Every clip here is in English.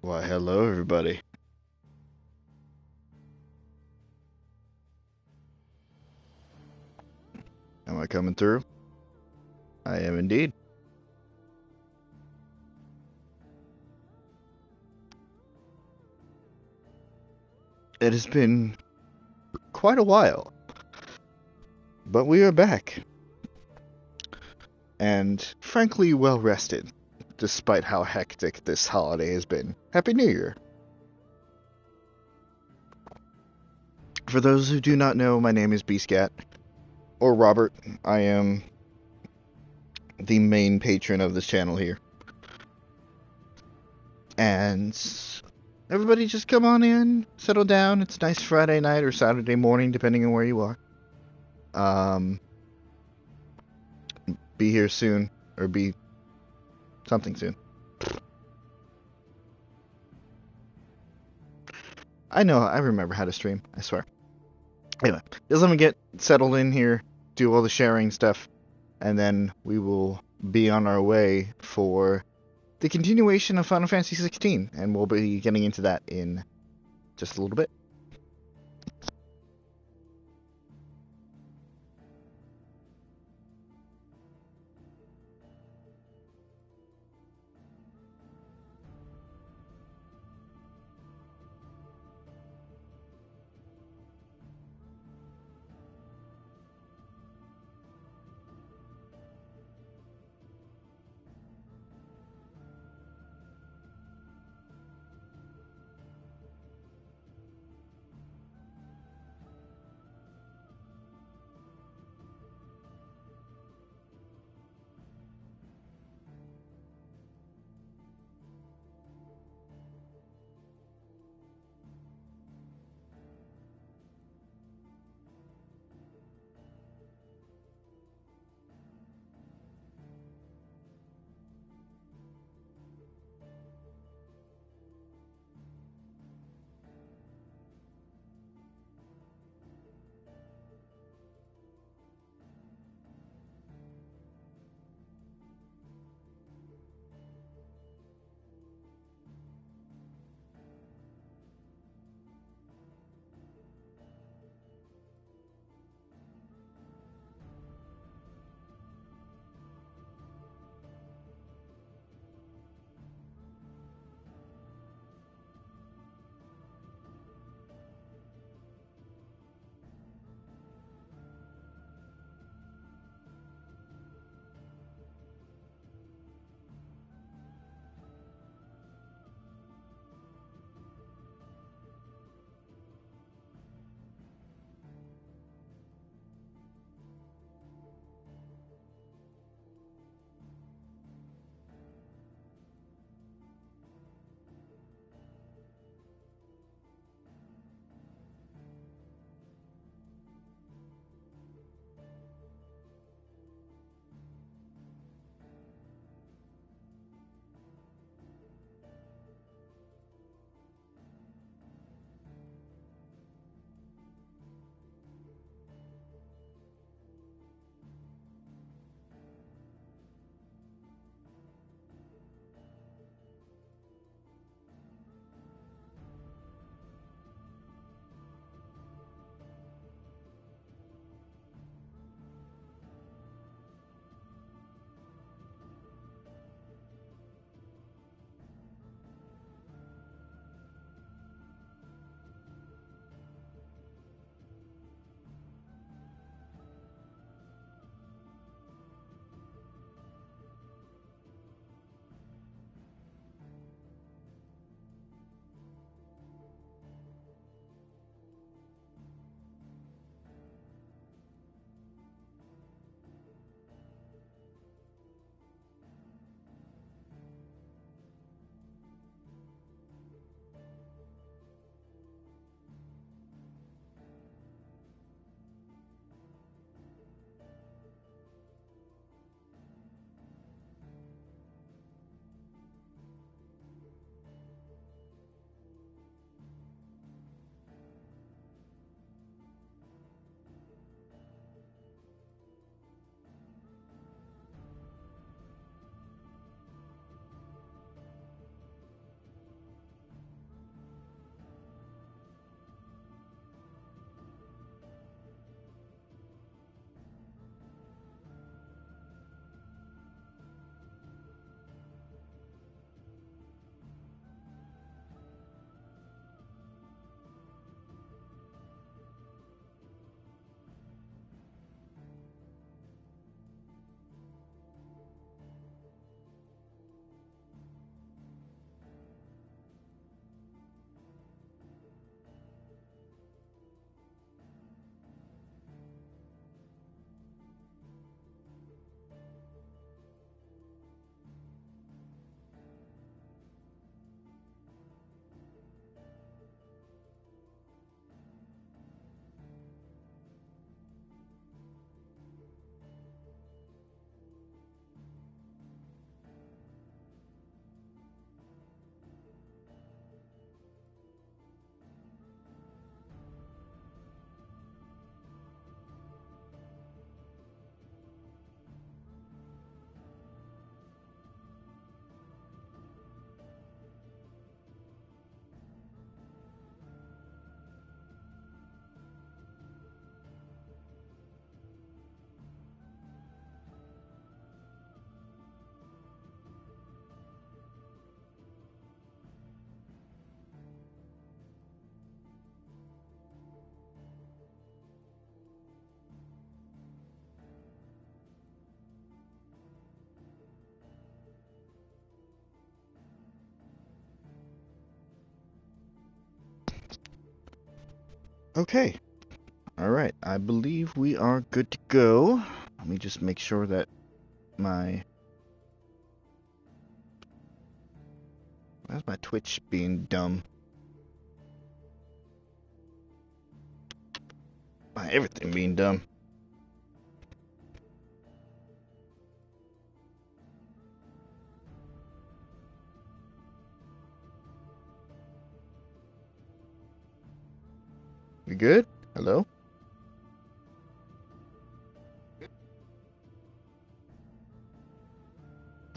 Why, hello, everybody. Am I coming through? I am indeed. It has been quite a while, but we are back. And frankly, well rested, despite how hectic this holiday has been. Happy New Year. For those who do not know, my name is Beastcat, or Robert. I am the main patron of this channel here. And everybody just come on in, settle down. It's a nice Friday night or Saturday morning, depending on where you are. Be here soon, or be something soon. I know, I remember how to stream, I swear. Anyway, just let me get settled in here, do all the sharing stuff, and then we will be on our way for the continuation of Final Fantasy 16, and we'll be getting into that in just a little bit. Okay. Alright, I believe we are good to go. Let me just make sure that my... Why's my Twitch being dumb? Why everything being dumb? We good? Hello?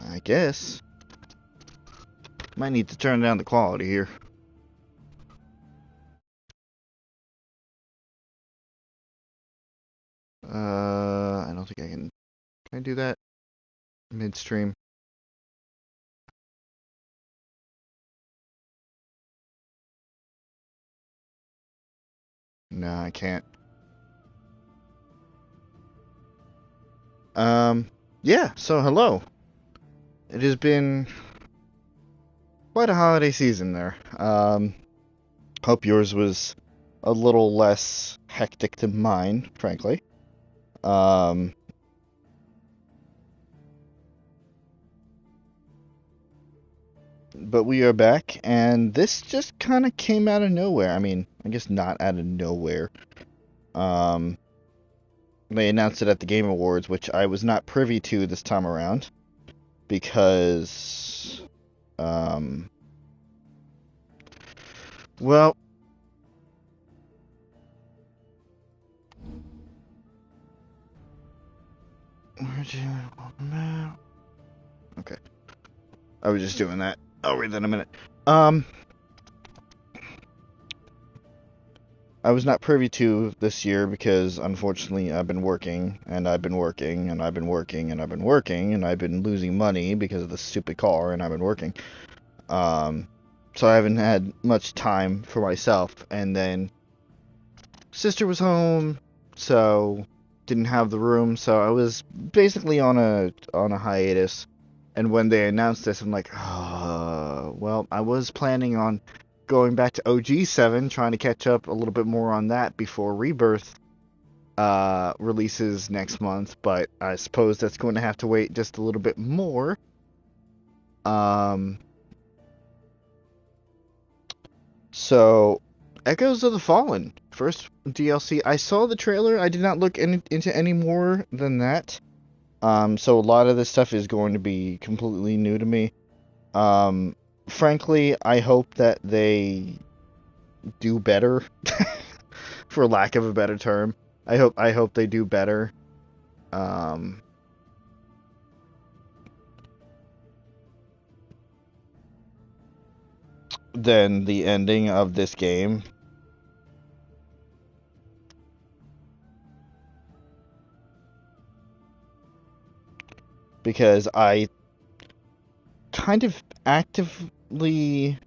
I guess. Might need to turn down the quality here. I don't think I can. Can I do that? Midstream. No, I can't. Yeah, so hello. It has been quite a holiday season there. Hope yours was a little less hectic than mine, frankly. Um, but we are back, and this just kind of came out of nowhere. I mean, I guess not out of nowhere. Um, they announced it at the Game Awards, which I was not privy to this time around, because, well, okay. I was just doing that. I'll read that in a minute. I was not privy to this year because, unfortunately, I've been working, and I've been working, and I've been working, and I've been working, and I've been losing money because of the stupid car, and I've been working. So I haven't had much time for myself, and then sister was home, so didn't have the room, so I was basically on a hiatus. And when they announced this, I'm like, oh, well, I was planning on going back to OG7, trying to catch up a little bit more on that before Rebirth releases next month, but I suppose that's going to have to wait just a little bit more. So, Echoes of the Fallen, first DLC. I saw the trailer. I did not look into any more than that. So a lot of this stuff is going to be completely new to me. Frankly, I hope that they do better, for lack of a better term. I hope they do better. Than the ending of this game. Because I kind of actively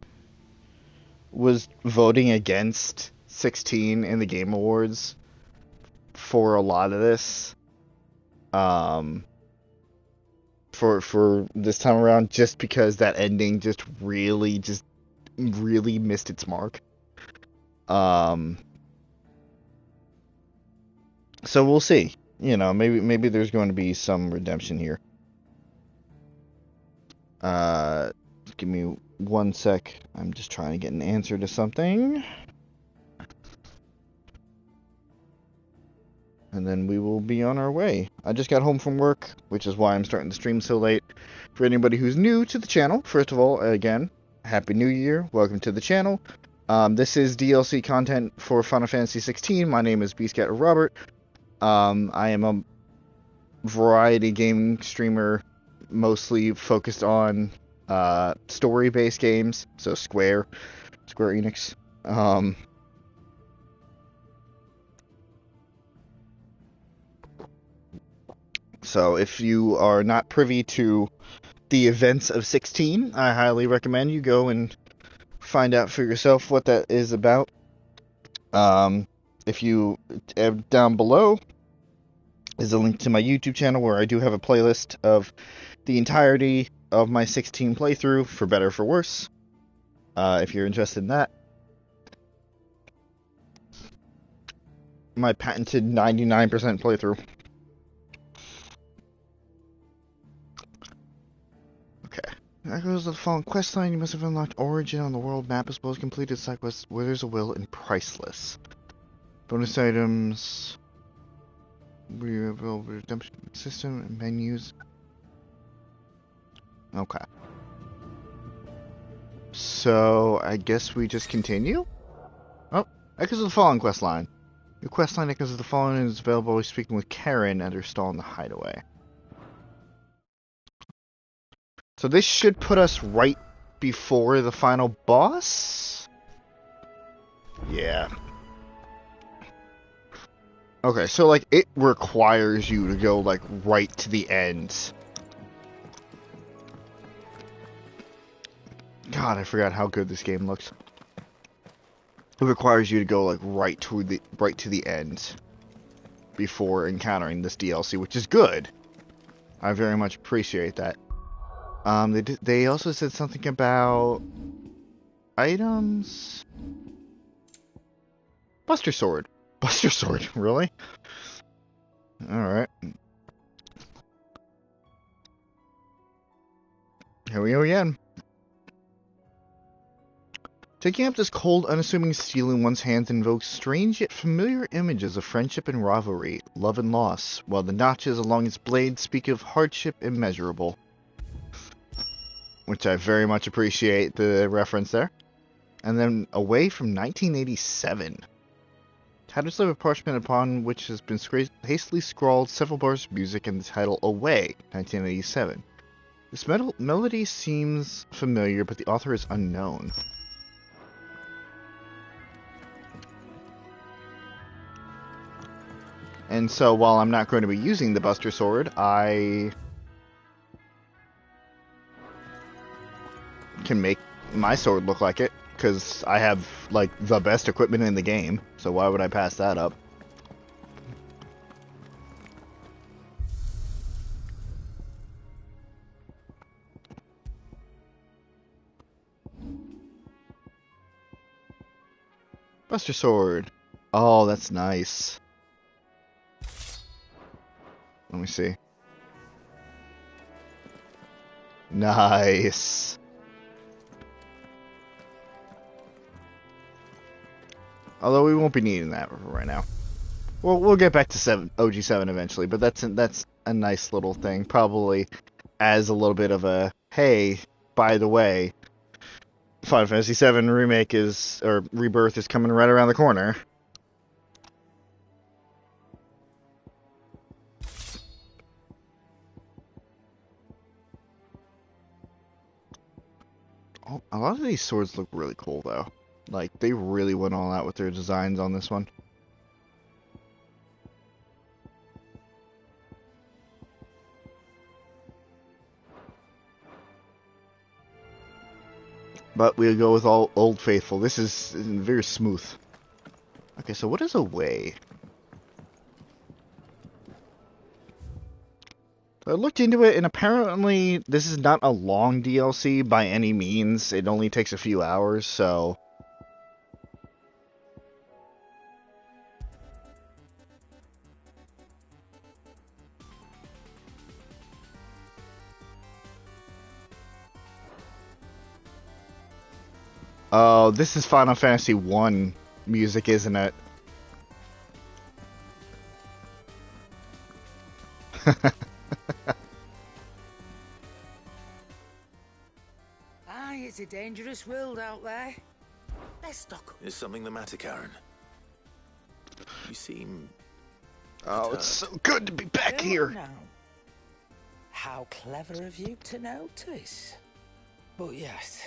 was voting against 16 in the Game Awards for a lot of this. For this time around, just because that ending just really missed its mark. So we'll see. You know, maybe there's going to be some redemption here. Give me one sec. I'm just trying to get an answer to something. And then we will be on our way. I just got home from work, which is why I'm starting the stream so late. For anybody who's new to the channel, first of all, again, Happy New Year. Welcome to the channel. This is DLC content for Final Fantasy 16. My name is Beastcat Robert. I am a variety gaming streamer, mostly focused on story-based games, so Square Enix. So if you are not privy to the events of 16, I highly recommend you go and find out for yourself what that is about. If you down below is a link to my YouTube channel where I do have a playlist of the entirety of my 16 playthrough, for better or for worse. If you're interested in that. My patented 99% playthrough. Okay. Echoes of the following quest line. You must have unlocked Origin on the world map as well as completed side quests Withers of Will and Priceless. Bonus items. Redemption system and menus. Okay. So, I guess we just continue? Oh, Echoes of the Fallen quest line. Your quest line Echoes of the Fallen is available while speaking with Karen at her stall in the hideaway. So this should put us right before the final boss? Yeah. Okay, so like it requires you to go like right to the end. God, I forgot how good this game looks. It requires you to go like right to the end before encountering this DLC, which is good. I very much appreciate that. They also said something about items. Buster Sword. Buster Sword, really? Alright. Here we go again. Taking up this cold, unassuming steel in one's hands invokes strange yet familiar images of friendship and rivalry, love and loss, while the notches along its blade speak of hardship immeasurable. Which I very much appreciate the reference there. And then Away from 1987. Tattered slip of parchment upon which has been hastily scrawled several bars of music and the title Away, 1987. This melody seems familiar, but the author is unknown. And so, while I'm not going to be using the Buster Sword, I can make my sword look like it, because I have, like, the best equipment in the game, so why would I pass that up? Buster Sword. Oh, that's nice. Let me see. Nice. Although we won't be needing that right now. We'll get back to OG7 eventually, but that's a nice little thing. Probably as a little bit of a, hey, by the way, Final Fantasy VII Remake or Rebirth is coming right around the corner. Oh, a lot of these swords look really cool, though. Like, they really went all out with their designs on this one. But we'll go with all Old Faithful. This is very smooth. Okay, so what is Away? I looked into it, and apparently this is not a long DLC by any means. It only takes a few hours, so... Oh, this is Final Fantasy 1 music, isn't it? Aye, it's a dangerous world out there. Let's stock up. Is something the matter, Karen? You seem... Oh, it's so good to be back here. Now. How clever of you to notice. But yes,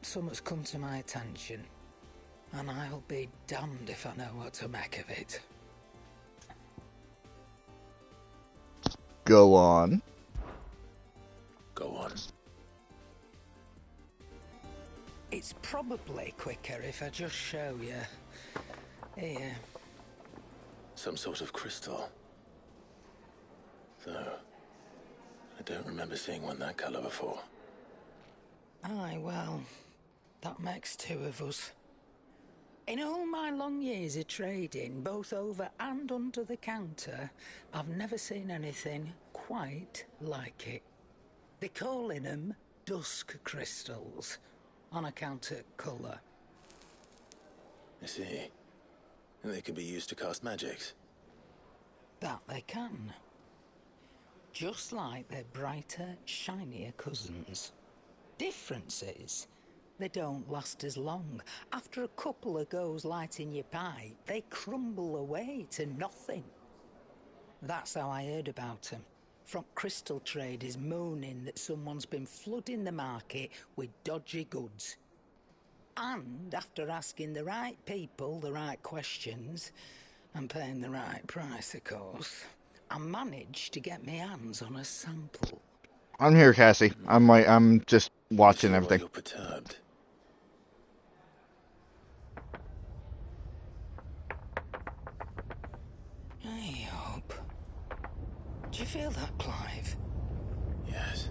something's come to my attention, and I'll be damned if I know what to make of it. Go on. Go on. It's probably quicker if I just show you. Here. Some sort of crystal. Though, I don't remember seeing one that colour before. Aye, well, that makes two of us. In all my long years of trading, both over and under the counter, I've never seen anything quite like it. They're calling them dusk crystals, on account of colour. I see. And they can be used to cast magics. That they can. Just like their brighter, shinier cousins. Difference is, they don't last as long. After a couple of goes lighting your pipe, they crumble away to nothing. That's how I heard about them. From crystal traders moaning that someone's been flooding the market with dodgy goods. And after asking the right people the right questions, and paying the right price, of course, I managed to get my hands on a sample. I'm here, Cassie. I'm just watching I see why everything. you're perturbed. I hope. Do you feel that, Clive? Yes.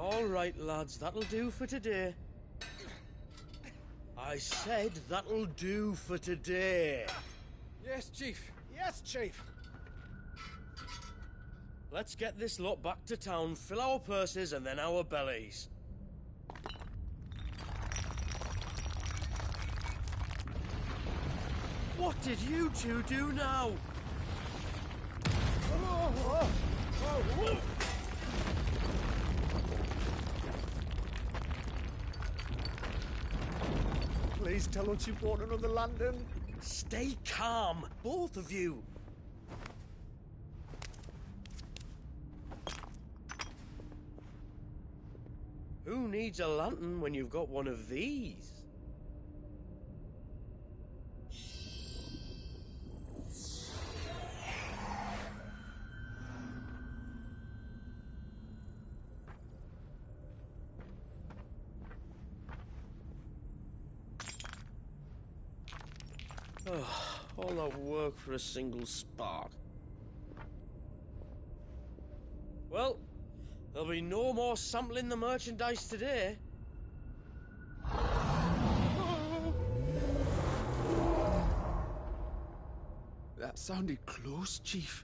All right, lads, that'll do for today. I said that'll do for today. Yes, Chief. Yes, Chief. Let's get this lot back to town, fill our purses and then our bellies. What did you two do now? Please tell us you bought another lantern. Stay calm, both of you. Who needs a lantern when you've got one of these? Oh, all that work for a single spark. Well, there'll be no more sampling the merchandise today. That sounded close, Chief.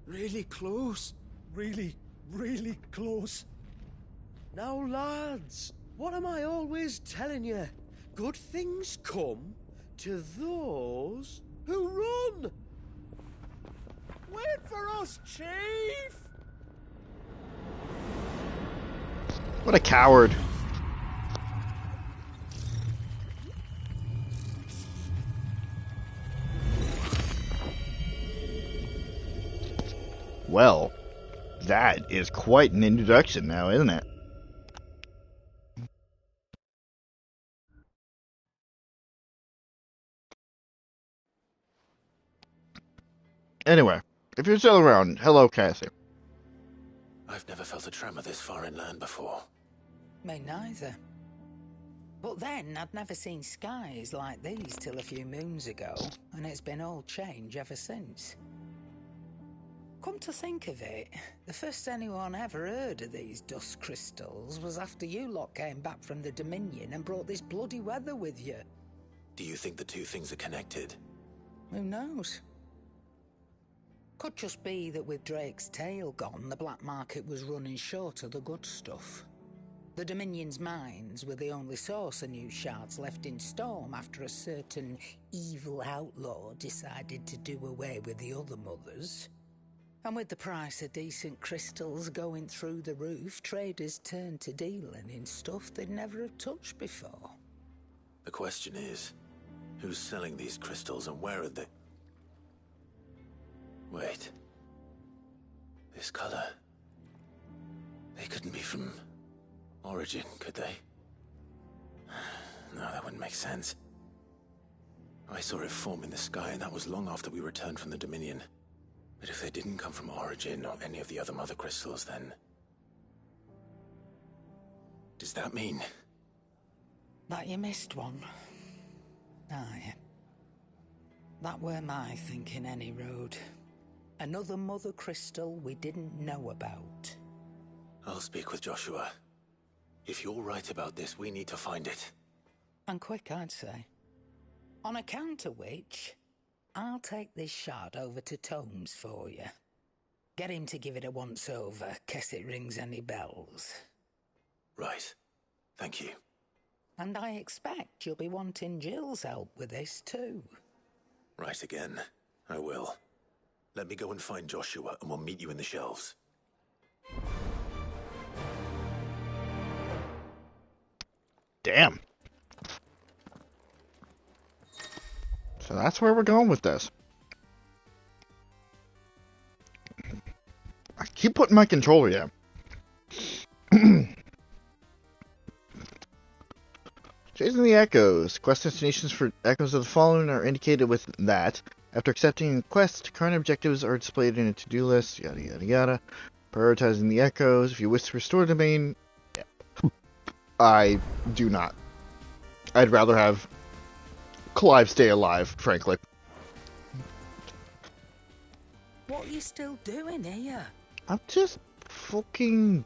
Really close. Really, really close. Now, lads, what am I always telling you? Good things come to those who run. Wait for us, Chief! What a coward. Well, that is quite an introduction now, isn't it? Anyway, if you're still around, hello, Cassie. I've never felt a tremor this far inland before. Me neither. But then I'd never seen skies like these till a few moons ago, and it's been all change ever since. Come to think of it, the first anyone ever heard of these dust crystals was after you lot came back from the Dominion and brought this bloody weather with you. Do you think the two things are connected? Who knows? Could just be that with Drake's tail gone, the black market was running short of the good stuff. The Dominion's mines were the only source of new shards left in Storm after a certain evil outlaw decided to do away with the other mothers. And with the price of decent crystals going through the roof, traders turned to dealing in stuff they'd never have touched before. The question is, who's selling these crystals and where are they? Wait. This color. They couldn't be from Origin, could they? No, that wouldn't make sense. I saw it form in the sky, and that was long after we returned from the Dominion. But if they didn't come from Origin or any of the other mother crystals, then... does that mean... That you missed one? Aye. That were my thinking, any road. Another mother crystal we didn't know about. I'll speak with Joshua. If you're right about this, we need to find it. And quick, I'd say. On account of which, I'll take this shard over to Tomes for you. Get him to give it a once-over, case it rings any bells. Right. Thank you. And I expect you'll be wanting Jill's help with this too. Right again. I will. Let me go and find Joshua, and we'll meet you in the shelves. Damn. So that's where we're going with this. I keep putting my controller down. Chasing the Echoes. Quest destinations for Echoes of the Fallen are indicated with that. After accepting a quest, current objectives are displayed in a to-do list, yada yada yada. Prioritizing the Echoes. If you wish to restore the domain... I do not. I'd rather have Clive stay alive, frankly. What are you still doing here? I'm just fucking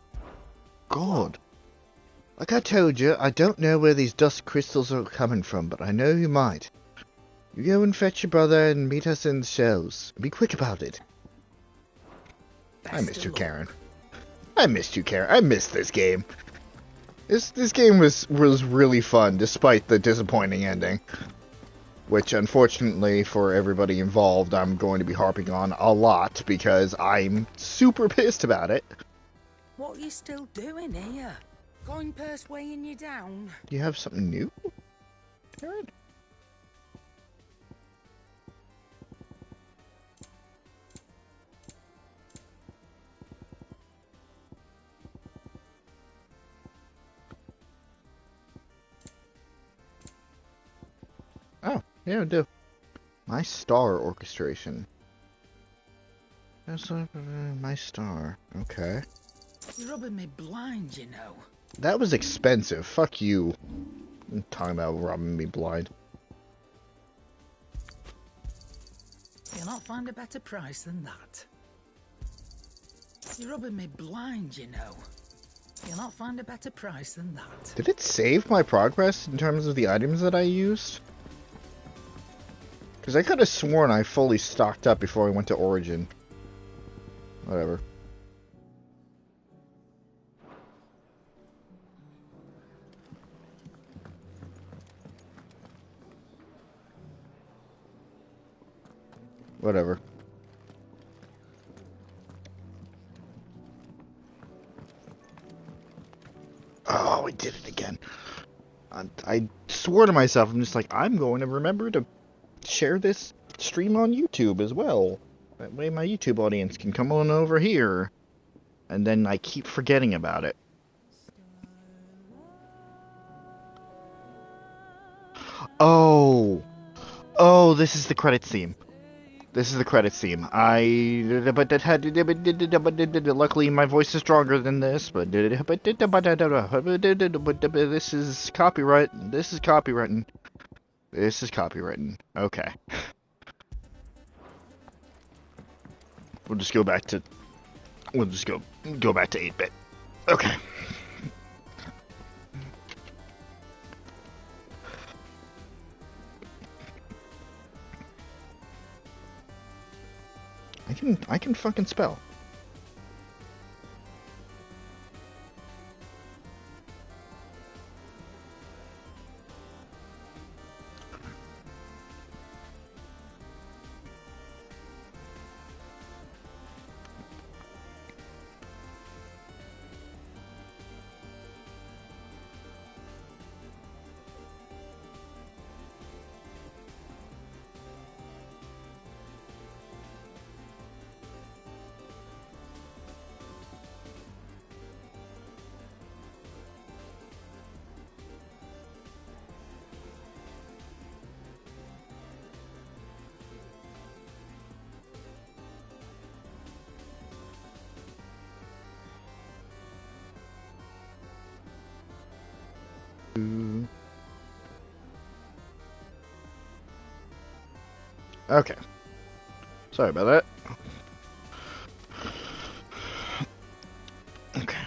God. Like I told you, I don't know where these dust crystals are coming from, but I know you might. You go and fetch your brother and meet us in the shelves. Be quick about it. I missed you, Karen. I missed you, Karen. I missed this game. This game was really fun, despite the disappointing ending. Which, unfortunately, for everybody involved, I'm going to be harping on a lot, because I'm super pissed about it. What are you still doing here? Going purse weighing you down? Do you have something new, Karen? Oh, yeah, I do. My star orchestration. That's my star. Okay. You're rubbing me blind, you know. That was expensive. Fuck you. I'm talking about rubbing me blind. You'll not find a better price than that. You're rubbing me blind, you know. You'll not find a better price than that. Did it save my progress in terms of the items that I used? Because I could have sworn I fully stocked up before I went to Origin. Whatever. Whatever. Oh, I did it again. I swore to myself, I'm just like, I'm going to remember to share this stream on YouTube as well. That way my YouTube audience can come on over here. And then I keep forgetting about it. Oh! Oh, this is the credits theme. This is the credits theme. Luckily my voice is stronger than this, but this is copyright. This is copywritten. This is copywritten. Okay. We'll just go back to... We'll just go back to 8-bit. Okay. I can fucking spell. Okay. Sorry about that. Okay.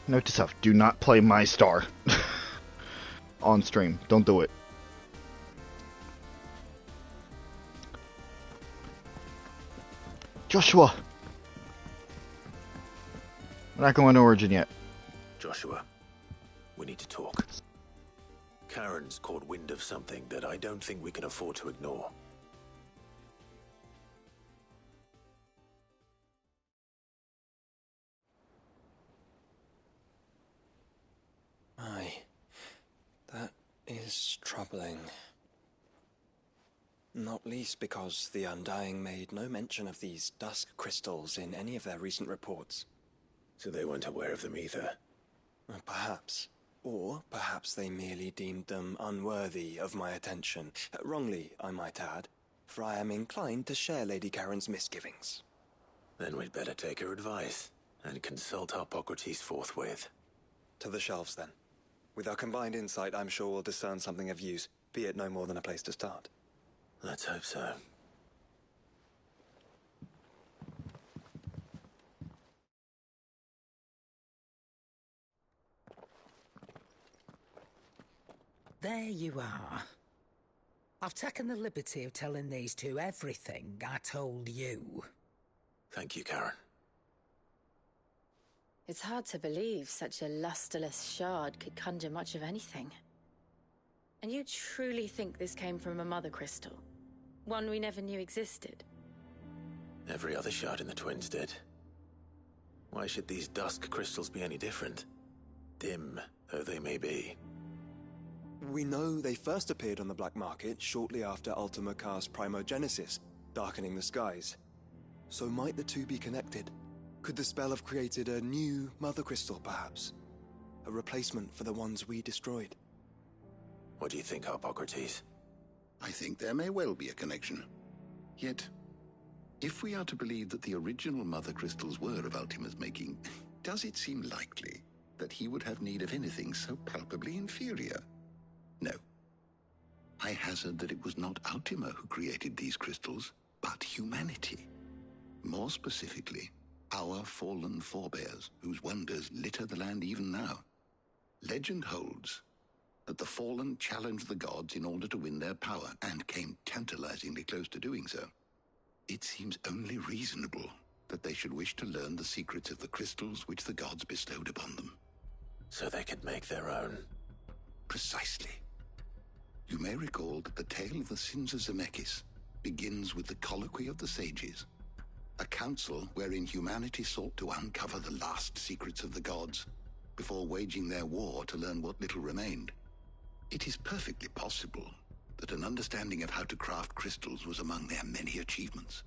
Note to self, do not play my star on stream. Don't do it. Joshua! We're not going to Origin yet. Joshua, we need to talk. Karen's caught wind of something that I don't think we can afford to ignore. Aye, that is troubling. Not least because the Undying made no mention of these dusk crystals in any of their recent reports. So they weren't aware of them either. Perhaps. Or perhaps they merely deemed them unworthy of my attention. Wrongly, I might add, for I am inclined to share Lady Karen's misgivings. Then we'd better take her advice and consult Hippocrates forthwith. To the shelves, then. With our combined insight, I'm sure we'll discern something of use, be it no more than a place to start. Let's hope so. There you are. I've taken the liberty of telling these two everything I told you. Thank you, Karen. It's hard to believe such a lusterless shard could conjure much of anything. And you truly think this came from a mother crystal? One we never knew existed? Every other shard in the Twins did. Why should these dusk crystals be any different? Dim though they may be. We know they first appeared on the black market shortly after Ultima Car's primogenesis, darkening the skies. So might the two be connected? Could the spell have created a new mother crystal, perhaps? A replacement for the ones we destroyed? What do you think, Hippocrates? I think there may well be a connection. Yet, if we are to believe that the original mother crystals were of Ultima's making, does it seem likely that he would have need of anything so palpably inferior? No. I hazard that it was not Ultima who created these crystals, but humanity. More specifically, our fallen forebears, whose wonders litter the land even now. Legend holds that the fallen challenged the gods in order to win their power, and came tantalizingly close to doing so. It seems only reasonable that they should wish to learn the secrets of the crystals which the gods bestowed upon them. So they could make their own. Precisely. You may recall that the tale of the sins of Zemeckis begins with the colloquy of the sages, a council wherein humanity sought to uncover the last secrets of the gods before waging their war to learn what little remained. It is perfectly possible that an understanding of how to craft crystals was among their many achievements.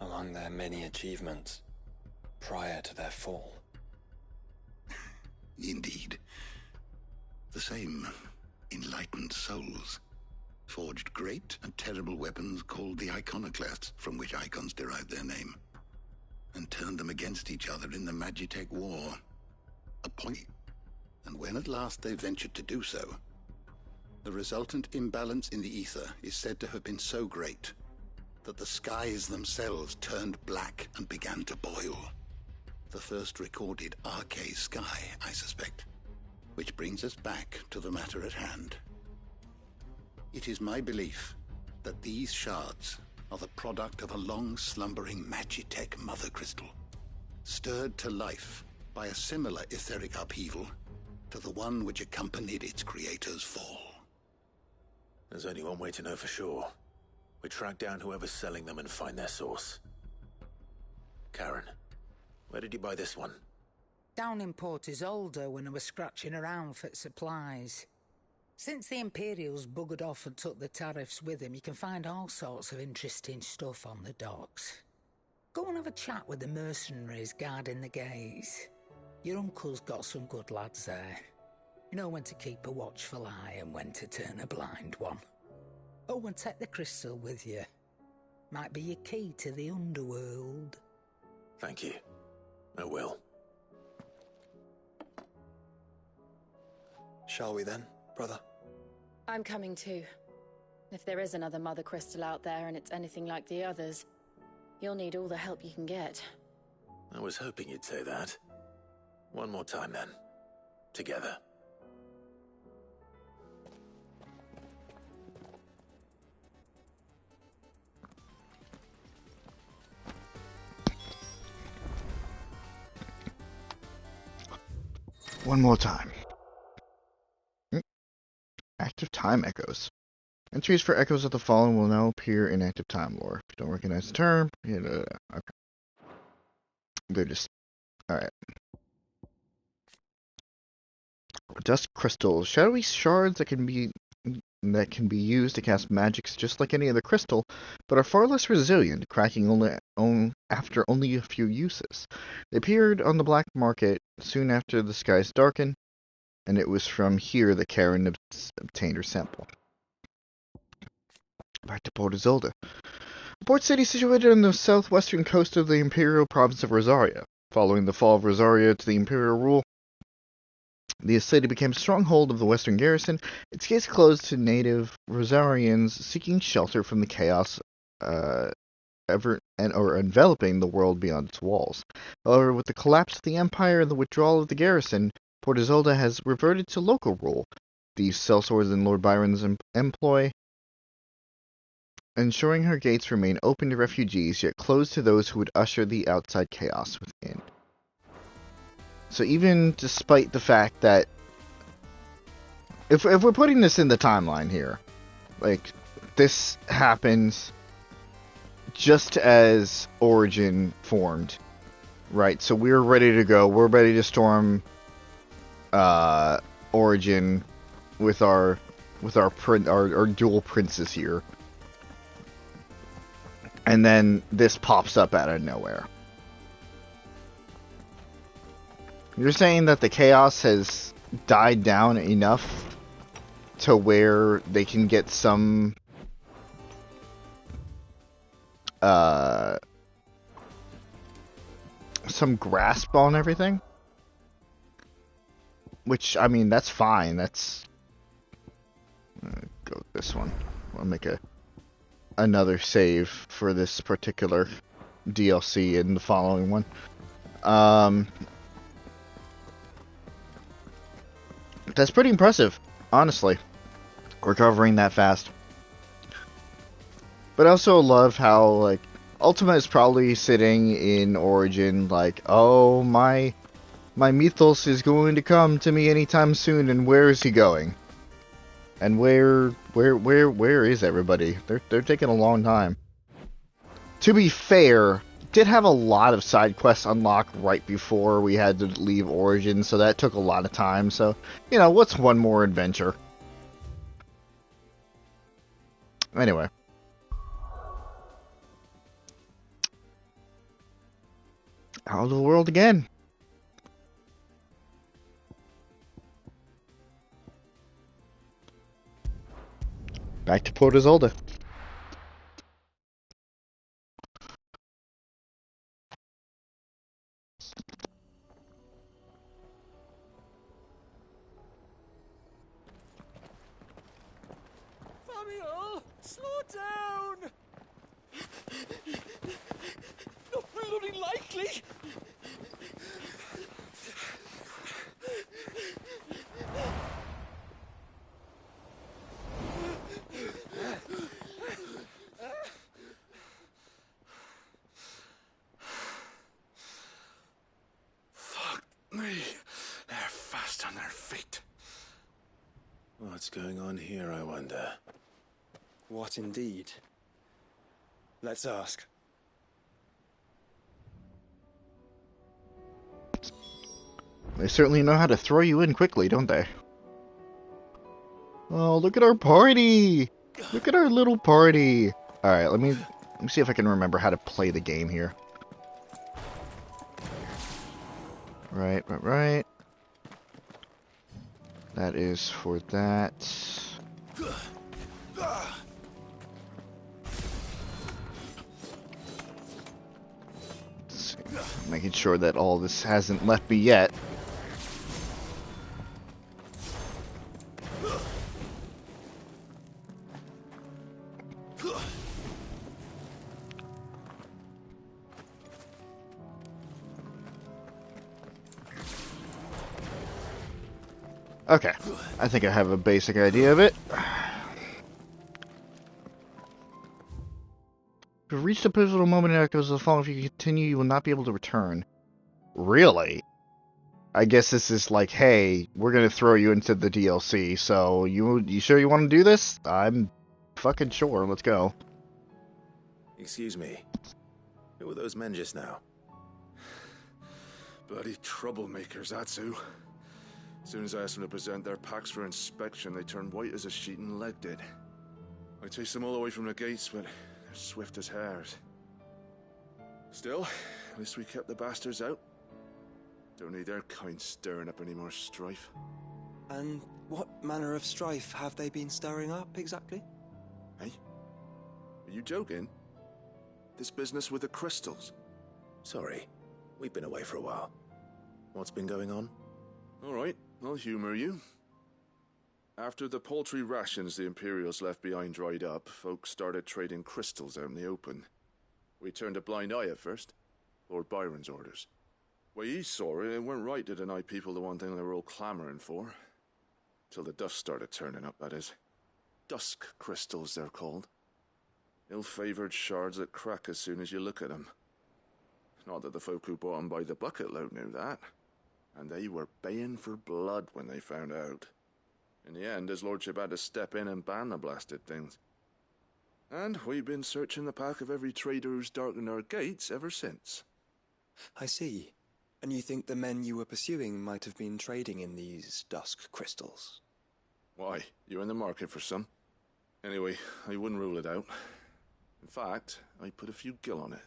Among their many achievements, prior to their fall. Indeed. The same enlightened souls forged great and terrible weapons called the iconoclasts, from which icons derived their name, and turned them against each other in the Magitech War. A point. And when at last they ventured to do so, the resultant imbalance in the ether is said to have been so great that the skies themselves turned black and began to boil. The first recorded arcade sky, I suspect. Which brings us back to the matter at hand. It is my belief that these shards are the product of a long-slumbering Magitech mother crystal, stirred to life by a similar etheric upheaval to the one which accompanied its creator's fall. There's only one way to know for sure. We track down whoever's selling them and find their source. Karen, where did you buy this one? Down in Port Isolde when I was scratching around for supplies. Since the Imperials buggered off and took the tariffs with them, you can find all sorts of interesting stuff on the docks. Go and have a chat with the mercenaries guarding the gates. Your uncle's got some good lads there. You know when to keep a watchful eye and when to turn a blind one. Oh, and take the crystal with you. Might be your key to the underworld. Thank you. I will. Shall we then, brother? I'm coming too. If there is another Mother Crystal out there and it's anything like the others, you'll need all the help you can get. I was hoping you'd say that. One more time then. Together. One more time. Active time echoes. Entries for echoes of the fallen will now appear in active time lore. If you don't recognize the term, okay. They're just alright. Dusk crystals, shadowy shards that can be used to cast magics just like any other crystal, but are far less resilient, cracking after only a few uses. They appeared on the black market soon after the skies darkened, and it was from here that Karen obtained her sample. Back to Port Isolde. A port city situated on the southwestern coast of the imperial province of Rosaria. Following the fall of Rosaria to the imperial rule, the city became a stronghold of the western garrison, its gates closed to native Rosarians seeking shelter from the chaos enveloping the world beyond its walls. However, with the collapse of the empire and the withdrawal of the garrison, Port Isolde has reverted to local rule. The sellswords in Lord Byron's employ, ensuring her gates remain open to refugees, yet closed to those who would usher the outside chaos within. So even despite the fact that, if we're putting this in the timeline here, like, this happens just as Origin formed, right? So we're ready to go. We're ready to storm Origin with our dual princes here. And then this pops up out of nowhere. You're saying that the chaos has died down enough to where they can get some grasp on everything? Which, I mean, that's fine. That's... go with this one. I'll make another save for this particular DLC and the following one. That's pretty impressive, honestly, recovering that fast. But I also love how, like, Ultima is probably sitting in Origin like, oh, my Mythos is going to come to me anytime soon, and where is he going? And where is everybody? They're taking a long time. To be fair, did have a lot of side quests unlocked right before we had to leave Origin, so that took a lot of time. So, you know, what's one more adventure? Anyway. Out of the world again. Back to Port Isolde. Samuel, slow down! Not bloody likely! Fuck me. They're fast on their feet. What's going on here, I wonder? What indeed? Let's ask. They certainly know how to throw you in quickly, don't they? Oh, look at our party! Look at our little party! Alright, let me see if I can remember how to play the game here. Right. That is for that. Let's see. Making sure that all this hasn't left me yet. Okay, I think I have a basic idea of it. You've reached a pivotal moment in Echoes of the Fallen. If you continue, you will not be able to return. Really? I guess this is like, hey, we're gonna throw you into the DLC, so you sure you want to do this? I'm fucking sure. Let's go. Excuse me. Who were those men just now? Bloody troublemakers, that's who. As soon as I asked them to present their packs for inspection, they turned white as a sheet and legged it. I chased them all away from the gates, but they're swift as hares. Still, at least we kept the bastards out. Don't need their kind stirring up any more strife. And what manner of strife have they been stirring up, exactly? Hey? Are you joking? This business with the crystals? Sorry, we've been away for a while. What's been going on? Alright, I'll humor you. After the paltry rations the Imperials left behind dried up, folks started trading crystals out in the open. We turned a blind eye at first. Lord Byron's orders. Way he saw it, it weren't right to deny people the one thing they were all clamoring for. Till the dust started turning up, that is. Dusk crystals, they're called. Ill-favoured shards that crack as soon as you look at them. Not that the folk who bought them by the bucket load knew that. And they were baying for blood when they found out. In the end, his lordship had to step in and ban the blasted things. And we've been searching the pack of every trader who's darkened our gates ever since. I see. And you think the men you were pursuing might have been trading in these dusk crystals? Why, you're in the market for some. Anyway, I wouldn't rule it out. In fact, I put a few gil on it.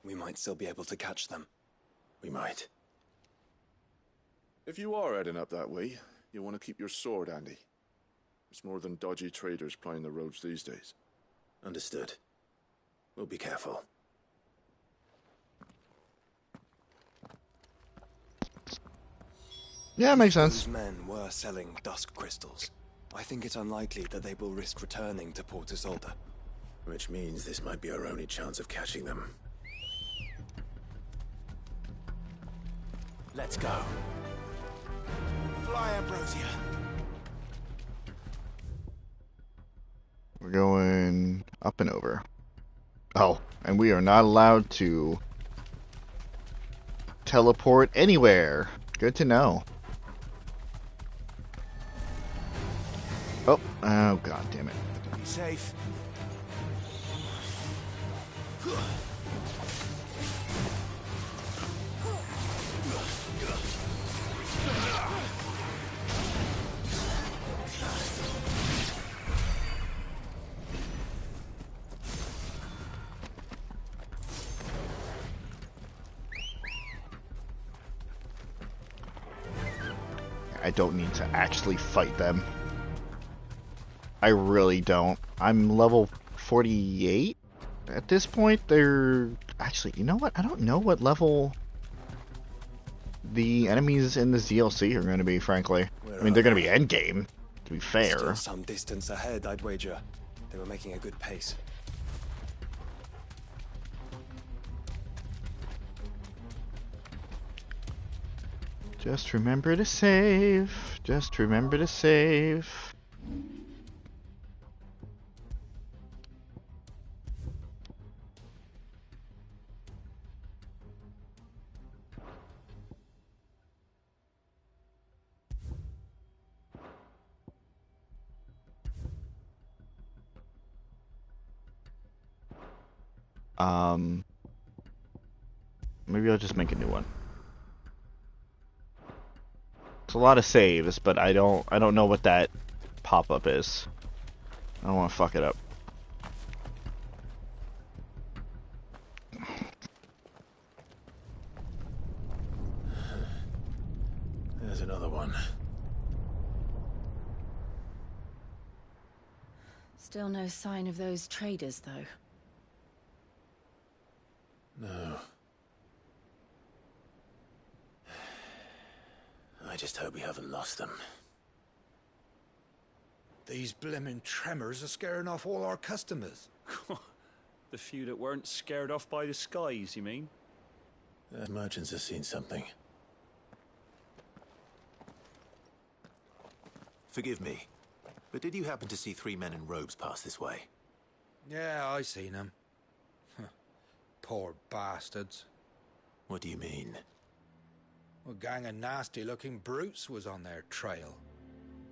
We might still be able to catch them. We might. If you are heading up that way, you'll want to keep your sword handy. It's more than dodgy traders plying the roads these days. Understood. We'll be careful. Yeah, it makes sense. Those men were selling dusk crystals. I think it's unlikely that they will risk returning to Port Isolde. Which means this might be our only chance of catching them. Let's go. Fly, Ambrosia. We're going up and over. Oh, and we are not allowed to teleport anywhere. Good to know. Oh, god damn it. Be safe. I don't need to actually fight them. I really don't. I'm level 48 at this point. They're actually, you know what? I don't know what level the enemies in this DLC are going to be, frankly. I mean, they're going to be endgame, to be fair. Still some distance ahead, I'd wager. They were making a good pace. Just remember to save. Just remember to save. Maybe I'll just make a new one. It's a lot of saves, but I don't know what that pop-up is. I don't want to fuck it up. There's another one. Still no sign of those traders, though. No. I just hope we haven't lost them. These blimmin' tremors are scaring off all our customers. The few that weren't scared off by the skies, you mean? The merchants have seen something. Forgive me, but did you happen to see 3 men in robes pass this way? Yeah, I seen them. Poor bastards. What do you mean? A gang of nasty-looking brutes was on their trail.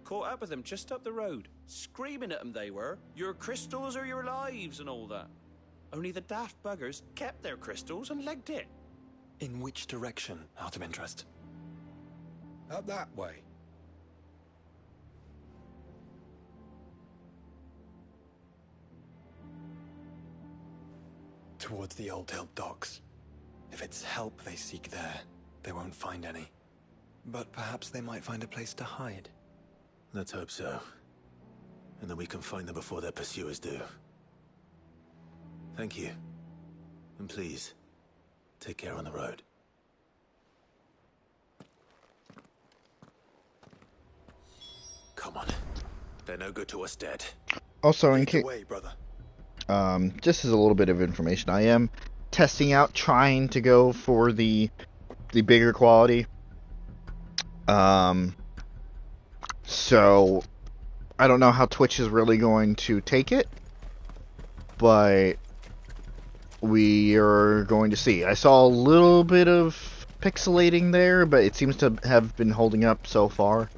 Caught up with them just up the road. Screaming at them they were. Your crystals are your lives and all that. Only the daft buggers kept their crystals and legged it. In which direction, out of interest? Up that way. Towards the Old Hill docks. If it's help they seek there, they won't find any. But perhaps they might find a place to hide. Let's hope so. And then we can find them before their pursuers do. Thank you. And please, take care on the road. Come on. They're no good to us dead. Also, in Lead the case, way, brother. just as a little bit of information, I am testing out, trying to go for the bigger quality. So I don't know how Twitch is really going to take it, but we are going to see. I saw a little bit of pixelating there, but it seems to have been holding up so far.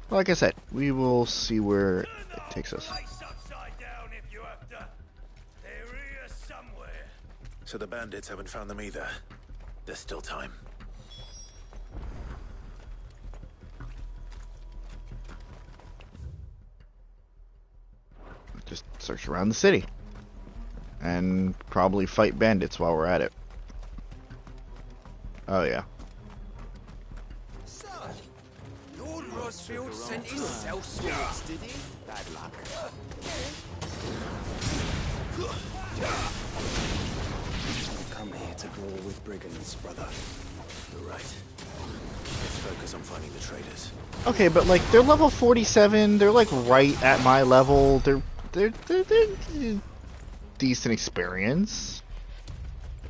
Like I said, we will see where it takes us. So the bandits haven't found them either. There's still time. Just search around the city. And probably fight bandits while we're at it. Oh yeah. So, Lord Rosfield sent his sellswords, did he? Bad luck. Come here to brawl with brigands, brother. You're right. Let's focus on finding the traders. Okay, but like they're level 47. They're like right at my level. They're decent experience.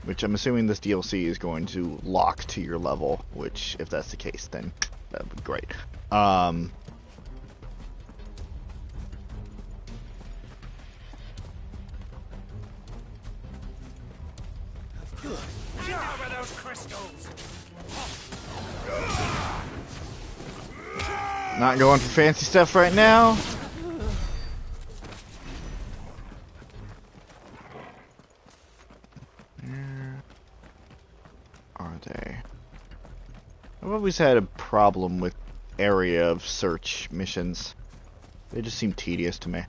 Which I'm assuming this DLC is going to lock to your level. Which, if that's the case, then that would be great. Not going for fancy stuff right now. Where are they? I've always had a problem with area of search missions. They just seem tedious to me.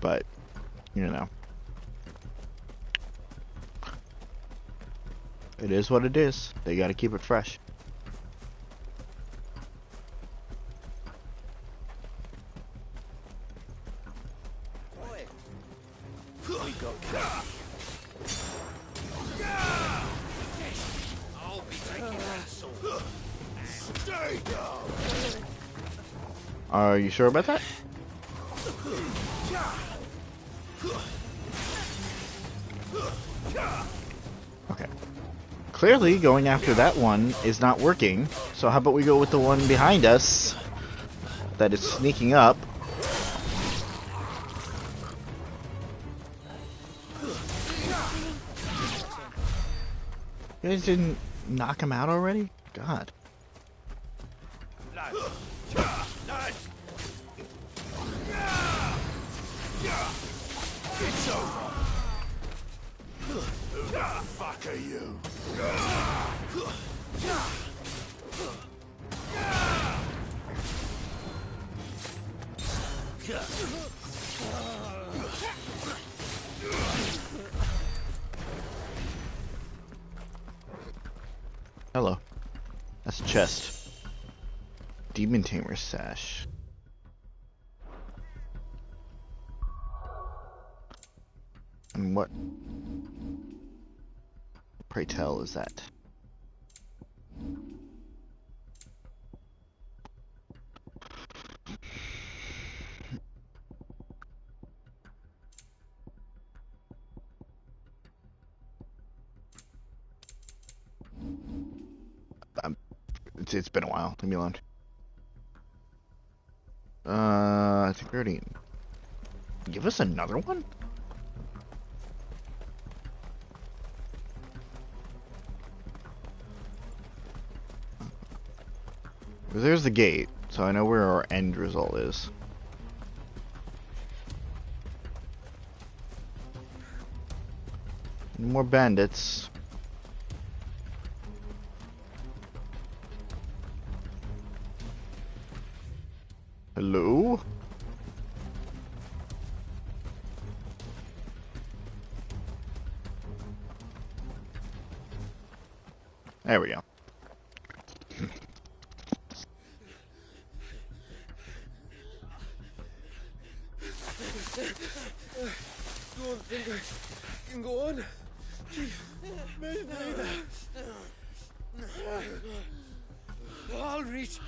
But, you know. It is what it is. They gotta keep it fresh. I'll be taking that sword. Stay down. Are you sure about that? Okay. Clearly, going after that one is not working, so how about we go with the one behind us that is sneaking up. You guys didn't knock him out already? God. It's over. Who the fuck are you? Hello. That's a chest. Demon Tamer sash. And what, pray tell, is that? It's been a while. Leave me alone. I think we already... Give us another one? There's the gate, so I know where our end result is. More bandits. Hello? There we go. Don't think I can go on. Chief, maybe. I'll reach.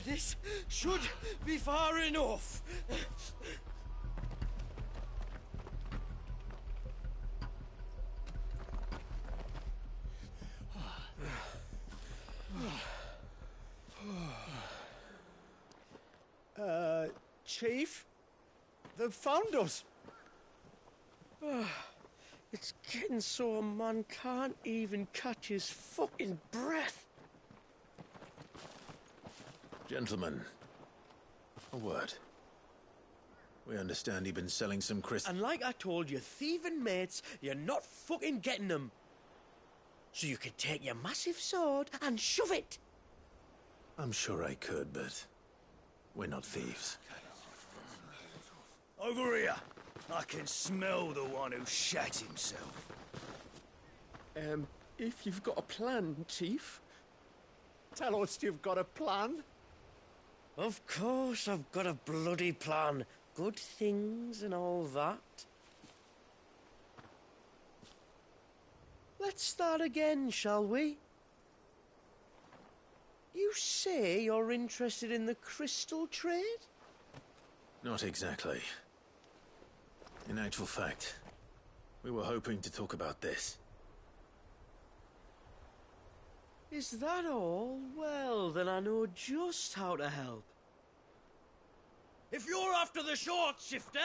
This should be far enough. Chief? They've found us. It's getting so a man can't even catch his fucking breath. Gentlemen, a word. We understand you've been selling some crystals. And like I told your thieving mates, you're not fucking getting them. So you can take your massive sword and shove it. I'm sure I could, but we're not thieves. Over here. I can smell the one who shat himself. If you've got a plan, Chief. Tell us you've got a plan. Of course I've got a bloody plan. Good things and all that. Let's start again, shall we? You say you're interested in the crystal trade? Not exactly. In actual fact, we were hoping to talk about this. Is that all? Well, then I know just how to help. If you're after the short shifter,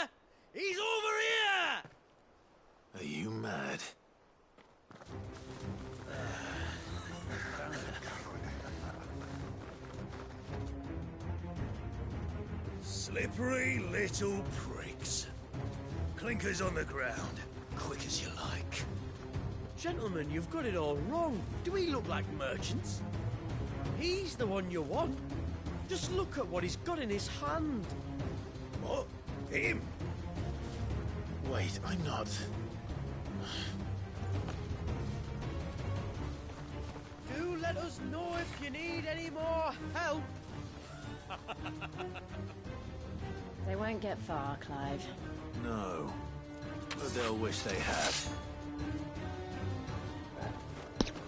he's over here! Are you mad? Slippery little pricks. Clinkers on the ground, quick as you like. Gentlemen, you've got it all wrong. Do we look like merchants? He's the one you want. Just look at what he's got in his hand. What? Him? Wait, I'm not... Do let us know if you need any more help. They won't get far, Clive. No. But they'll wish they had.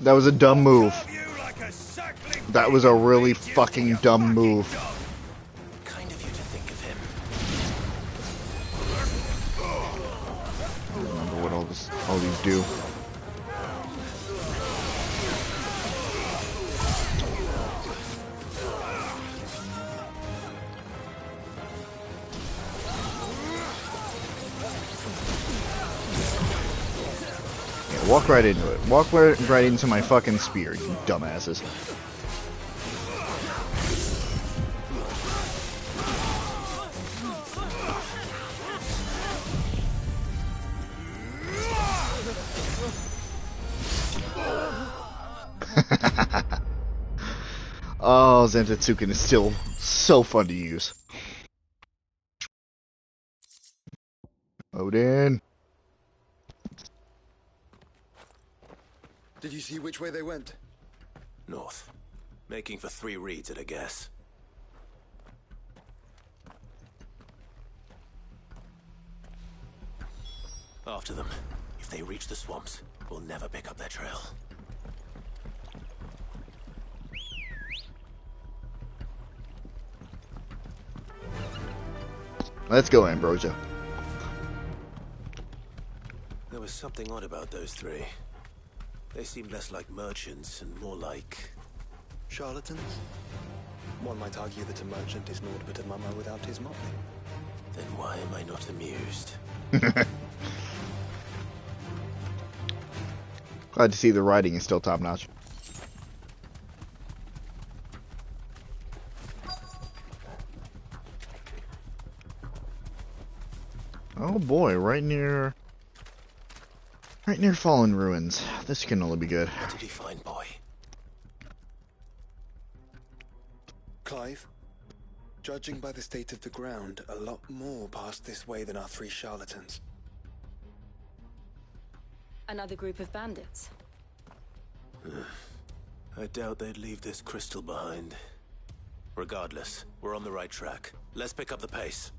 That was a dumb move. That was a really fucking dumb move. Kind of you to think of him. I don't remember what all these do. Walk right into it. Walk right into my fucking spear, you dumbasses. Oh, Zentatsuken is still so fun to use. Odin. Did you see which way they went? North. Making for 3 reads at a guess. After them. If they reach the swamps, we'll never pick up their trail. Let's go, Ambrosia. There was something odd about those 3. They seemed less like merchants and more like... Charlatans? One might argue that a merchant is naught but a mummer without his motley. Then why am I not amused? Glad to see the writing is still top notch. Oh boy, right near Fallen Ruins. This can only be good. What did he find, boy? Clive, judging by the state of the ground, a lot more passed this way than our 3 charlatans. Another group of bandits. I doubt they'd leave this crystal behind. Regardless, we're on the right track. Let's pick up the pace.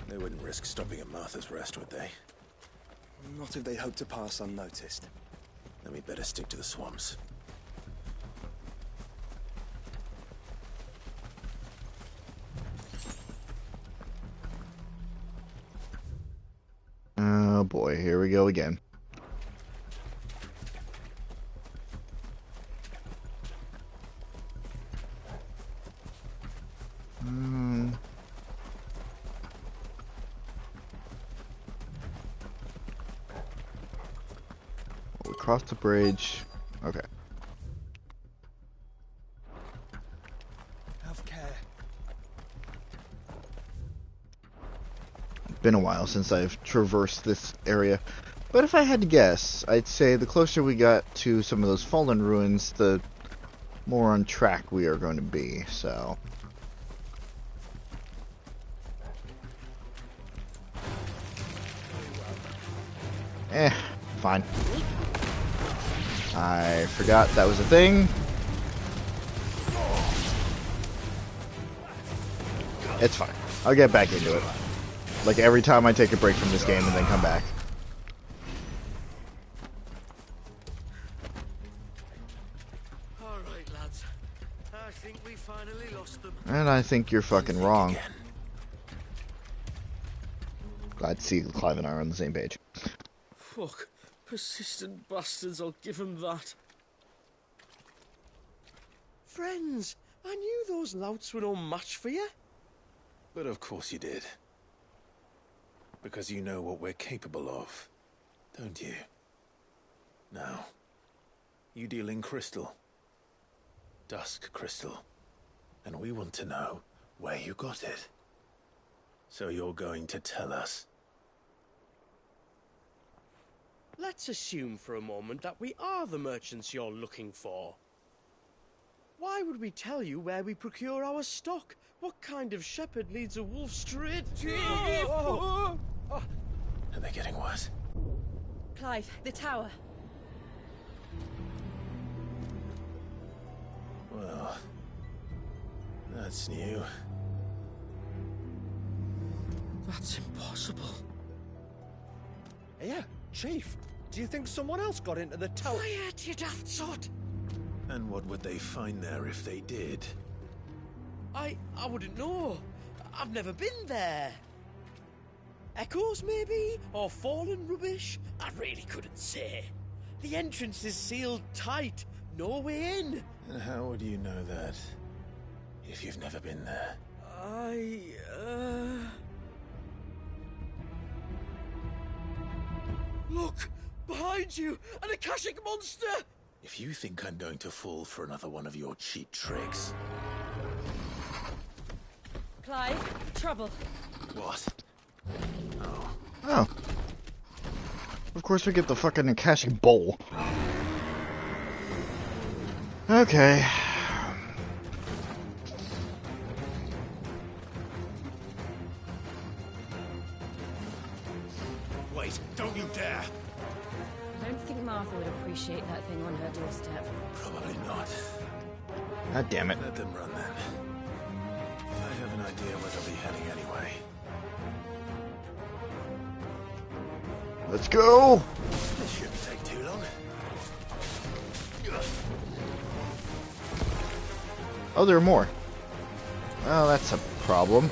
They wouldn't risk stopping at Martha's Rest, would they? Not if they hope to pass unnoticed. Then we'd better stick to the swamps. Oh boy, here we go again. We crossed the bridge. Okay. Have care. Been a while since I've traversed this area, but if I had to guess, I'd say the closer we got to some of those fallen ruins, the more on track we are going to be, so... fine. I forgot that was a thing. It's fine. I'll get back into it. Like every time I take a break from this game and then come back. Alright, lads. I think we finally lost them. And I think you're fucking wrong. Glad to see Clive and I are on the same page. Fuck. Persistent bastards, I'll give them that. Friends, I knew those louts were no match for you. But of course you did. Because you know what we're capable of, don't you? Now, you deal in crystal. Dusk crystal. And we want to know where you got it. So you're going to tell us. Let's assume for a moment that we are the merchants you're looking for. Why would we tell you where we procure our stock? What kind of shepherd leads a wolf straight to... Are they getting worse? Clive, the tower. Well, that's new. That's impossible. Yeah, Chief. Do you think someone else got into the tower? Quiet, you daft sod! And what would they find there if they did? I wouldn't know. I've never been there. Echoes, maybe? Or fallen rubbish? I really couldn't say. The entrance is sealed tight. No way in. And how would you know that? If you've never been there? Look! Behind you! An Akashic monster! If you think I'm going to fall for another one of your cheap tricks... Clive, trouble. What? Oh. Of course we get the fucking Akashic bowl. Okay. Wait, don't you dare! I don't think Martha would appreciate that thing on her doorstep. Probably not. God damn it. Let them run then. I have an idea where they'll be heading anyway. Let's go! This shouldn't take too long. Oh, there are more. Well, that's a problem.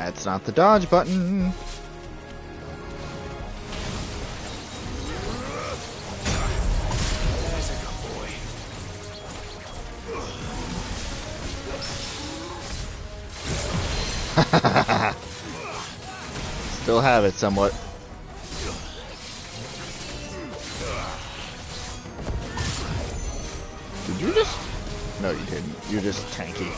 That's not the dodge button. There's a good boy. Still have it somewhat. Did you just... No, you didn't. You're just tanky.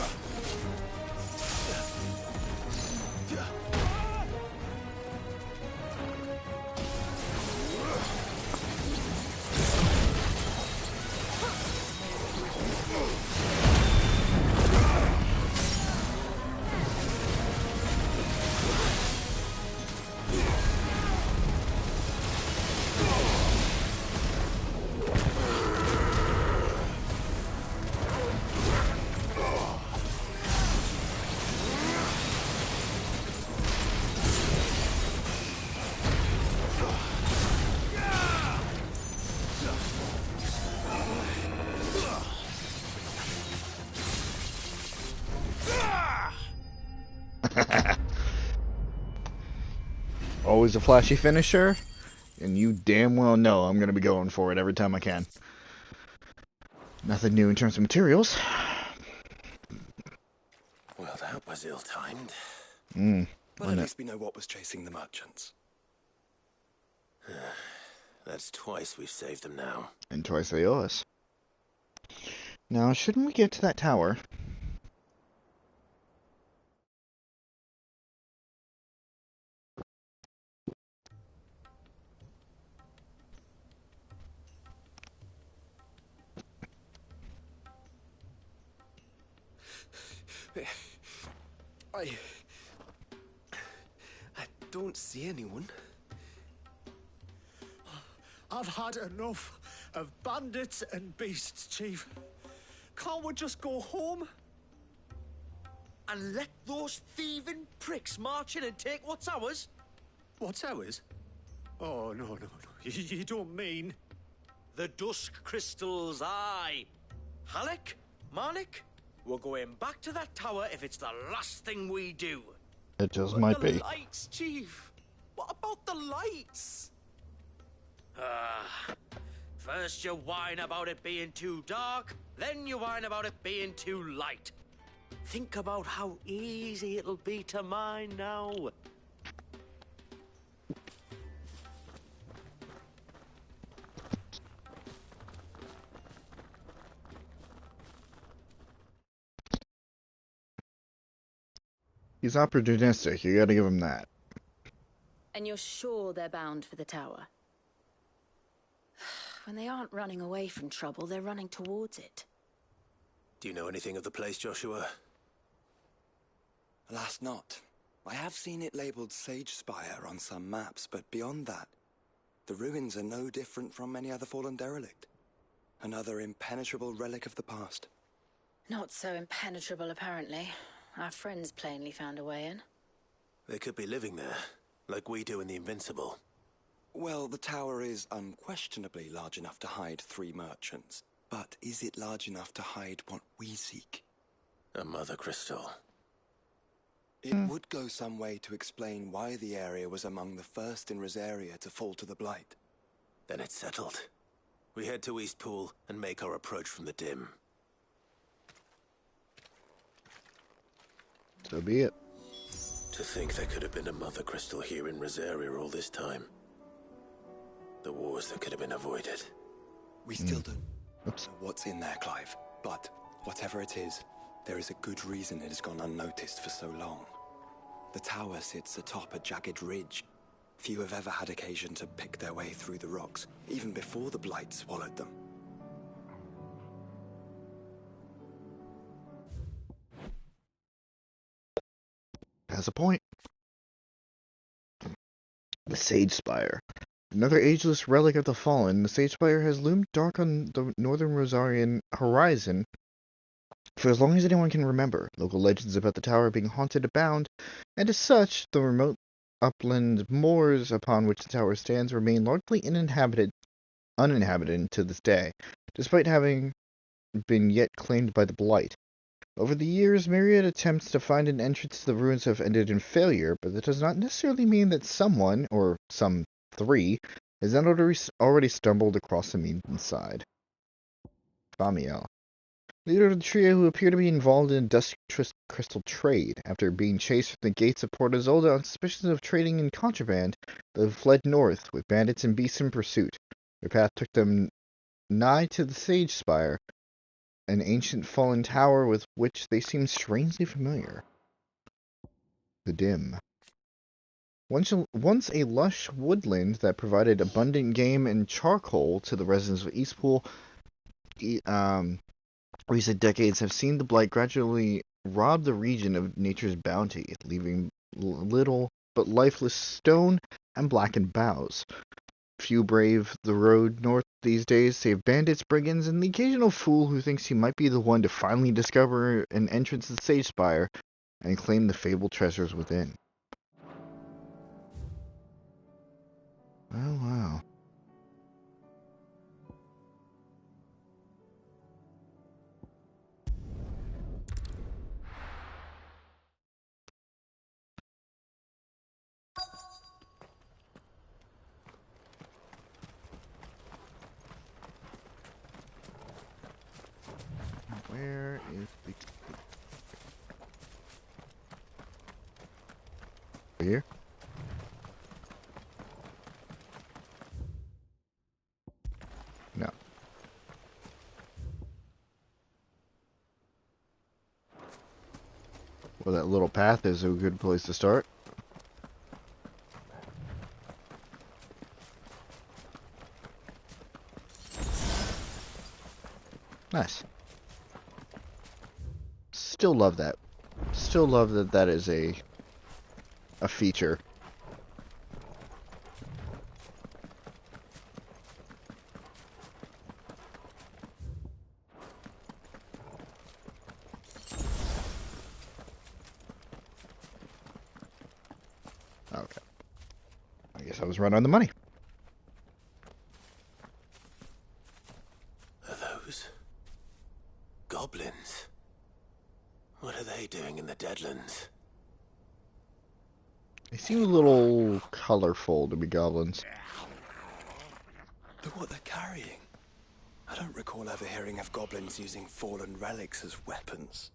Always a flashy finisher, and you damn well know I'm going to be going for it every time I can. Nothing new in terms of materials. Well, that was ill-timed. But at least we know what was chasing the merchants. That's twice we've saved them now. And twice they owe us. Now, shouldn't we get to that tower? I don't see anyone. I've had enough of bandits and beasts, Chief. Can't we just go home? And let those thieving pricks march in and take what's ours? What's ours? Oh, no. You don't mean... The dusk crystals, aye. Halleck, Marnik, we're going back to that tower if it's the last thing we do. It just might be. The lights, Chief. What about the lights? First you whine about it being too dark, then you whine about it being too light. Think about how easy it'll be to mine now. He's opportunistic, you gotta give him that. And you're sure they're bound for the tower? When they aren't running away from trouble, they're running towards it. Do you know anything of the place, Joshua? Alas, not. I have seen it labelled Sage Spire on some maps, but beyond that, the ruins are no different from any other fallen derelict. Another impenetrable relic of the past. Not so impenetrable, apparently. Our friends plainly found a way in. They could be living there, like we do in the Invincible. Well, the tower is unquestionably large enough to hide 3 merchants. But is it large enough to hide what we seek? A mother crystal. It would go some way to explain why the area was among the first in Rosaria to fall to the Blight. Then it's settled. We head to Eastpool and make our approach from the dim. So be it. To think there could have been a mother crystal here in Rosaria all this time. The wars that could have been avoided. We still don't Oops. know what's in there, Clive. But whatever it is, there is a good reason it has gone unnoticed for so long. The tower sits atop a jagged ridge. Few have ever had occasion to pick their way through the rocks, even before the Blight swallowed them. Has a point. The Sage Spire. Another ageless relic of the Fallen, the Sage Spire has loomed dark on the northern Rosarian horizon for as long as anyone can remember. Local legends about the tower being haunted abound, and as such, the remote upland moors upon which the tower stands remain largely uninhabited to this day, despite having been yet claimed by the Blight. Over the years, myriad attempts to find an entrance to the ruins have ended in failure, but that does not necessarily mean that someone, or some three, has not already stumbled across the means inside. Famiel, leader of the trio who appear to be involved in dusk crystal trade. After being chased from the gates of Port Isolde on suspicion of trading in contraband, they fled north, with bandits and beasts in pursuit. Their path took them nigh to the Sage Spire, an ancient fallen tower with which they seemed strangely familiar. The Dim. Once a lush woodland that provided abundant game and charcoal to the residents of Eastpool, recent decades have seen the blight gradually rob the region of nature's bounty, leaving little but lifeless stone and blackened boughs. Few brave the road north these days, save bandits, brigands, and the occasional fool who thinks he might be the one to finally discover an entrance to the Sage Spire and claim the fabled treasures within. Oh, wow. Where is the... Here? No. Well, that little path is a good place to start. Nice. Still love that. Still love that that is a feature. Okay. I guess I was right on the money. Are those goblins? What are they doing in the Deadlands? They seem a little colorful to be goblins. Look what they're carrying. I don't recall ever hearing of goblins using fallen relics as weapons.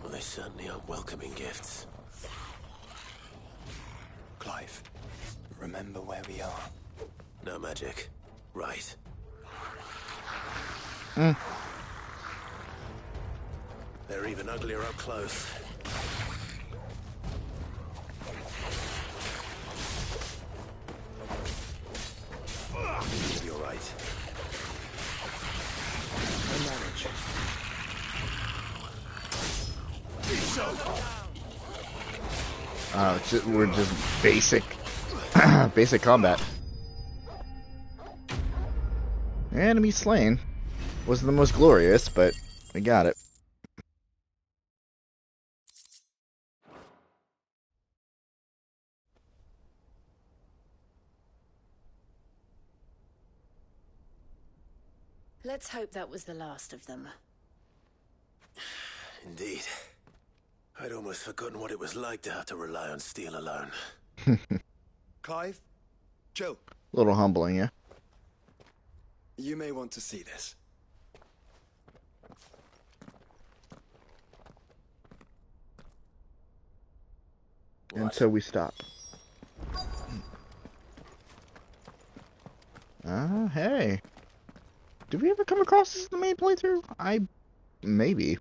Well, they certainly aren't welcoming gifts. Clive, remember where we are. No magic. Right. They're even uglier up close. You're right. I manage. We're just basic, basic combat. Enemy slain. Wasn't the most glorious, but we got it. Let's hope that was the last of them. Indeed. I'd almost forgotten what it was like to have to rely on steel alone. Clive, Jill. A little humbling, yeah. You may want to see this. And so we stop. Hey. Did we ever come across this in the main playthrough? Maybe.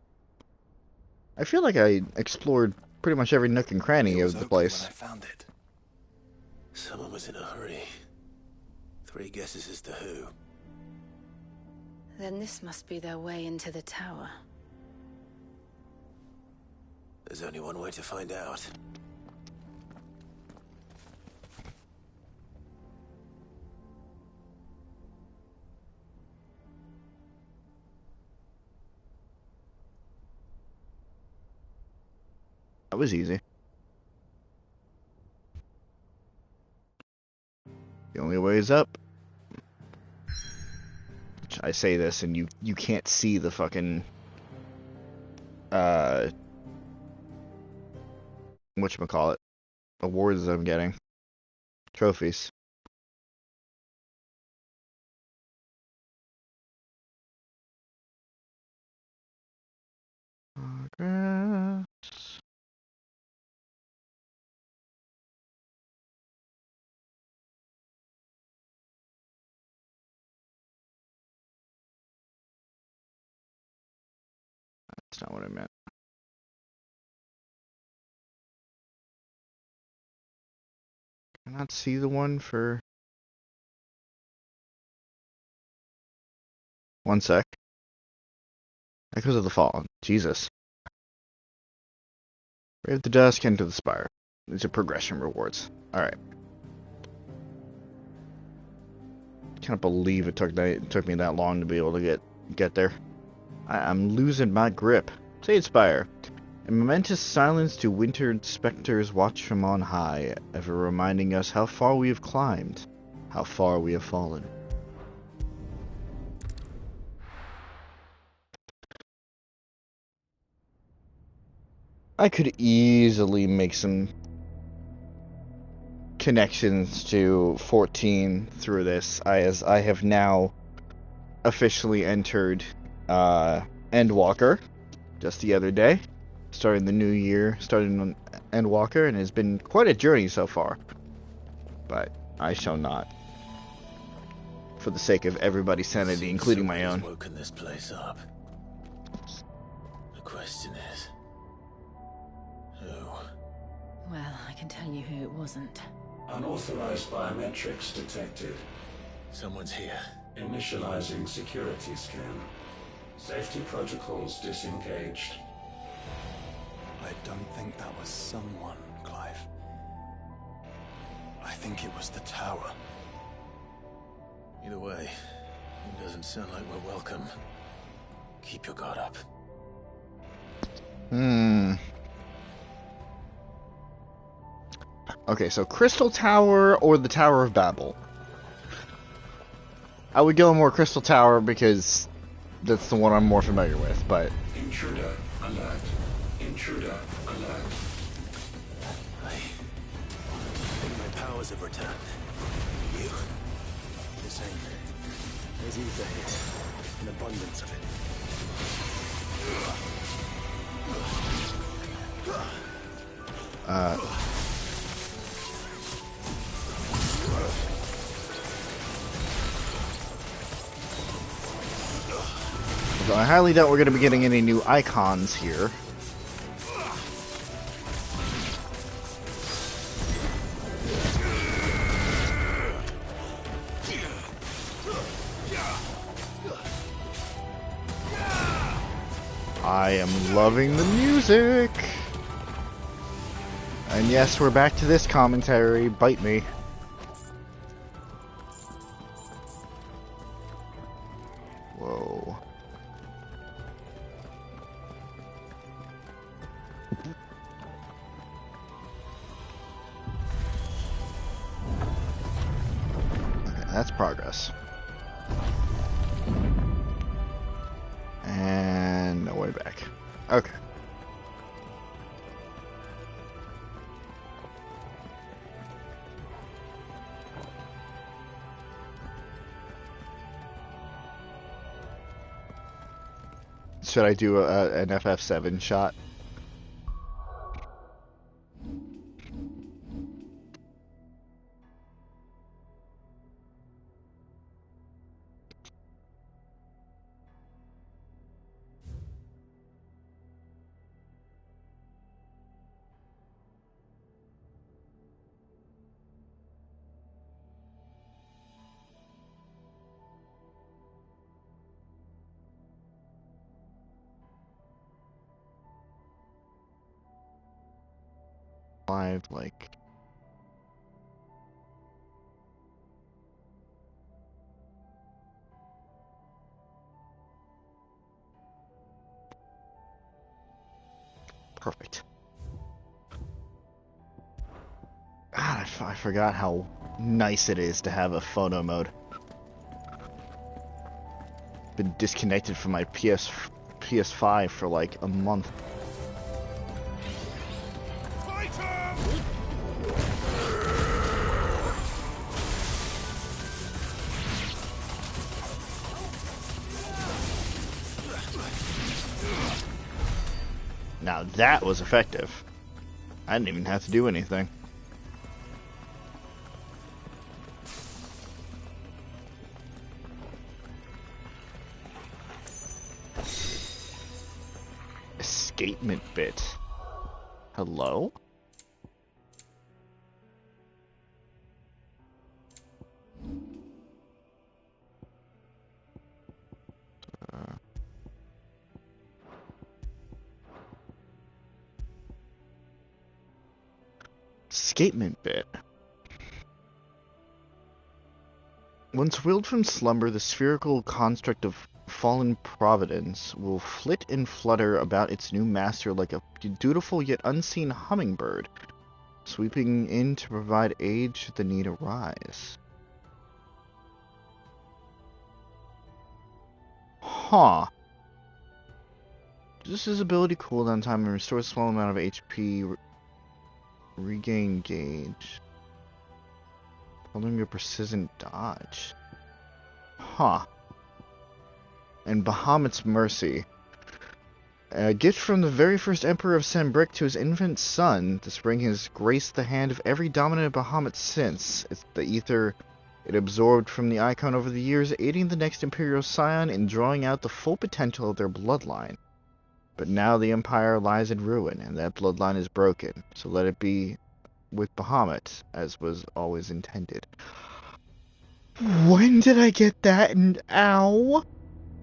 I feel like I explored pretty much every nook and cranny of the place. When I found it. Someone was in a hurry. 3 guesses as to who. Then this must be their way into the tower. There's only one way to find out. That was easy. The only way is up. Which I say this and you can't see the fucking whatchamacallit, awards I'm getting. Trophies. Progress. That's not what I meant. Can I not see the one for... One sec. Echoes of the Fallen. Jesus. Brave the Dusk, Enter the Spire. These are progression rewards. Alright. Can't believe it took me that long to be able to get there. I'm losing my grip. Sage Spire. A momentous silence to winter specters watch from on high, ever reminding us how far we have climbed, how far we have fallen. I could easily make some connections to 14 through this, as I have now officially entered Endwalker just the other day, starting the new year, starting on Endwalker, and it's been quite a journey so far. But I shall not, for the sake of everybody's sanity, including my own. Woken this place up. The question is, who? Well, I can tell you who it wasn't. Unauthorized biometrics detected. Someone's here. Initializing security scan. Safety protocols disengaged. I don't think that was someone, Clive. I think it was the tower. Either way, it doesn't sound like we're welcome. Keep your guard up. Okay, so Crystal Tower or the Tower of Babel? I would go more Crystal Tower because that's the one I'm more familiar with, but... Intruder alert. Intruder alert. I think my powers have returned. You? The same. There's ether here. An abundance of it. So I highly doubt we're going to be getting any new icons here. I am loving the music! And yes, we're back to this commentary. Bite me. Whoa. Okay, that's progress. And no way back. Okay. Should I do an FF7 shot? Like... Perfect. God, I forgot how nice it is to have a photo mode. been disconnected from my PS5 for like a month. Now that was effective. I didn't even have to do anything. Escapement bit. Hello? Escapement bit. Once willed from slumber, the spherical construct of fallen providence will flit and flutter about its new master like a dutiful yet unseen hummingbird, sweeping in to provide aid should the need arise. Huh. This is ability cooldown time and restores a small amount of HP. Regain gauge. Holding your precision dodge. Huh. And Bahamut's Mercy. A gift from the very first Emperor of Sanbreque to his infant son. This ring has graced the hand of every dominant Bahamut since. It's the ether it absorbed from the icon over the years, aiding the next Imperial Scion in drawing out the full potential of their bloodline. But now the Empire lies in ruin, and that bloodline is broken. So let it be with Bahamut, as was always intended. When did I get that? And ow!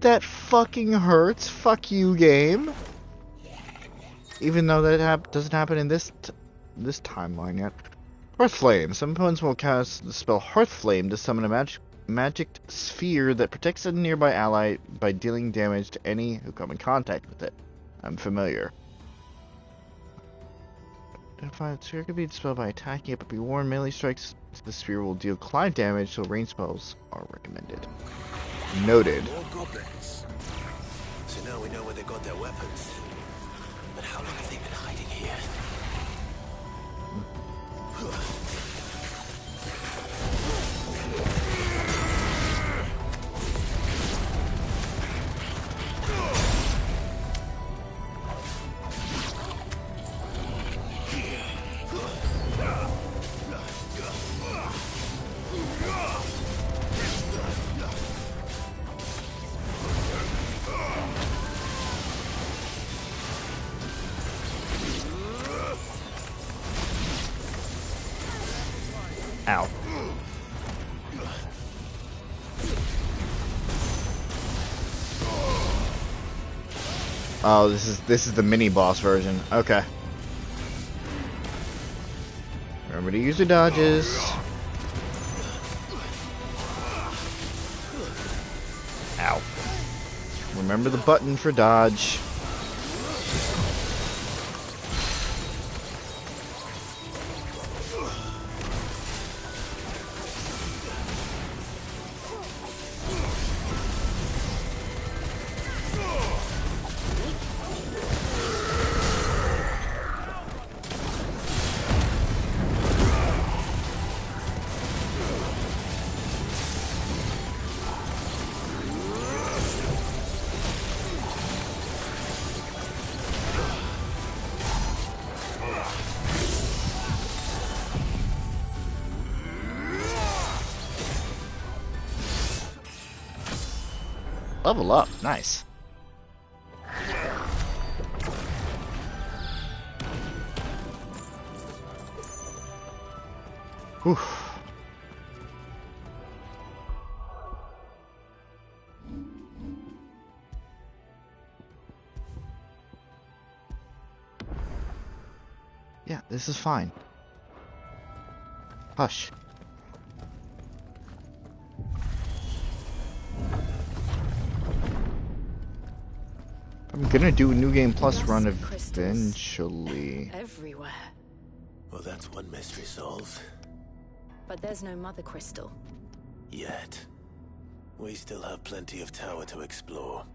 That fucking hurts. Fuck you, game. Even though that doesn't happen in this timeline yet. Hearthflame. Some opponents will cast the spell Hearthflame to summon a magic sphere that protects a nearby ally by dealing damage to any who come in contact with it. I'm familiar. If a sphere could be dispelled by attacking it, but be warned, melee strikes to the sphere will deal Clive damage, so range spells are recommended. Noted. More goblins. So now we know where they got their weapons. But how long have they been hiding here? Ow. Oh, this is the mini boss version. Okay. Remember to use your dodges. Ow. Remember the button for dodge. Level up, nice. Whew. Yeah, this is fine. Hush. I'm gonna do a New Game Plus run eventually. Everywhere. Well, that's one mystery solved. But there's no mother crystal. Yet. We still have plenty of tower to explore.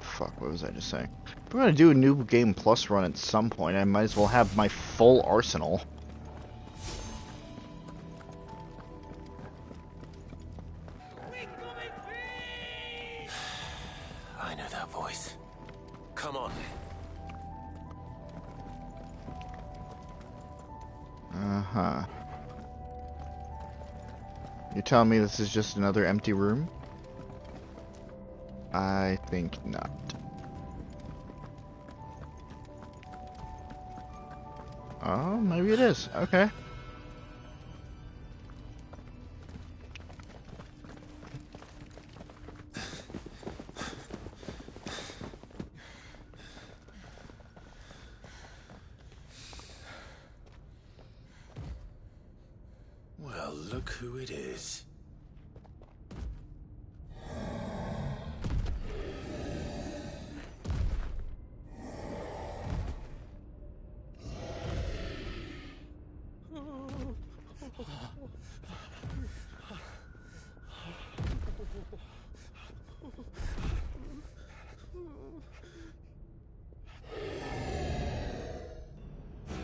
Fuck, what was I just saying? If we're gonna do a new game plus run at some point, I might as well have my full arsenal. I know that voice. Come on. Uh-huh. You're telling me this is just another empty room? I think not. Oh, maybe it is. Okay. Well, look who it is.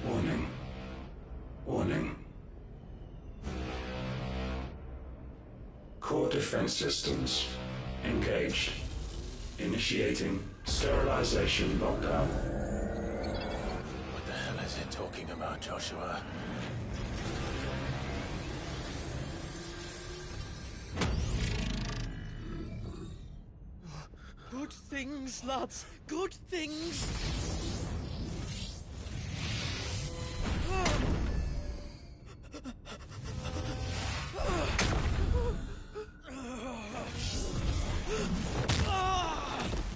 Warning. Warning. Core defense systems engaged. Initiating sterilization lockdown. What the hell is it talking about, Joshua? Good things, lads. Good things.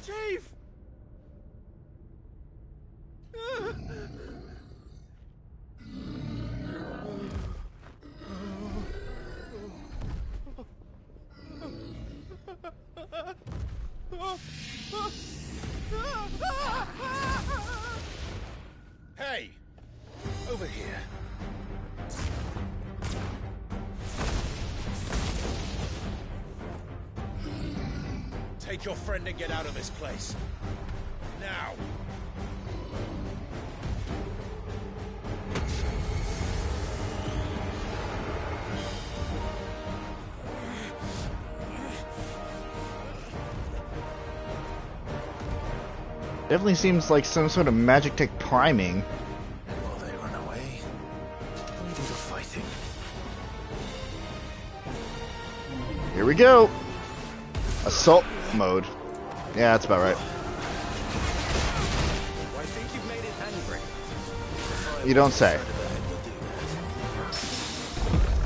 Chief! Hey! Over here. Take your friend and get out of this place. Now! Definitely seems like some sort of magic tech priming. And while they run away, we do the fighting. Here we go! Assault mode. Yeah, that's about right. I think you've made it angry. You don't say.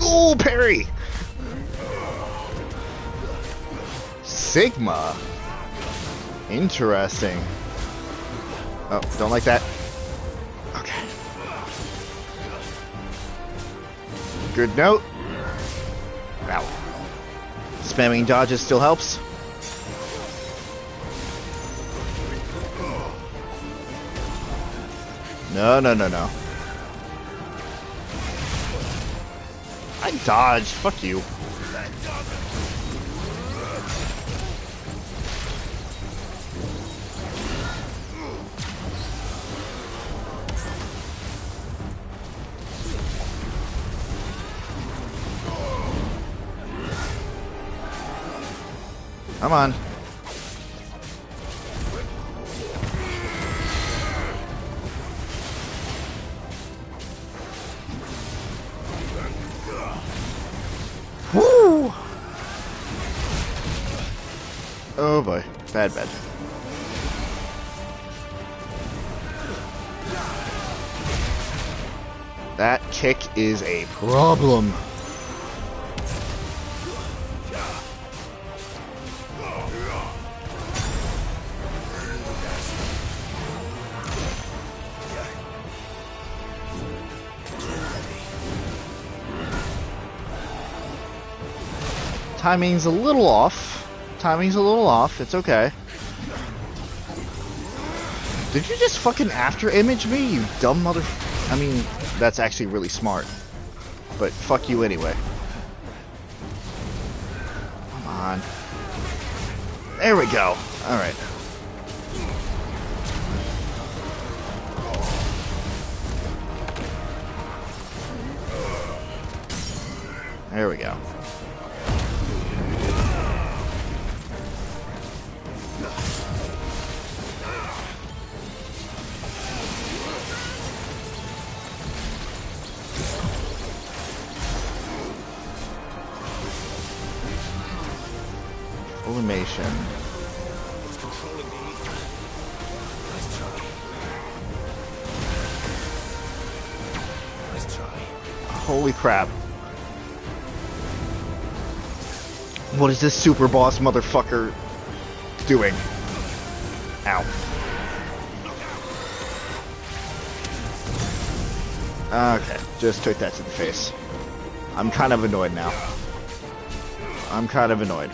Ooh, parry! Sigma. Interesting. Oh, don't like that. Okay. Good note. Ow. Spamming dodges still helps. No, no, no, no. I dodged. Fuck you. Come on. Woo! Oh boy. Bad, bad. That kick is a problem. Timing's a little off. Timing's a little off. It's okay. Did you just fucking after image me, you dumb mother... I mean, that's actually really smart. But fuck you anyway. on. There we go. Alright. There we go. Illumination. It's controlling the ether. Nice try. Nice try. Holy crap. What is this super boss motherfucker doing? Ow. Okay, just took that to the face. I'm kind of annoyed now. I'm kind of annoyed.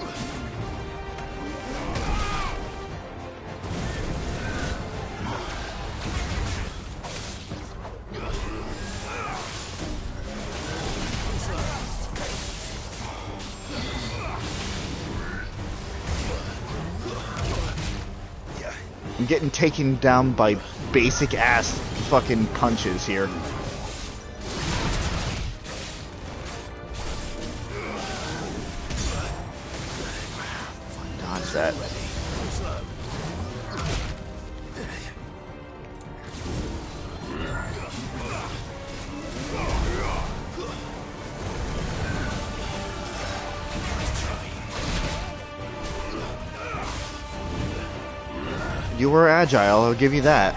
I'm getting taken down by basic ass fucking punches here. Dodge that. You were agile, I'll give you that.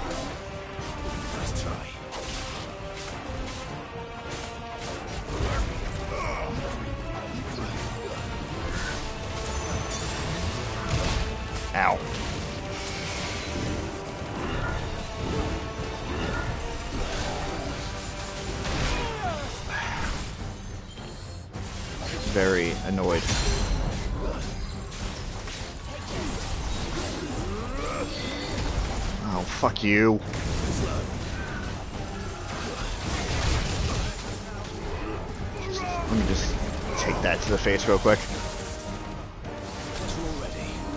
Ow. Very annoyed. Oh, fuck you. Let me just take that to the face real quick.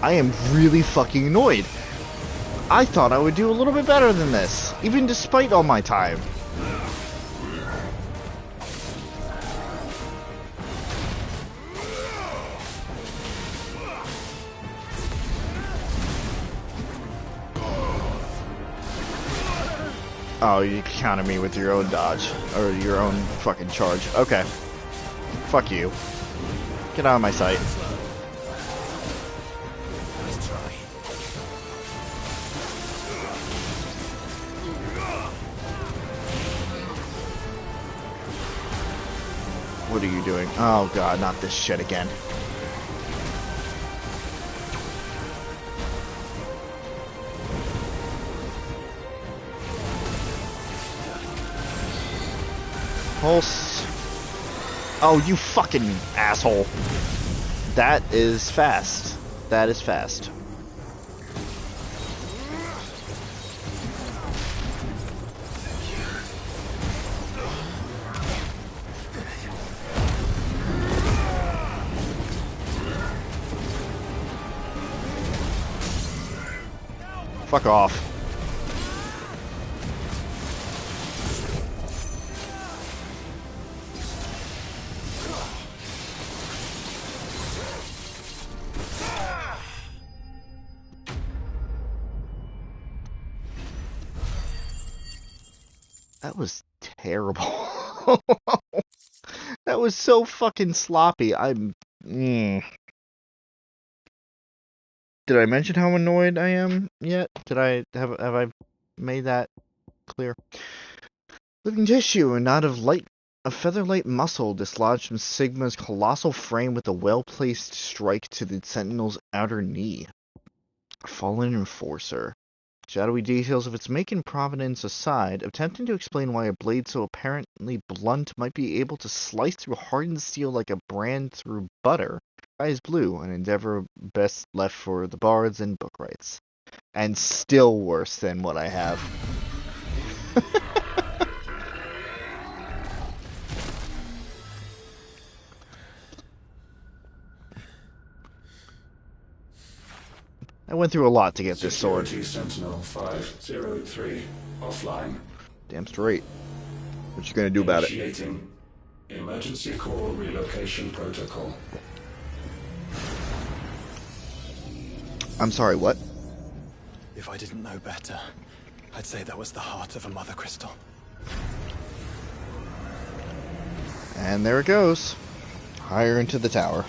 I am really fucking annoyed. I thought I would do a little bit better than this, even despite all my time. Oh, you counter me with your own dodge, or your own fucking charge. Okay. Fuck you. Get out of my sight. What are you doing? Oh god, not this shit again. Pulse. Oh, you fucking asshole. That is fast. That is fast. Fuck off. That was terrible. That was so fucking sloppy. I'm... Did I mention how annoyed I am yet? Did I have I made that clear? Living tissue and not of light, a feather-light muscle dislodged from Sigma's colossal frame with a well-placed strike to the Sentinel's outer knee. Fallen Enforcer. Shadowy details of its make and provenance aside, attempting to explain why a blade so apparently blunt might be able to slice through hardened steel like a brand through butter. Sky is blue, an endeavor best left for the bards and book rights. And still worse than what I have. I went through a lot to get this sword. Security Sentinel 503 offline. Damn straight. What you gonna do about it? Initiating emergency call relocation protocol. I'm sorry, what? If I didn't know better, I'd say that was the heart of a mother crystal. And there it goes. Higher into the tower.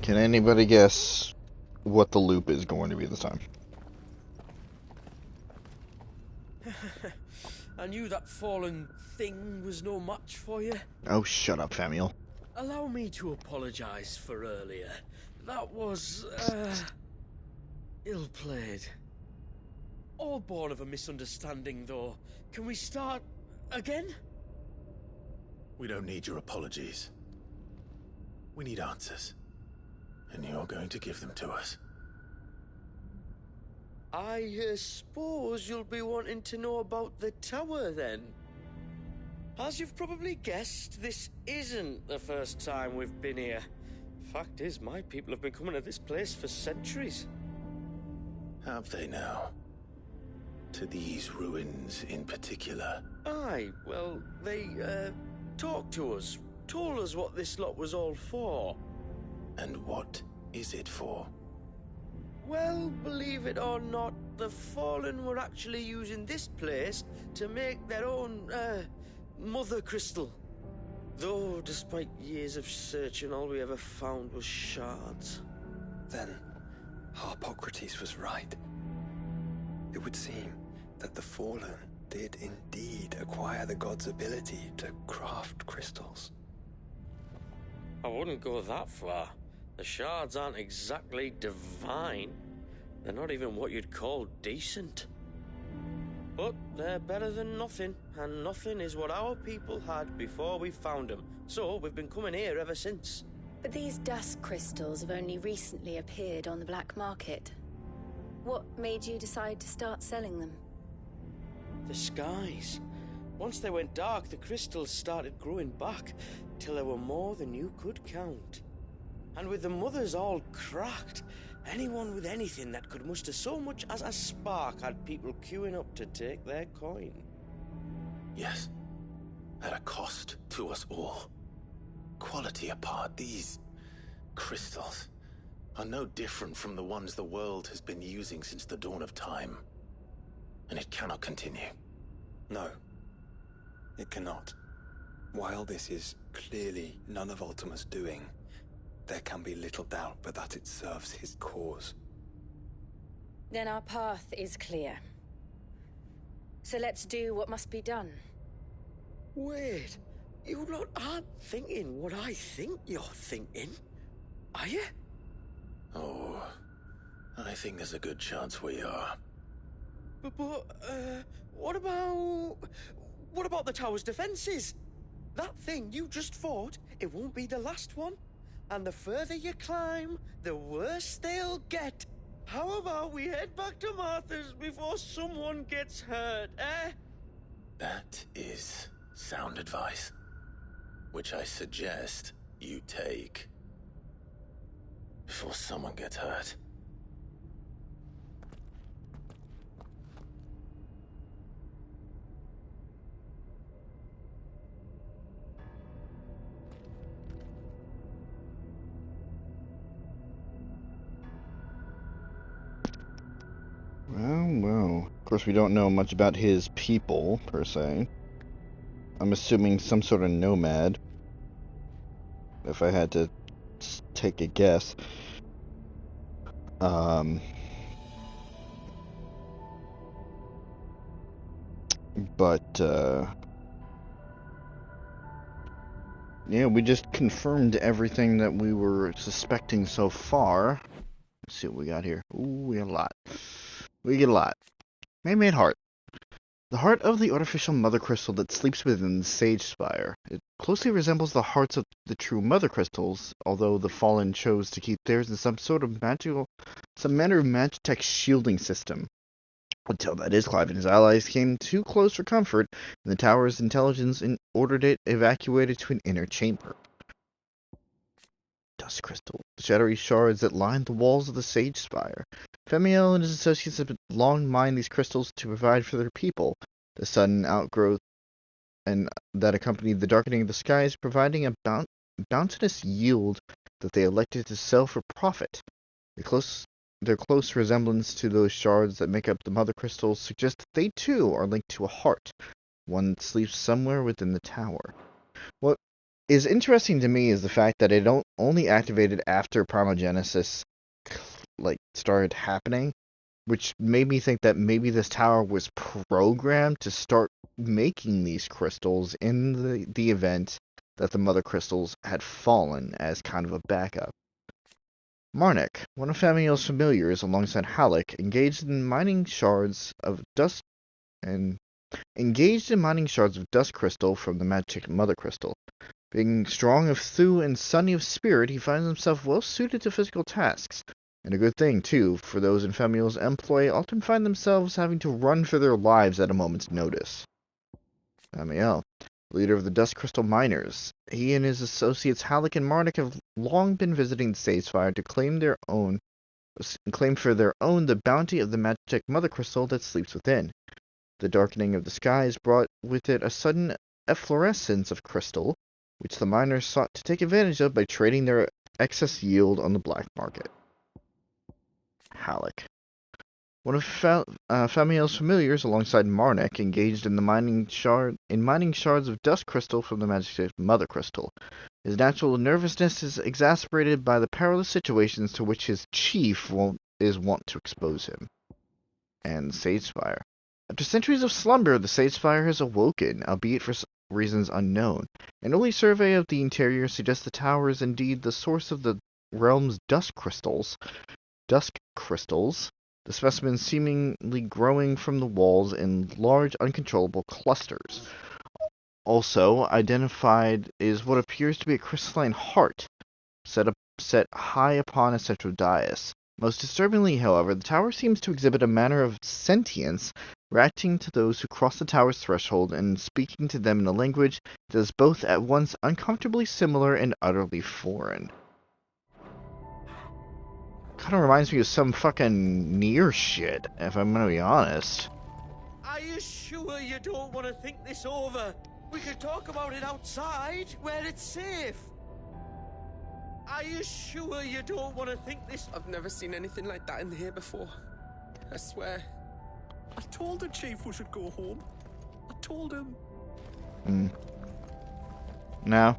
Can anybody guess what the loop is going to be this time? I knew that fallen thing was no match for you. Oh, shut up, Samuel. Allow me to apologise for earlier. That was, ill-played. All born of a misunderstanding, though. Can we start again? We don't need your apologies. We need answers. And you're going to give them to us. I suppose you'll be wanting to know about the tower, then? As you've probably guessed, this isn't the first time we've been here. Fact is, my people have been coming to this place for centuries. Have they now? To these ruins in particular? Aye, well, they, talked to us, told us what this lot was all for. And what is it for? Well, believe it or not, the Fallen were actually using this place to make their own, mother crystal. Though, despite years of searching, all we ever found was shards. Then, Harpocrates was right. It would seem that the Fallen did indeed acquire the god's ability to craft crystals. I wouldn't go that far. The shards aren't exactly divine. They're not even what you'd call decent. But they're better than nothing, and nothing is what our people had before we found them. So we've been coming here ever since. But these dusk crystals have only recently appeared on the black market. What made you decide to start selling them? The skies. Once they went dark, the crystals started growing back, till there were more than you could count. And with the mothers all cracked, anyone with anything that could muster so much as a spark had people queuing up to take their coin. Yes, at a cost to us all. Quality apart, these crystals are no different from the ones the world has been using since the dawn of time. And it cannot continue. No, it cannot. While this is clearly none of Ultima's doing, there can be little doubt but that it serves his cause. Then our path is clear. So let's do what must be done. Wait, you lot aren't thinking what I think you're thinking, are you? Oh, I think there's a good chance we are. But, what about the tower's defenses? That thing you just fought, it won't be the last one. And the further you climb, the worse they'll get. How about we head back to Martha's before someone gets hurt, eh? That is sound advice, which I suggest you take before someone gets hurt. Well. Of course, we don't know much about his people, per se. I'm assuming some sort of nomad. If I had to take a guess. Yeah, we just confirmed everything that we were suspecting so far. Let's see what we got here. Ooh, we got a lot. We get a lot. Man-made heart. The heart of the artificial mother crystal that sleeps within the sage spire. It closely resembles the hearts of the true mother crystals, although the Fallen chose to keep theirs in some manner of Magitech shielding system. Until that is, Clive and his allies came too close for comfort, and the tower's intelligence ordered it evacuated to an inner chamber. Dust crystal, the shadowy shards that lined the walls of the Sage Spire. Femiel and his associates have long mined these crystals to provide for their people. The sudden outgrowth and that accompanied the darkening of the skies, providing a bounteous yield that they elected to sell for profit. Their close resemblance to those shards that make up the mother crystals suggests that they too are linked to a heart, one that sleeps somewhere within the tower. What is interesting to me is the fact that it only activated after Primogenesis started happening, which made me think that maybe this tower was programmed to start making these crystals in the event that the mother crystals had fallen as kind of a backup. Marnik, one of Famiel's familiars alongside Halleck, engaged in mining shards of dust crystal from the magic mother crystal. Being strong of thew and sunny of spirit, he finds himself well suited to physical tasks. And a good thing, too, for those in Famiel's employ often find themselves having to run for their lives at a moment's notice. Famiel, leader of the Dust Crystal Miners. He and his associates Halleck and Marnik have long been visiting the Sage Spire to claim for their own the bounty of the magic mother crystal that sleeps within. The darkening of the skies brought with it a sudden efflorescence of crystal, which the miners sought to take advantage of by trading their excess yield on the black market. Halleck, one of Famiel's familiars alongside Marnik, engaged in mining shards of dust crystal from the magic mother crystal. His natural nervousness is exacerbated by the perilous situations to which his chief is wont to expose him. And Sage Spire. After centuries of slumber, the Sage Spire has awoken, albeit for reasons unknown. An early survey of the interior suggests the tower is indeed the source of the realm's dusk crystals, the specimens seemingly growing from the walls in large, uncontrollable clusters. Also identified is what appears to be a crystalline heart, set high upon a central dais. Most disturbingly, however, the tower seems to exhibit a manner of sentience, reacting to those who cross the tower's threshold and speaking to them in a language that is both at once uncomfortably similar and utterly foreign. Kind of reminds me of some fucking Nier shit, if I'm gonna be honest. Are you sure you don't want to think this over? We could talk about it outside, where it's safe. Are you sure you don't want to think this? I've never seen anything like that in here before. I swear. I told the chief we should go home. I told him. No.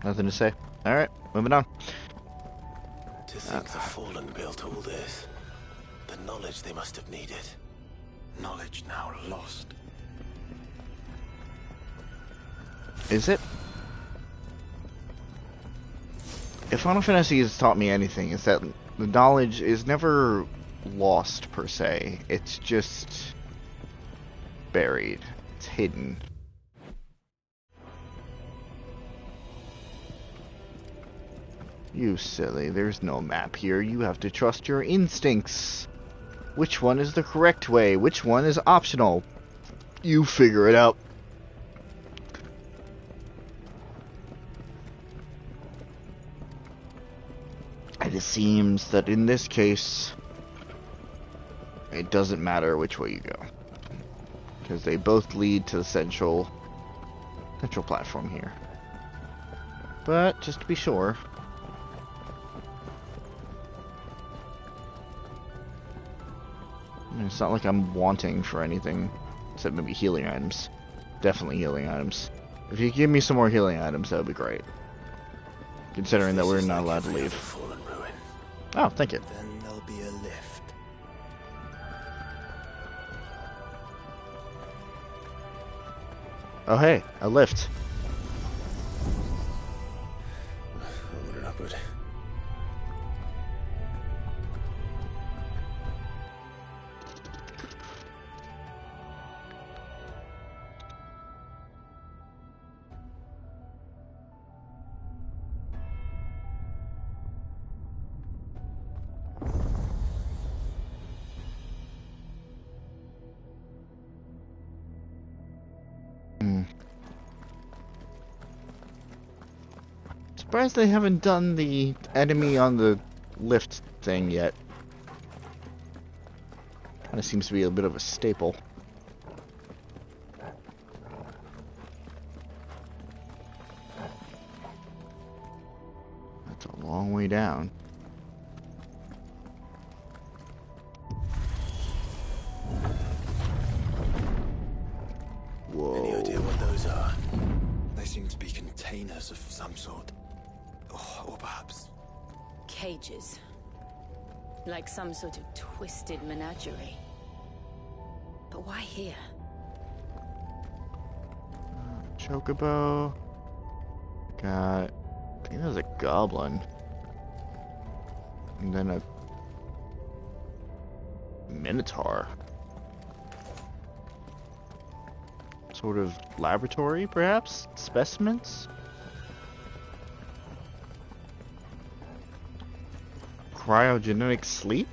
Nothing to say. Alright, moving on. To think the Fallen built all this. The knowledge they must have needed. Knowledge now lost. Is it? If Final Fantasy has taught me anything, it's that the knowledge is never lost, per se. It's just buried. It's hidden. You silly, there's no map here. You have to trust your instincts. Which one is the correct way? Which one is optional? You figure it out. And it seems that in this case, it doesn't matter which way you go, because they both lead to the central platform here. But just to be sure, it's not like I'm wanting for anything except maybe healing items. Definitely healing items. If you give me some more healing items, that would be great. Considering that we're not allowed to leave. Oh, thank you. Then there'll be a lift. Oh hey, a lift. Open it upward. Surprised they haven't done the enemy on the lift thing yet. Kind of seems to be a bit of a staple. That's a long way down. Whoa. Any idea what those are? They seem to be containers of some sort. Or perhaps... Cages. Like some sort of twisted menagerie. But why here? Chocobo. Got... I think there's a goblin. And then a... Minotaur. Sort of laboratory, perhaps? Specimens? Cryogenic sleep?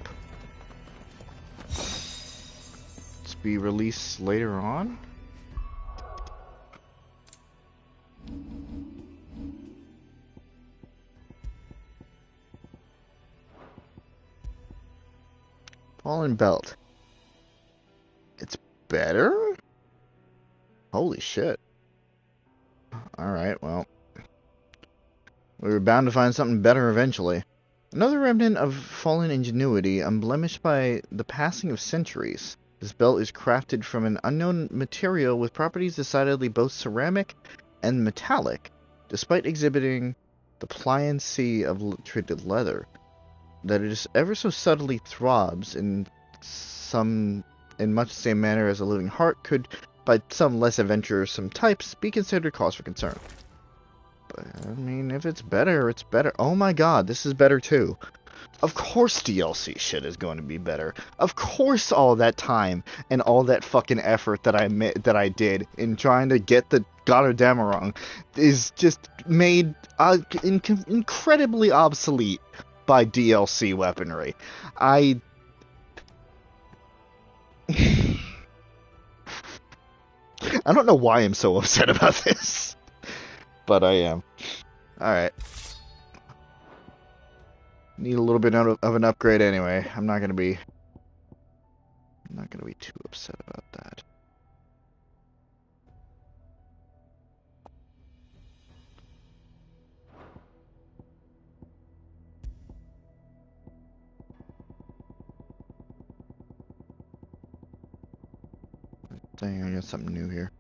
To be released later on? Fallen belt. It's better? Holy shit. Alright, well. We were bound to find something better eventually. Another remnant of fallen ingenuity, unblemished by the passing of centuries. This belt is crafted from an unknown material with properties decidedly both ceramic and metallic, despite exhibiting the pliancy of treated leather. That it is ever so subtly throbs in much the same manner as a living heart could, by some less adventuresome types, be considered cause for concern. But, I mean, if it's better, it's better. Oh my god, this is better too. Of course DLC shit is going to be better. Of course all that time and all that fucking effort that I did in trying to get the God of Damarung is just made incredibly obsolete by DLC weaponry. I don't know why I'm so upset about this, but I am. Alright. Need a little bit of an upgrade anyway. I'm not gonna be too upset about that. Dang, I got something new here.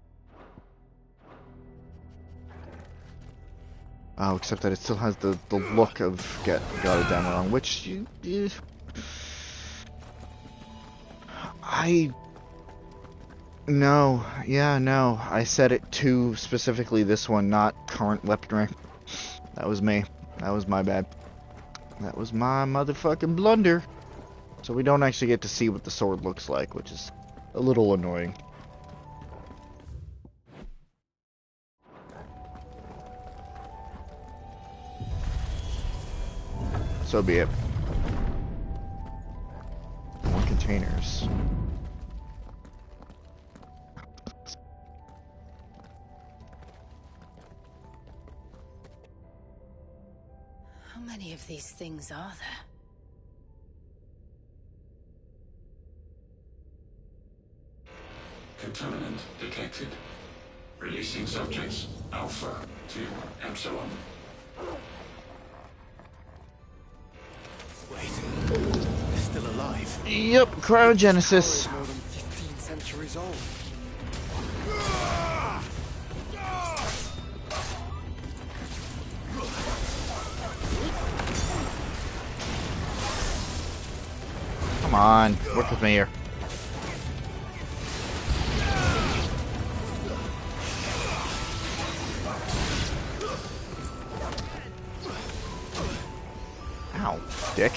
Oh, except that it still has the look of God of Damarung, which no, I said it to specifically this one, not current weaponry. That was me. That was my bad. That was my motherfucking blunder. So we don't actually get to see what the sword looks like, which is a little annoying. So be it. More containers. How many of these things are there? Contaminant detected. Releasing subjects Alpha to Epsilon. Wait, they're still alive. Yep, cryogenesis. More than 15 centuries old. Come on, work with me here. Ow, dick.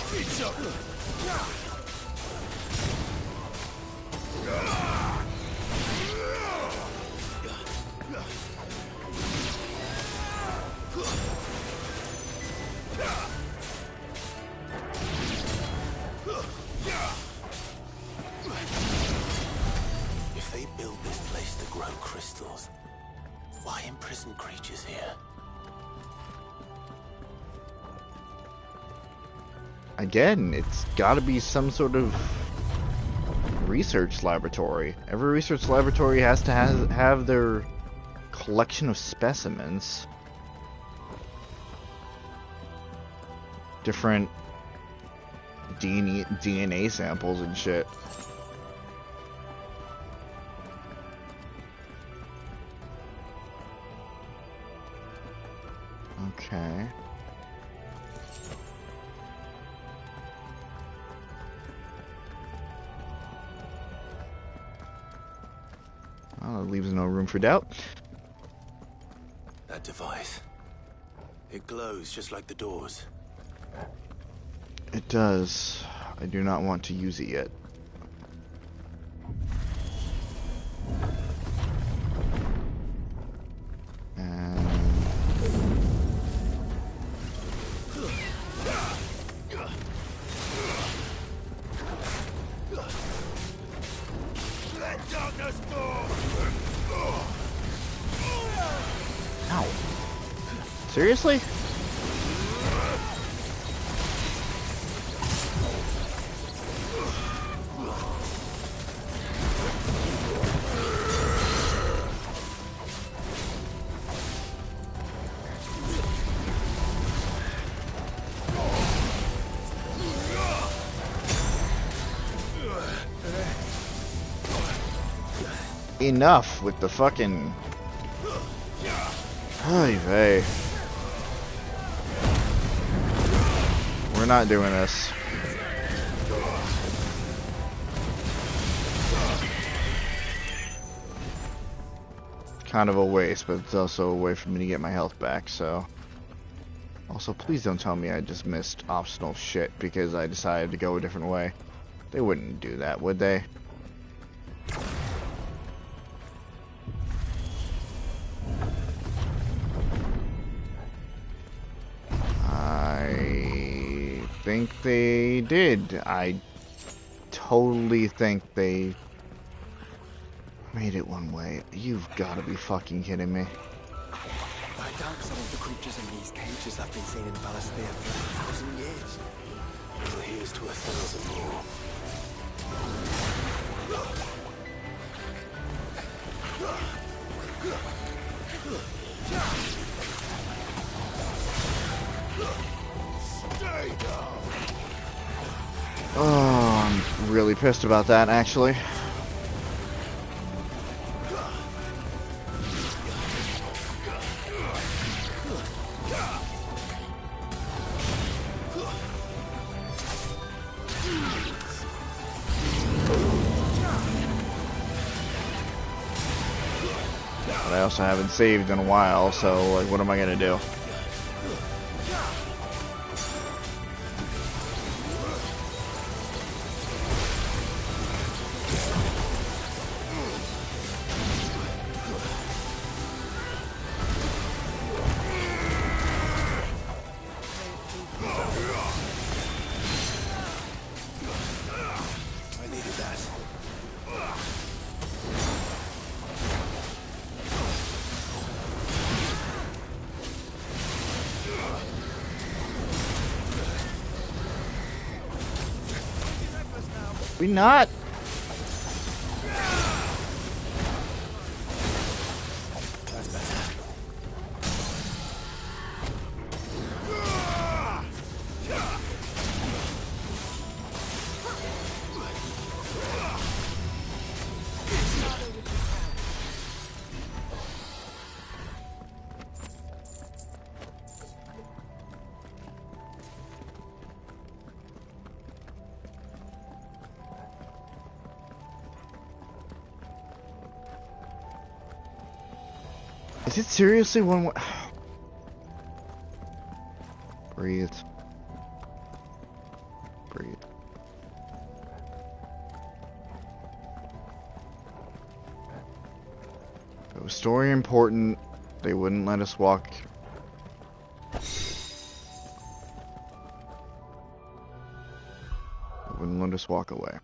If they build this place to grow crystals, again, it's gotta be some sort of research laboratory. Every research laboratory has to have their collection of specimens. Different DNA samples and shit. Okay. Well, it leaves no room for doubt. That device. It glows just like the doors. It does. I do not want to use it yet. Ow. Seriously? Enough with the fucking... Ay vey. We're not doing this. Kind of a waste, but it's also a way for me to get my health back, so... Also, please don't tell me I just missed optional shit because I decided to go a different way. They wouldn't do that, would they? I think they did. I totally think they made it one way. You've got to be fucking kidding me. I doubt some of the creatures in these cages have been seen in Valisthea for 1,000 years. Well, here's to 1,000 more. Oh, I'm really pissed about that, actually. But I also haven't saved in a while, so, like, what am I gonna do? We not? Is it seriously one way? Breathe. Breathe. If it was story important, they wouldn't let us walk. They wouldn't let us walk away.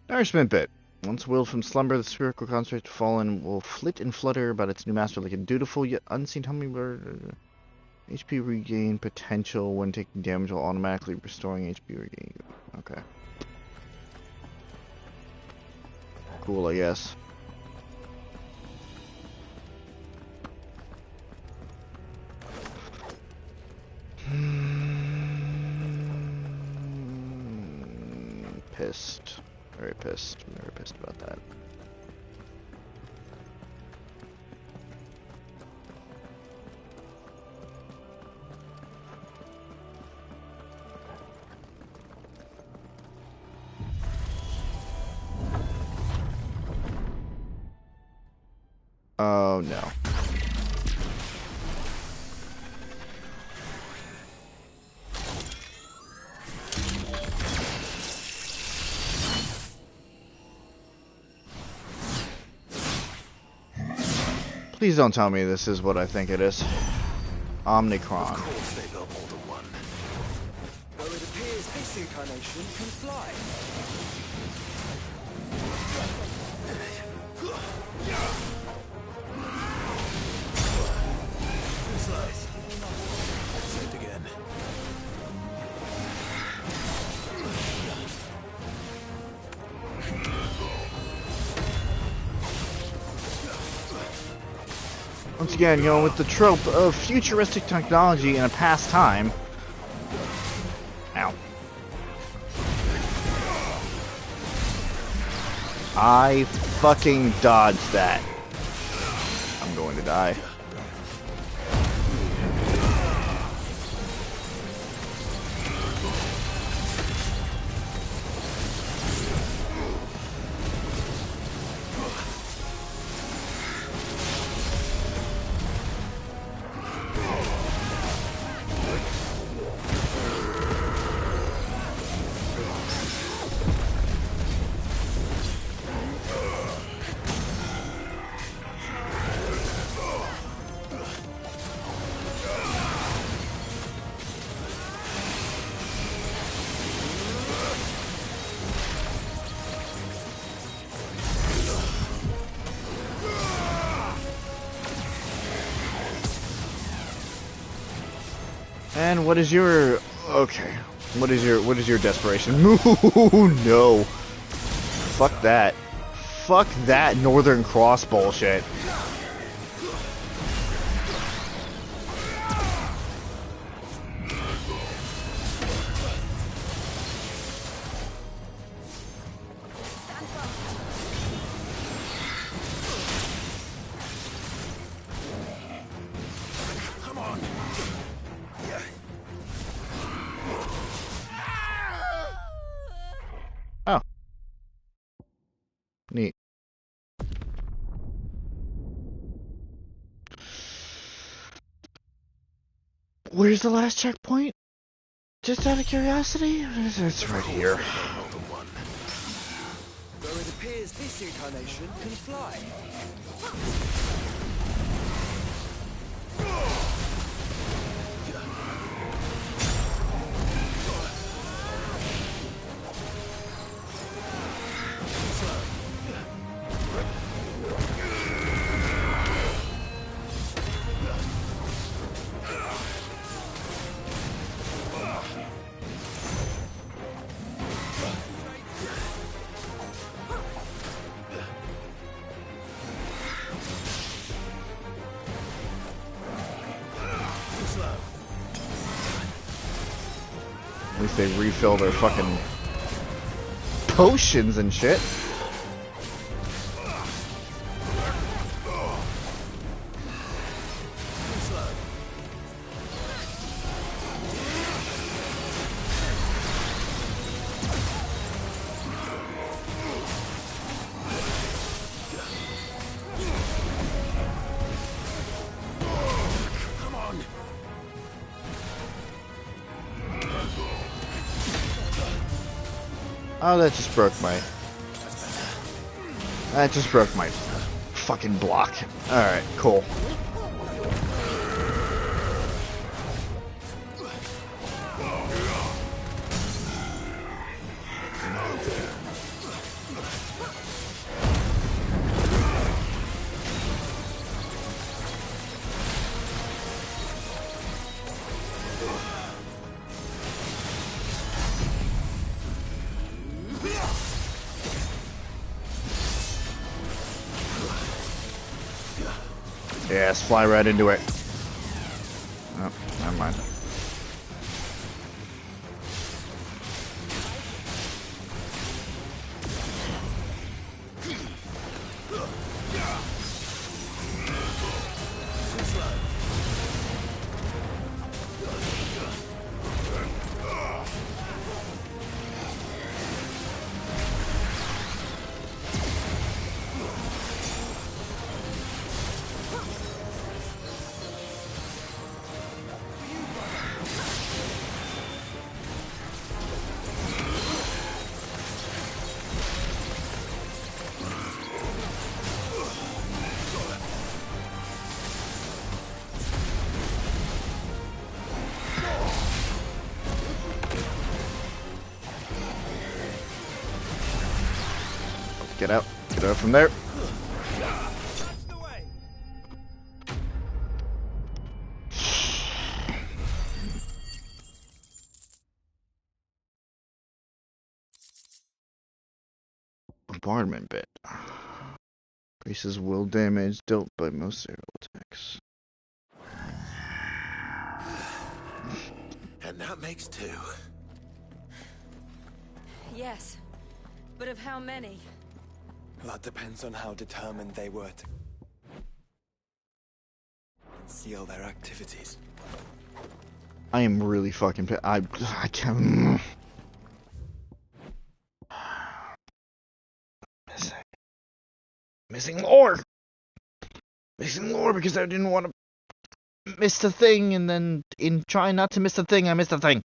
Nourishment bit. Once willed from slumber, the spherical construct fallen will flit and flutter about its new master like a dutiful yet unseen hummingbird. HP regain potential when taking damage while automatically restoring HP regain. Okay. Cool, I guess. Pissed. Very pissed. Very pissed about that. Oh no. Please don't tell me this is what I think it is. Omnicron. Of course they built more than one. Though it appears this incarnation can fly. Slice. Saved again. Once again, you know, with the trope of futuristic technology in a past time. Ow. I fucking dodged that. I'm going to die. And what is your... Okay. What is your desperation? No. Fuck that. Fuck that Northern Cross bullshit. Oh. Neat. Where's the last checkpoint? Just out of curiosity? It's right here. Though it appears this incarnation can fly. At least they refill their fucking potions and shit. Oh, that just broke my... That just broke my fucking block. Alright, cool. Yes, fly right into it. Oh, never mind. Get out. Get out from there. Bombardment bit. Increases will damage dealt by most aerial attacks. And that makes 2. Yes, but of how many? That depends on how determined they were to conceal their activities. I am really fucking I can't. Missing lore! Missing lore because I didn't want to miss the thing, and then in trying not to miss the thing, I missed the thing.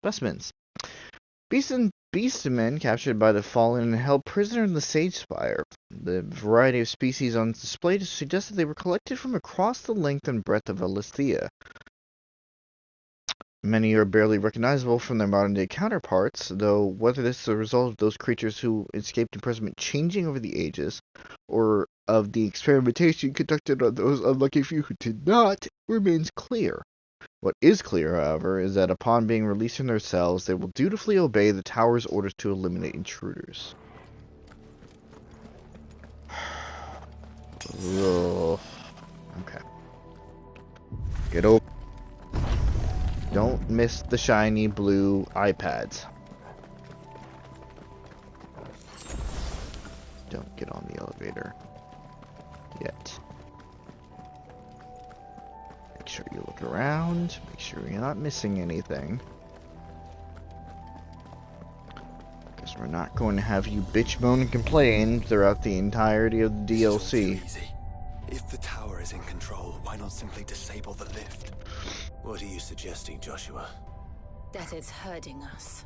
Specimens. Beastmen captured by the Fallen and held prisoner in the Sage Spire. The variety of species on display suggested they were collected from across the length and breadth of Alethea. Many are barely recognizable from their modern-day counterparts, though whether this is a result of those creatures who escaped imprisonment changing over the ages, or of the experimentation conducted on those unlucky few who did not, remains clear. What is clear, however, is that upon being released from their cells, they will dutifully obey the Tower's orders to eliminate intruders. Ugh. Okay. Get over. Don't miss the shiny blue iPads. Don't get on the elevator yet. Make sure you look around. Make sure you're not missing anything. Because we're not going to have you bitch, moan, and complain throughout the entirety of the DLC. If the tower is in control, why not simply disable the lift? What are you suggesting, Joshua? That it's hurting us.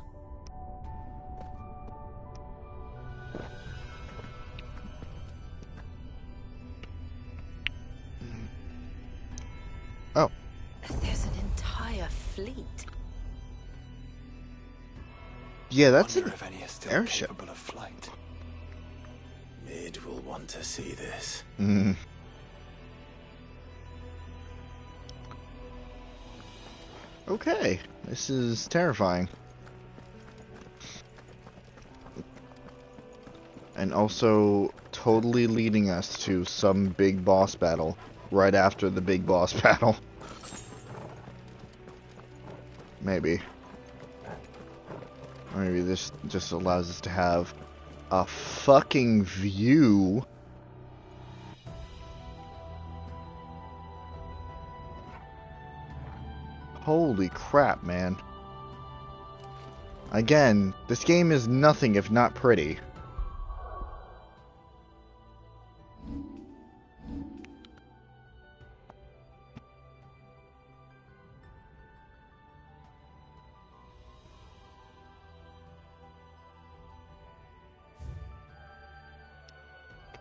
Oh. There's an entire fleet. Yeah, that's an airship. Capable of flight. Mid will want to see this. Okay, this is terrifying. And also totally leading us to some big boss battle right after the big boss battle. Maybe. Or maybe this just allows us to have a fucking view. Holy crap, man. Again, this game is nothing if not pretty.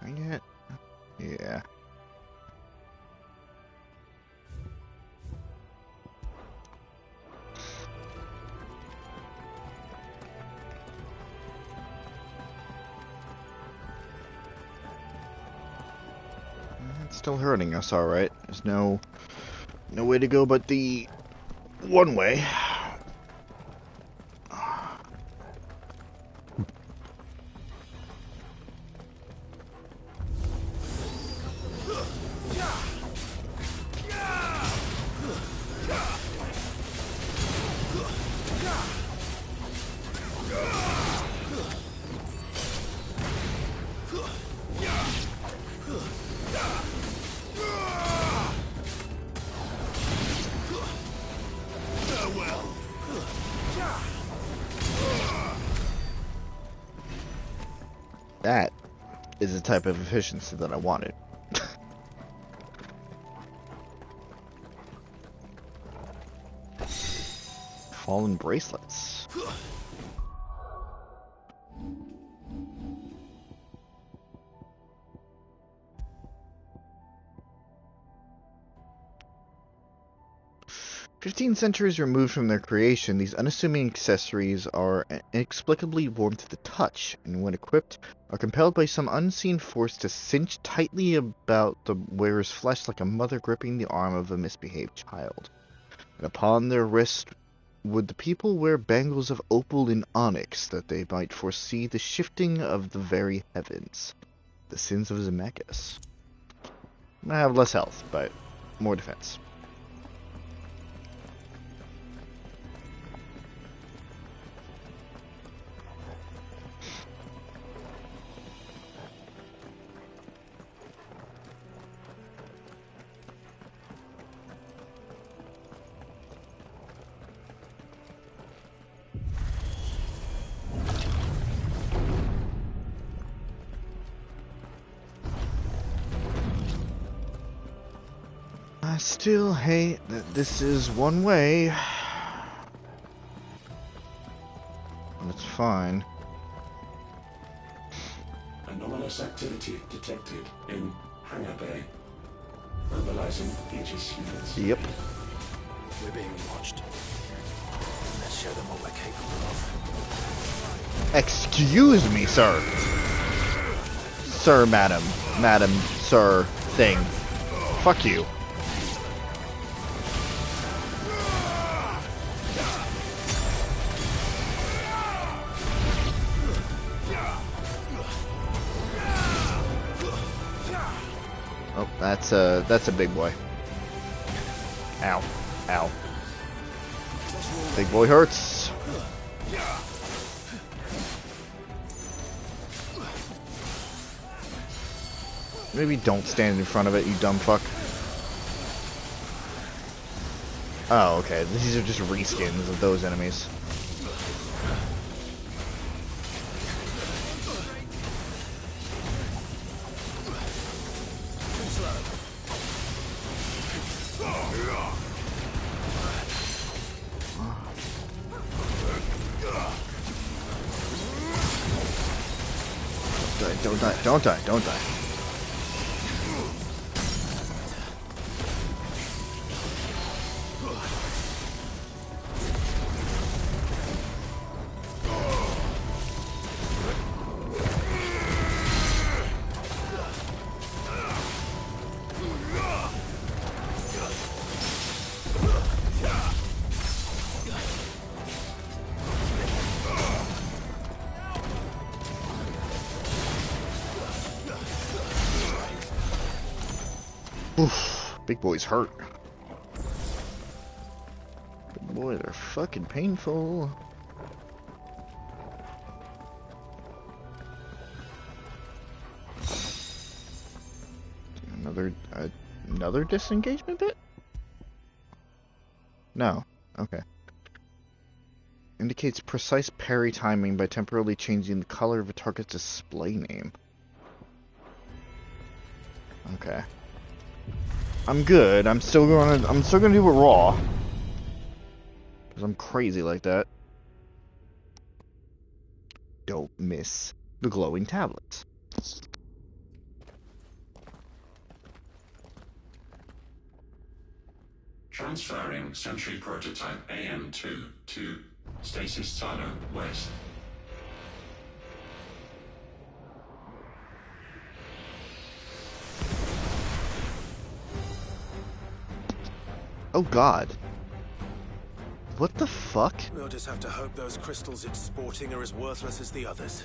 Can I get... Yeah. It's still hurting us, alright. There's no way to go but the one way. is the type of efficiency that I wanted. Fallen bracelets. "15 centuries removed from their creation, these unassuming accessories are inexplicably warm to the touch, and when equipped, are compelled by some unseen force to cinch tightly about the wearer's flesh like a mother gripping the arm of a misbehaved child. And upon their wrist would the people wear bangles of opal and onyx, that they might foresee the shifting of the very heavens. The sins of Zemeckis." I have less health, but more defense. I still hate that this is one way. But it's fine. Anomalous activity detected in Hangar Bay. Mobilizing Aegis units. Yep. We're being watched. Let's show them what we're capable of. Excuse me, sir. Sir, madam. Madam, sir, thing. Fuck you. Oh, that's a big boy. Ow. Ow. Big boy hurts. Maybe don't stand in front of it, you dumb fuck. Oh, okay. These are just reskins of those enemies. Don't die, don't die, don't die. Oof, big boy's hurt. Big boy, they're fucking painful. Another disengagement bit? No. Okay. Indicates precise parry timing by temporarily changing the color of a target's display name. Okay. I'm good. I'm still gonna do it raw. Cause I'm crazy like that. Don't miss the glowing tablets. Transferring Sentry Prototype AM2 to Stasis Silo West. Oh god. What the fuck? We'll just have to hope those crystals it's sporting are as worthless as the others.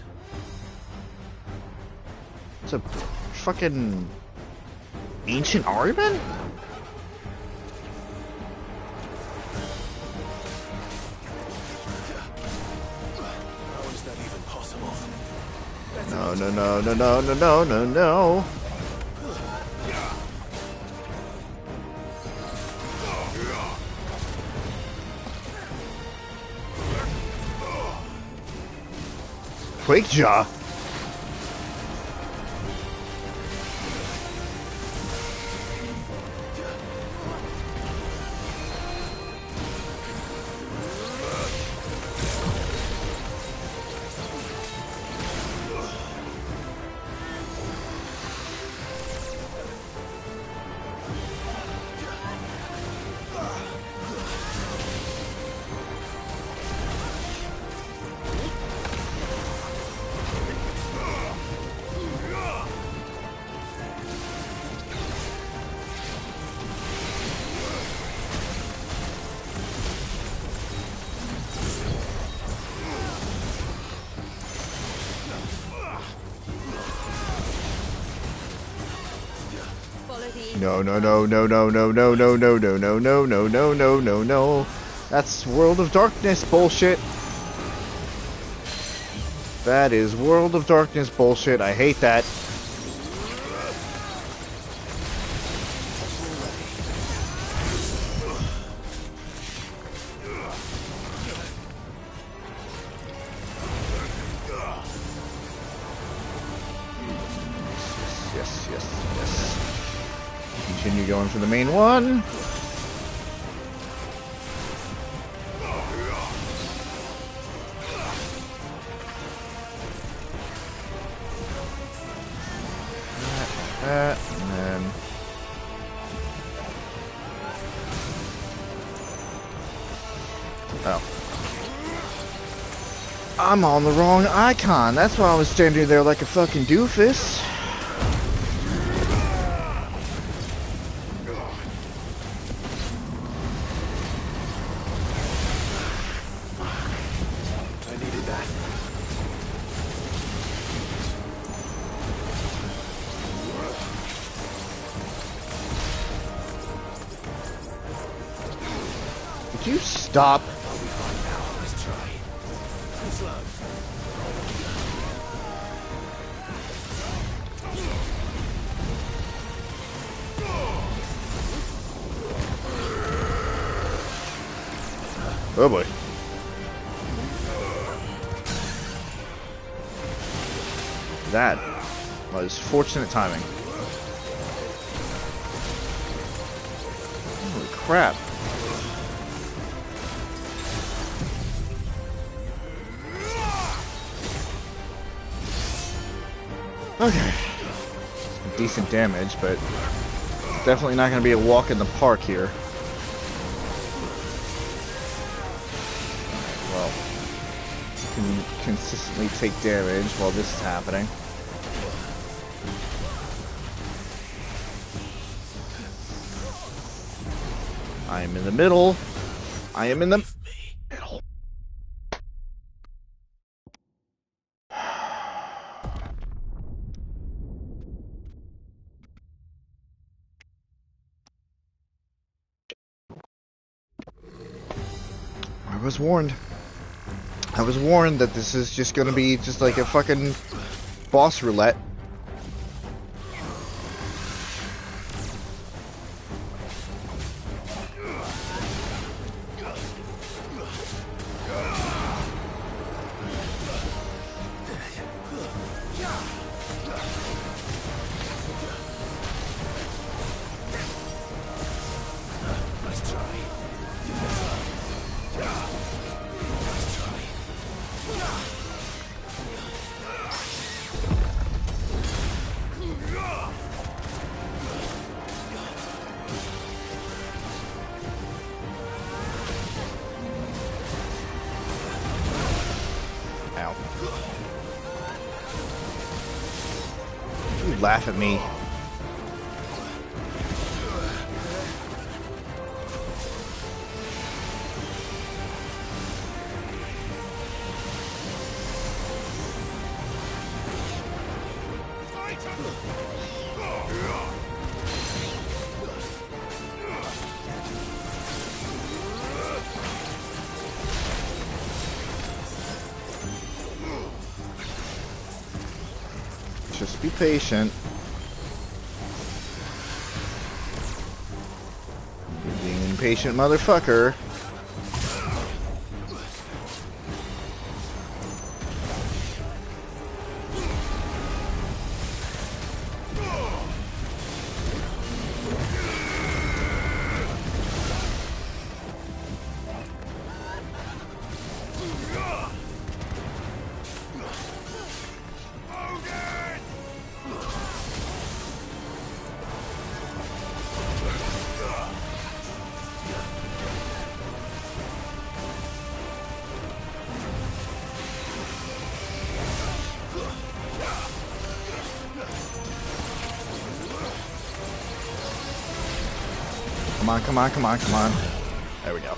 It's a fucking ancient Ariman? How is that even possible? No, no, no, no, no, no, no, no, no. Quake Jaw. No, no, no, no, no, no, no, no, no, no, no, no, no, no, no, no, no. That's World of Darkness bullshit. That is World of Darkness bullshit. I hate that. Yes, yes, yes. Continue going for the main one. And then... Oh. I'm on the wrong icon. That's why I was standing there like a fucking doofus. I needed that. Would you stop? I'll be fine now. Let's try. Slow. Oh boy. That was fortunate timing. Holy crap. Okay. Decent damage, but it's definitely not going to be a walk in the park here. Well, can consistently take damage while this is happening. I am in the middle. I am in the middle. I was warned. I was warned that this is just gonna be just like a fucking boss roulette. Laugh at me. Just be patient. You're being an impatient motherfucker. Come on, come on, come on, come on. There we go.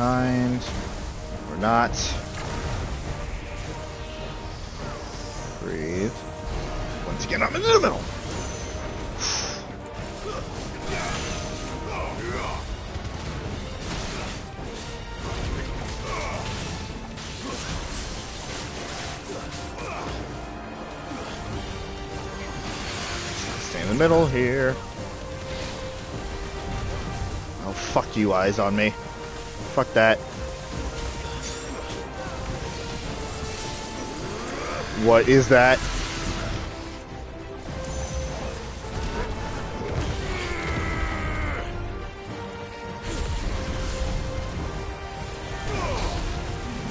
behind. We're not. Breathe. Once again, I'm in the middle. Stay in the middle here. Oh, fuck you, eyes on me. Fuck that. What is that?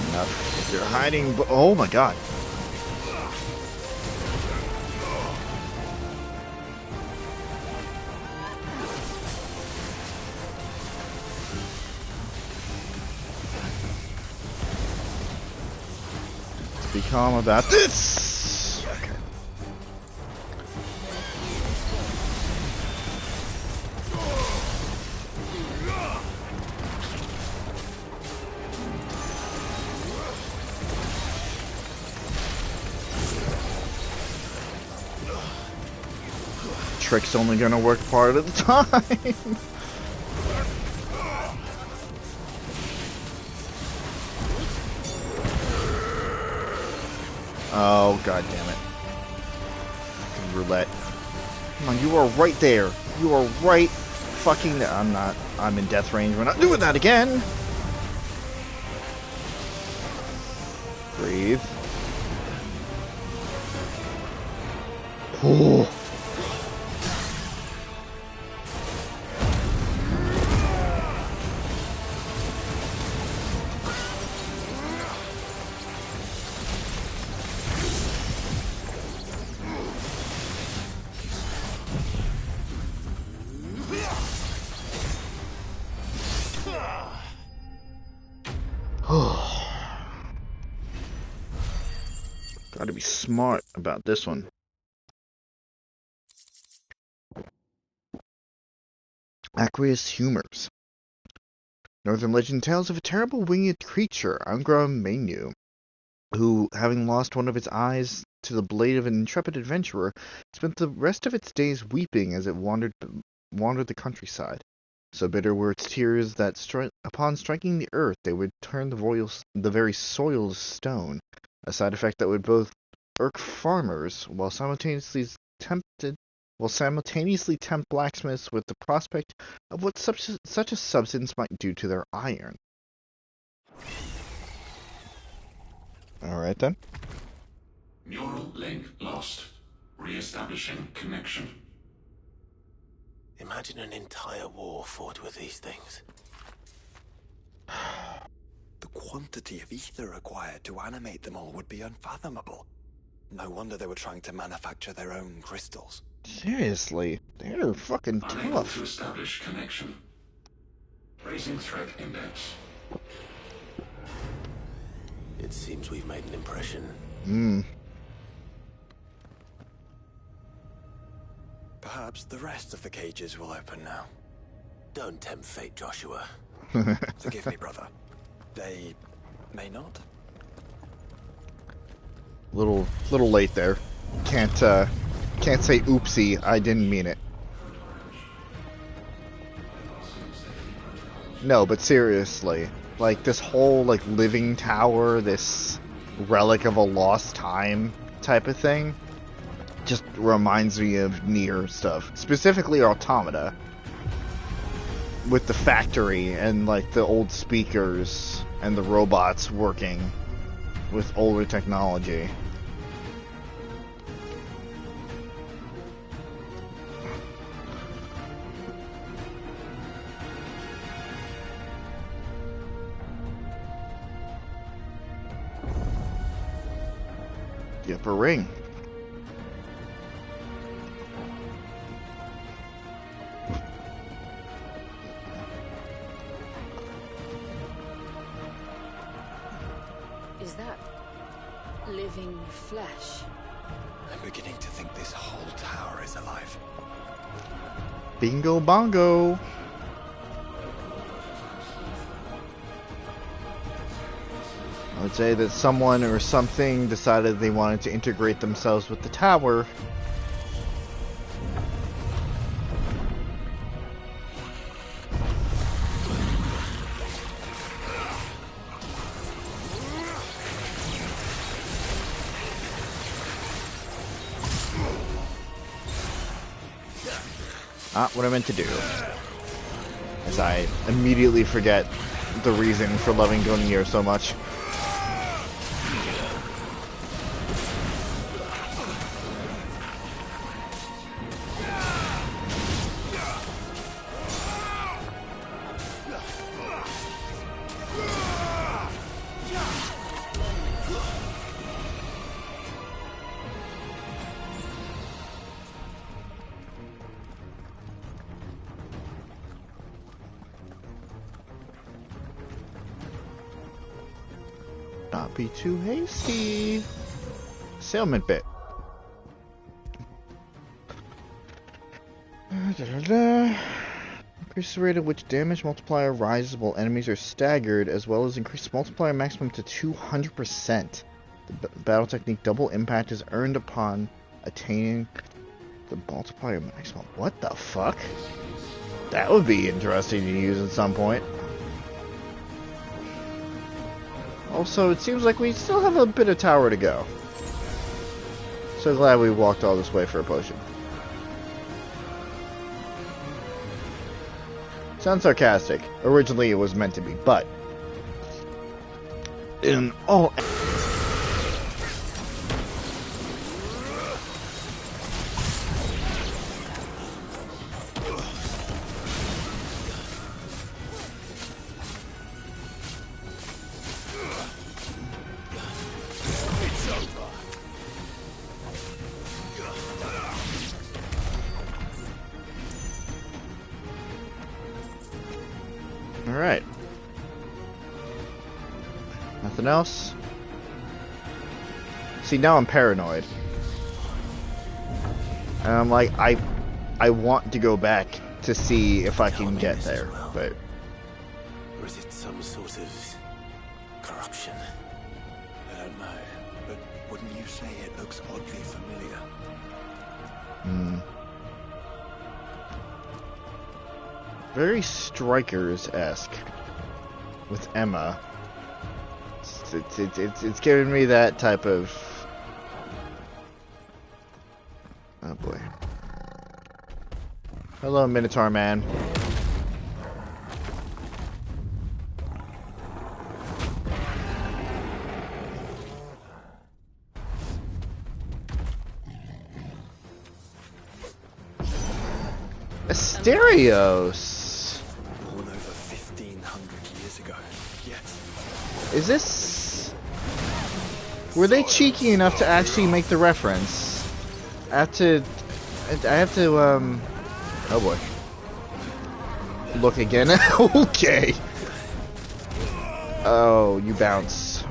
Enough. If you're hiding, oh my god. Be calm about this. Okay. Trick's only gonna work part of the time. Oh, god damn it. Fucking roulette. Come on, you are right there. You are right fucking there. I'm not. I'm in death range. We're not doing that again. Breathe. Oh. Gotta be smart about this one. Aqueous humors. Northern legend tells of a terrible winged creature, Angra Mainyu, who, having lost one of its eyes to the blade of an intrepid adventurer, spent the rest of its days weeping as it wandered the countryside. So bitter were its tears that, upon striking the earth, they would turn the very soil to stone, a side effect that would both irk farmers while simultaneously tempt blacksmiths with the prospect of what such a substance might do to their iron. Alright then. Neural link lost. Re-establishing connection. Imagine an entire war fought with these things. The quantity of ether required to animate them all would be unfathomable. No wonder they were trying to manufacture their own crystals. Seriously, they're fucking Unable tough. to establish connection. Raising threat index. It seems we've made an impression. Perhaps the rest of the cages will open now. Don't tempt fate, Joshua. Forgive me, brother. They may not. Little late there. Can't say oopsie, I didn't mean it. No, but seriously, like this whole like living tower, this relic of a lost time type of thing, just reminds me of Nier stuff, specifically Automata, with the factory and like the old speakers and the robots working with older technology. The upper ring. Is that living flesh? I'm beginning to think this whole tower is alive. Bingo bongo. I would say that someone or something decided they wanted to integrate themselves with the tower. Not what I meant to do. As I immediately forget the reason for loving Gonir so much. Not be too hasty. Sailment bit. Increase the rate at which damage multiplier rises while enemies are staggered, as well as increase multiplier maximum to 200%. The battle technique double impact is earned upon attaining the multiplier maximum. What the fuck? That would be interesting to use at some point. Also, it seems like we still have a bit of tower to go. So glad we walked all this way for a potion. Sounds sarcastic. Originally it was meant to be, but in all... Alright. Nothing else? See, now I'm paranoid. And I'm like, I want to go back to see if I can get there, but... Or is it some sort of corruption? I don't know, but wouldn't you say it looks oddly familiar? Very Strikers-esque with Emma. It's giving me that type of... Oh boy. Hello, Minotaur Man. Asterios! Born over 1,500 years ago. Yes. Is this... Were they cheeky enough to actually make the reference? I have to... Oh boy. Look again. Okay. Oh, you bounce.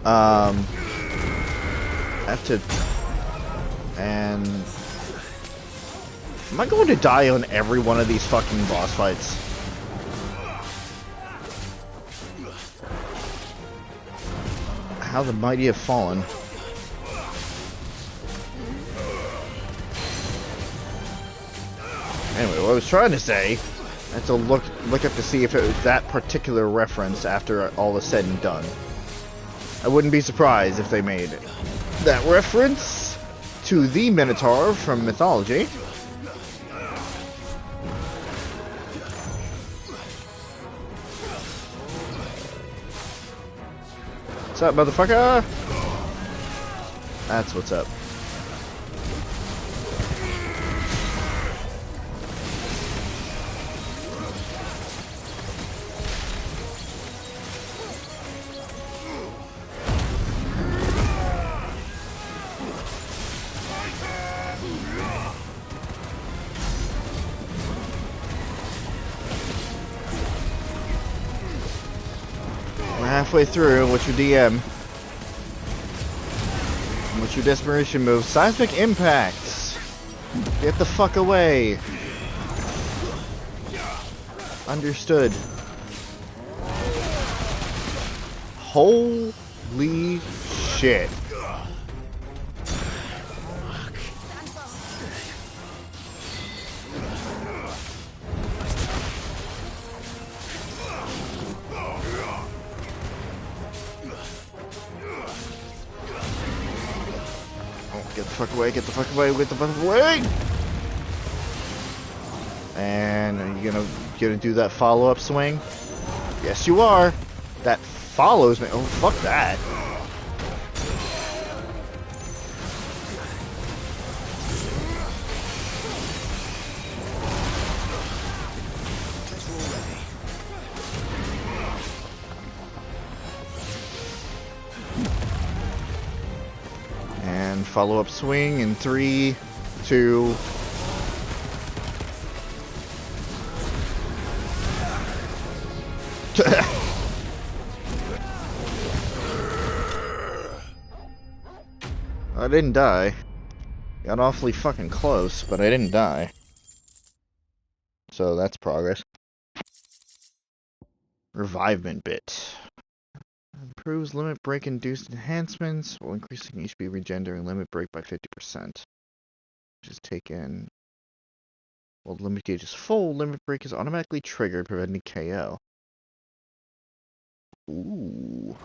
I have to... And... Am I going to die on every one of these fucking boss fights? How the mighty have fallen. Anyway, what I was trying to say, I had to look up to see if it was that particular reference after all is said and done. I wouldn't be surprised if they made that reference to the Minotaur from mythology. What's up, motherfucker? That's what's up. Halfway through, what's your DM? What's your desperation move? Seismic impacts! Get the fuck away! Understood. Holy shit. Get the fuck away, get the fuck away, get the fuck away! And are you gonna do that follow-up swing? Yes, you are. That follows me. Oh, fuck that. And follow-up swing in 3, 2... I didn't die. Got awfully fucking close, but I didn't die. So that's progress. Revivement bit. Improves limit break induced enhancements while increasing HP regen during limit break by 50%. Just taken. While the limit gauge is full, limit break is automatically triggered, preventing KO. Ooh.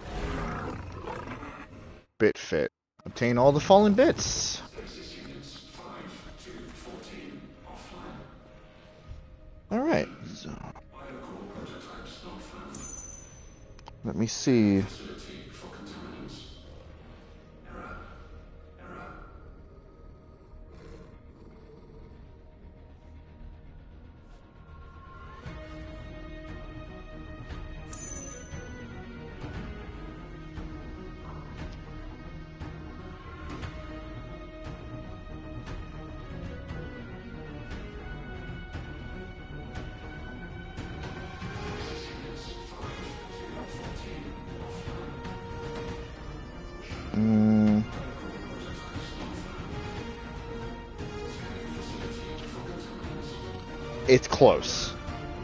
Bit fit. Obtain all the fallen bits. Alright, so let me see. It's close.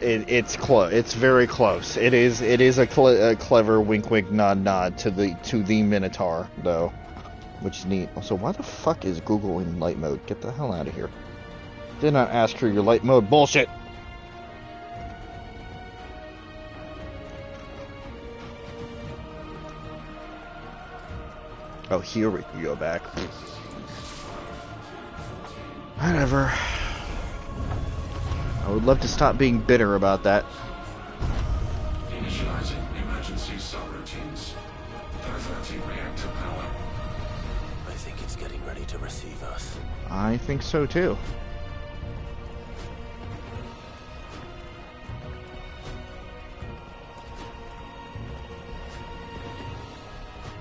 It's close. It's very close. It is a clever wink wink nod nod to the Minotaur though, which is neat. Also, why the fuck is Google in light mode? Get the hell out of here. Did not ask for your light mode bullshit. Oh, here we can go back. Whatever. I would love to stop being bitter about that. Initializing emergency subroutines. Diverting reactor power. I think it's getting ready to receive us. I think so too.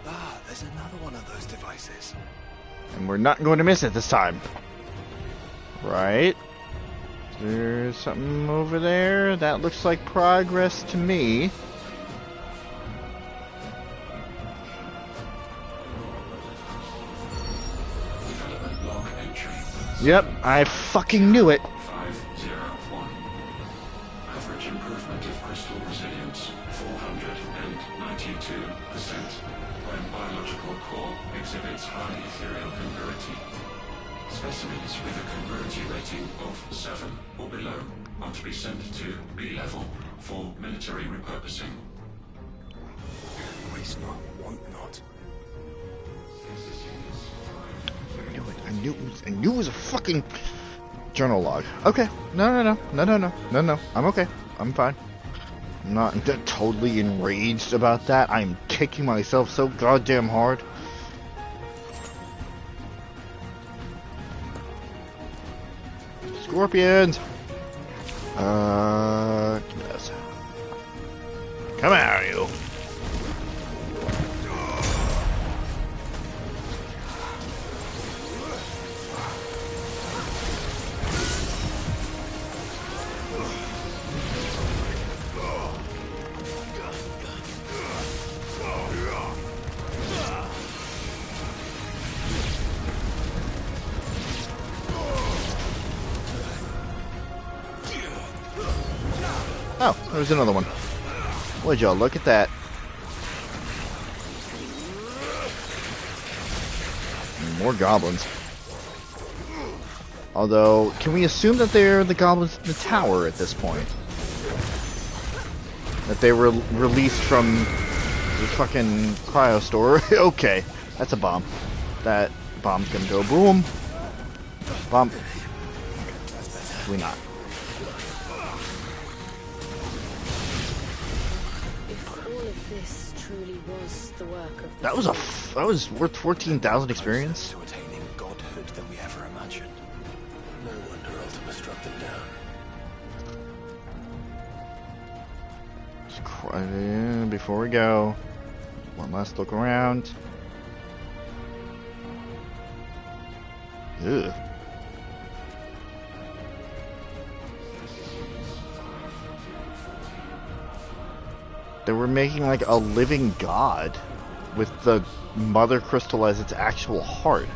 Ah, there's another one of those devices. And we're not going to miss it this time. Right? There's something over there. That looks like progress to me. Yep, I fucking knew it. 501. Average improvement of crystal resilience 492%. When biological core exhibits high ethereal congruity. Specimens with a congruity rating of 7 or below are to be sent to B level for military repurposing. Waste not, want not. I knew it was a fucking journal log. Okay. No. I'm okay. I'm fine. I'm not totally enraged about that. I'm kicking myself so goddamn hard. Scorpions! Yes. Come out, you. Oh, there's another one. Would y'all look at that? More goblins. Although, can we assume that they're the goblins in the tower at this point? That they were released from the fucking cryo store? Okay, that's a bomb. That bomb's gonna go boom. Bomb. We not. If all of this truly was the work of That was worth 14,000 experience. To attaining godhood than we ever imagined. No wonder Ultima struck them down. Before we go, one last look around. Ugh. They were making like a living god with the mother crystal as its actual heart.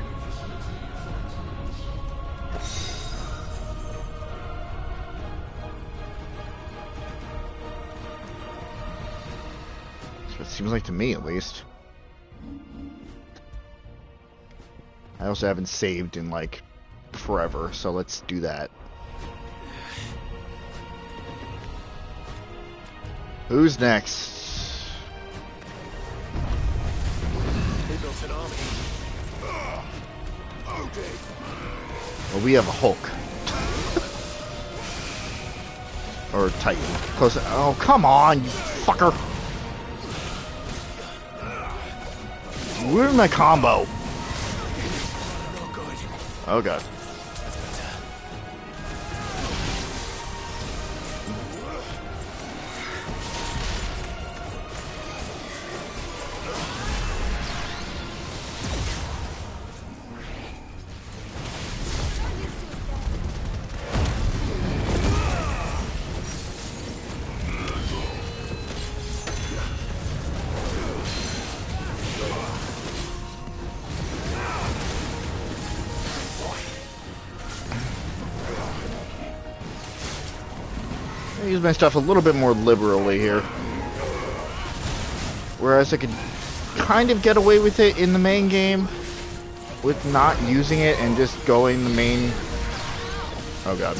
That's what it seems like to me, at least. I also haven't saved in like forever, so let's do that. Who's next? They built an army. Well, we have a Hulk. Or Titan. Close. Oh, come on, you fucker. Where's my combo? Oh god. I use my stuff a little bit more liberally here. Whereas I could kind of get away with it in the main game with not using it and just going the main... Oh god.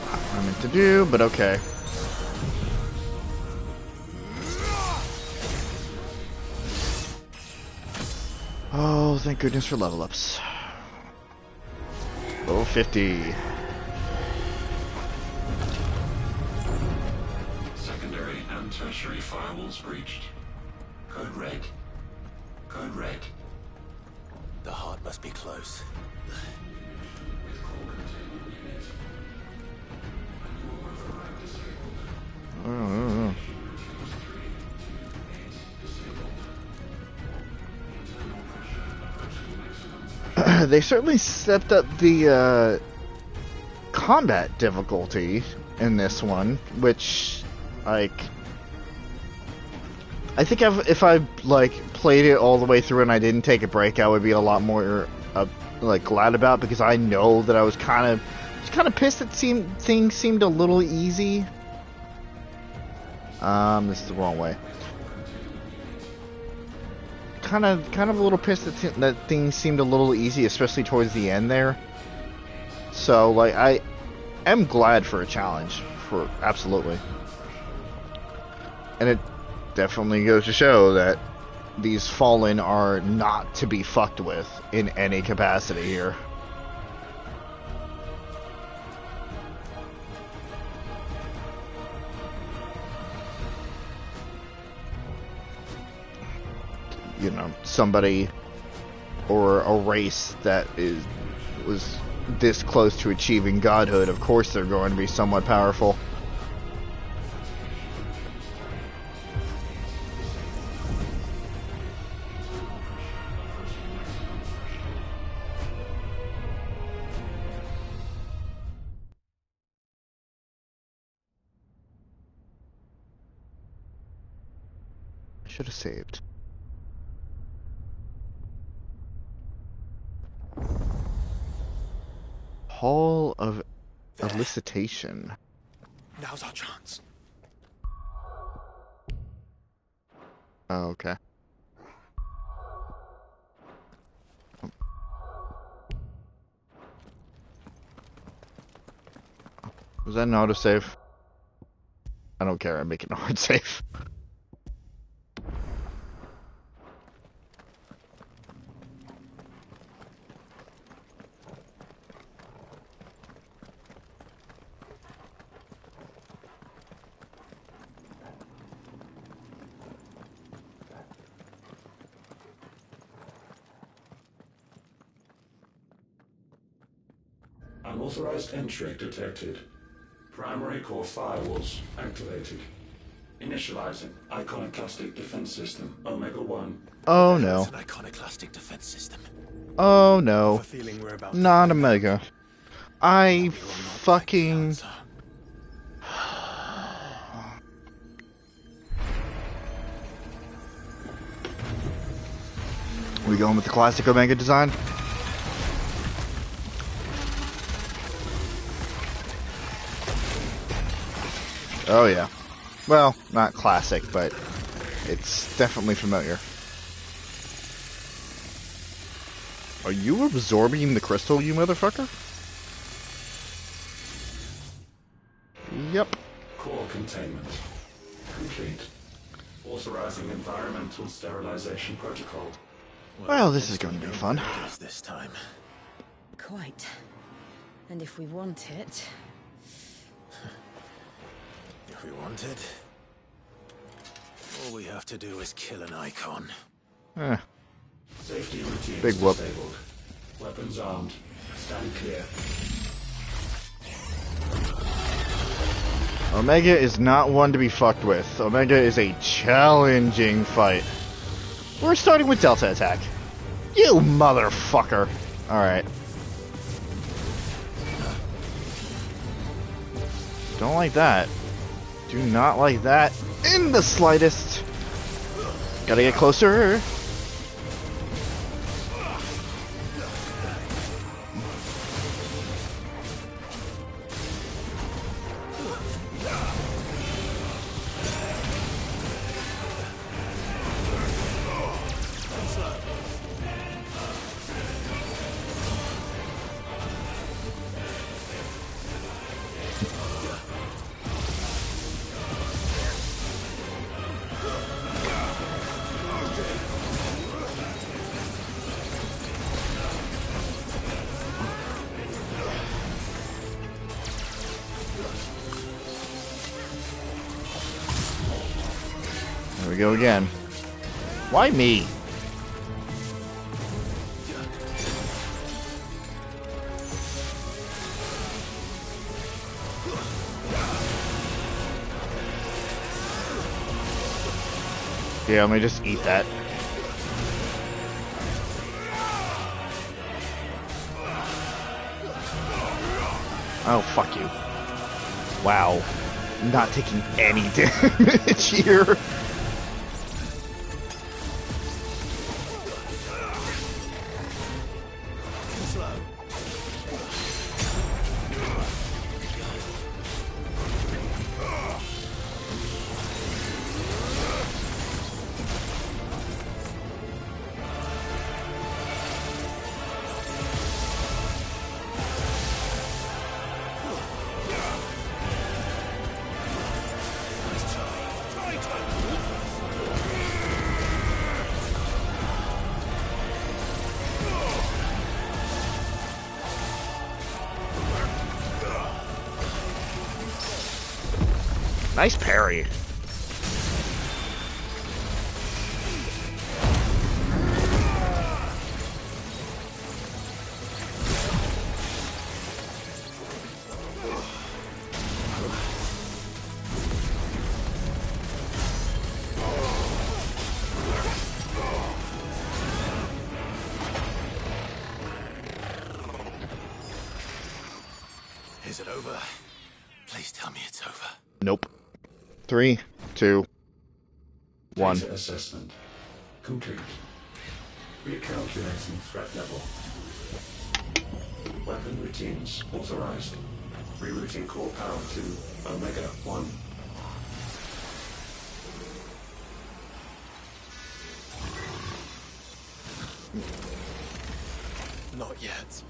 Not what I meant to do, but okay. Oh, thank goodness for level ups. Level 50. Secondary and tertiary firewalls breached. Code red. Code red. The heart must be close. Oh. They certainly stepped up the combat difficulty in this one, which, like, I think if I like played it all the way through and I didn't take a break, I would be a lot more like glad about, because I know that I was kind of pissed that things seemed a little easy. This is the wrong way. Kind of a little pissed that things seemed a little easy, especially towards the end there. So, like, I am glad for a challenge, for absolutely. And it definitely goes to show that these Fallen are not to be fucked with in any capacity here. You know, somebody or a race that was this close to achieving godhood, of course they're going to be somewhat powerful. Should have saved. Hall of Elicitation. Now's our chance. Oh, okay. Was that an autosave? I don't care, I'm making a hard save. Unauthorized entry detected. Primary core firewalls activated. Initializing iconoclastic defense system Omega-1. Oh no. An iconoclastic defense system. Oh no. I have a feeling we're about to Not find Omega. I fucking... We going with the classic Omega design? Oh yeah. Well, not classic, but it's definitely familiar. Are you absorbing the crystal, you motherfucker? Yep. Core containment complete. Authorizing environmental sterilization protocol. Well, this is going to be fun. This time. Quite. And if we want it... If we want it, all we have to do is kill an icon. Eh. Safety routines Big whoop. disabled. Weapons armed. Stand clear. Omega is not one to be fucked with. Omega is a challenging fight. We're starting with Delta Attack. You motherfucker. Alright. Don't like that. Do not like that in the slightest. Gotta get closer. There we go again. Why me? Yeah, let me just eat that. Oh, fuck you. Wow. Not taking any damage here. Nice parry. Is it over? Please tell me it's over. Nope. 3, 2, 1. Data assessment complete. Recalculating threat level. Weapon routines authorized. Rerouting core power to Omega 1. Not yet.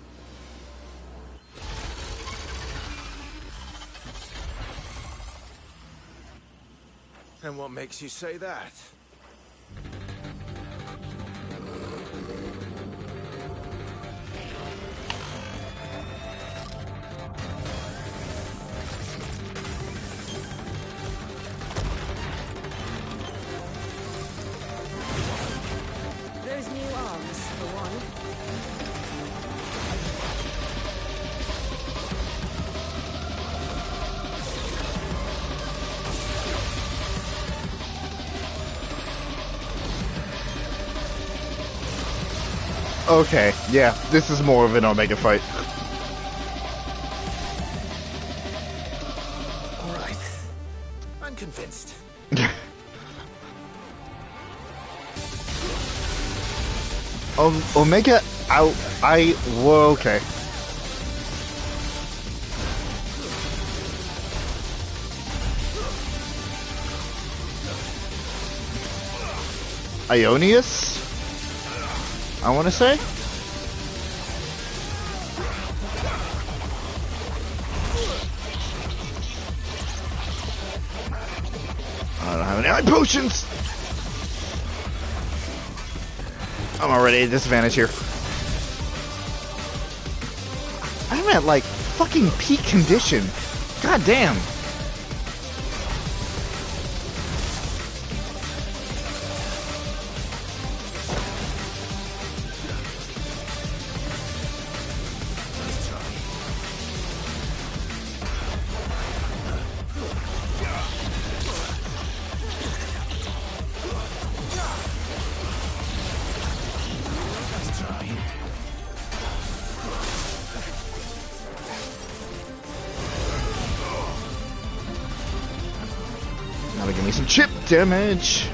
And what makes you say that? Those new arms, for one. Okay, yeah, this is more of an Omega fight. Alright. I'm convinced. Omega out. Well, okay. Ionius? I want to say? I don't have any potions! I'm already at a disadvantage here. I'm at, like, fucking peak condition. God damn. Gotta give me some chip damage.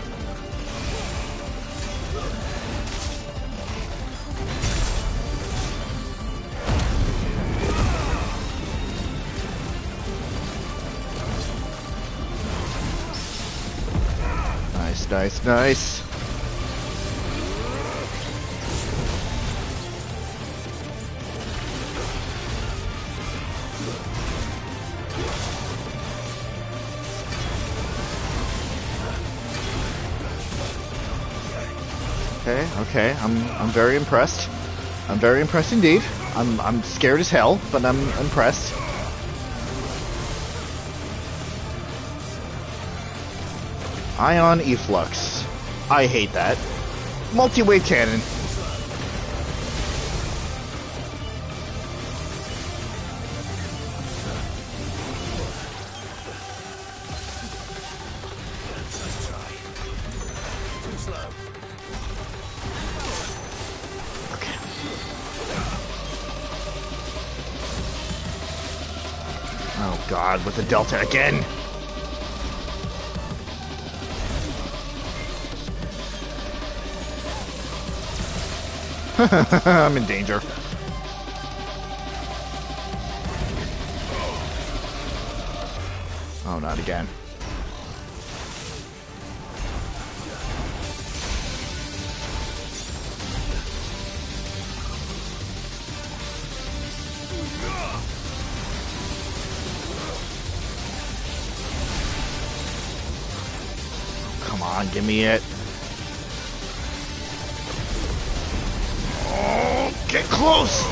Nice, nice, nice. Okay, I'm very impressed. I'm very impressed indeed. I'm scared as hell, but I'm impressed. Ion efflux. I hate that. Multi-wave cannon. Oh god, with the Delta again! I'm in danger. Oh, not again. Come on, give me it. Oh, get close!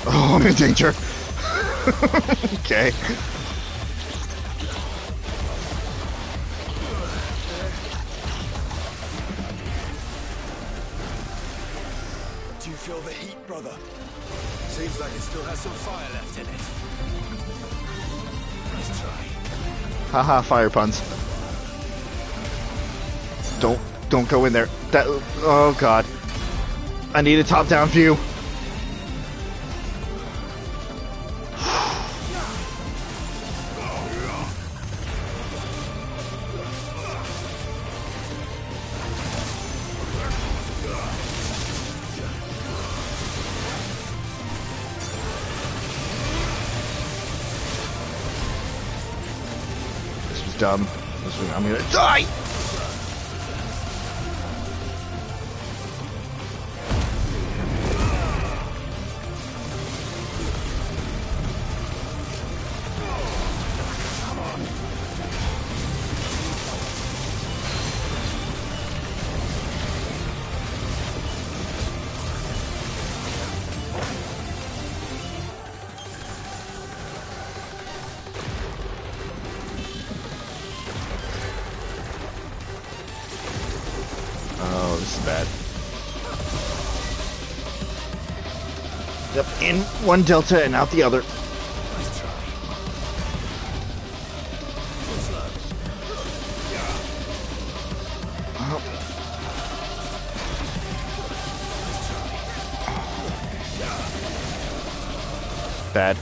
Oh, I'm in danger. Okay. feel the heat, brother? Seems like it still has some fire left in it. Nice try. Haha, fire puns. Don't go in there. That, oh god. I need a top-down view. This was dumb. I'm gonna die! Oh, this is bad. Yep, in one delta and out the other. Oh. Bad.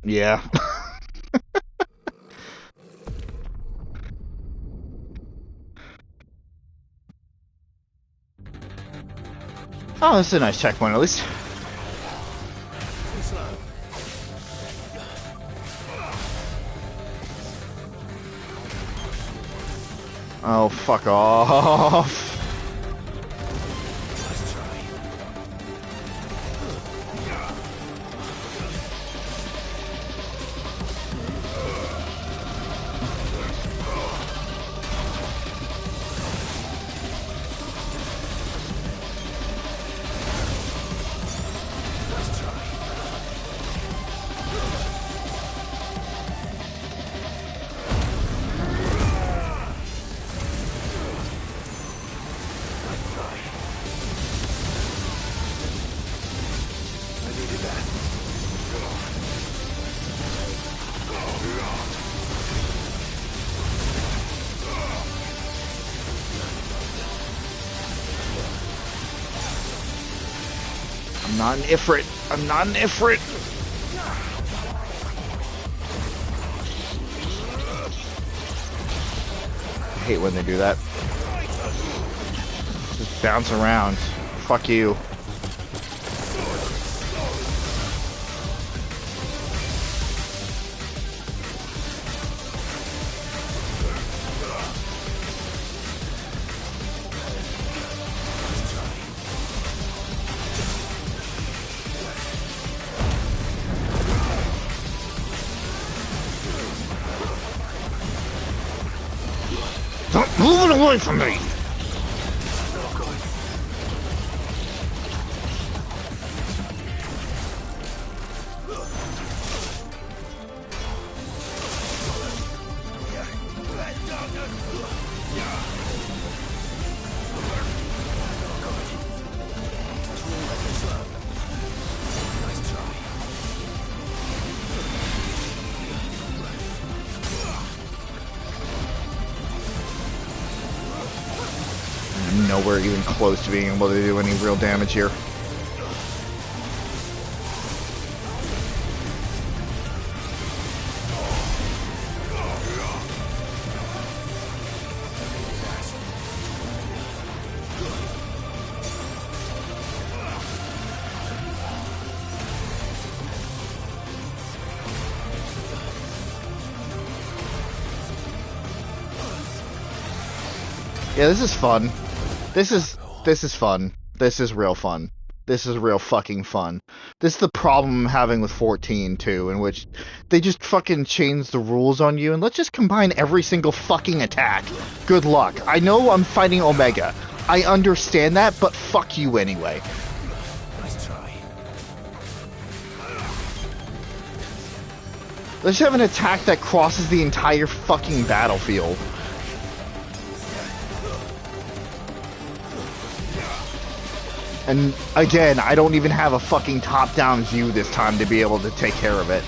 Yeah. Oh, this is a nice checkpoint at least. Oh, fuck off. I'm not an Ifrit. I'm not an Ifrit. I hate when they do that. Just bounce around. Fuck you. Move it away from me! Nowhere even close to being able to do any real damage here. Yeah, this is fun. This is fun. This is real fun. This is real fucking fun. This is the problem I'm having with 14 too, in which they just fucking change the rules on you and let's just combine every single fucking attack. Good luck. I know I'm fighting Omega. I understand that, but fuck you anyway. Let's have an attack that crosses the entire fucking battlefield. And again, I don't even have a fucking top-down view this time to be able to take care of it.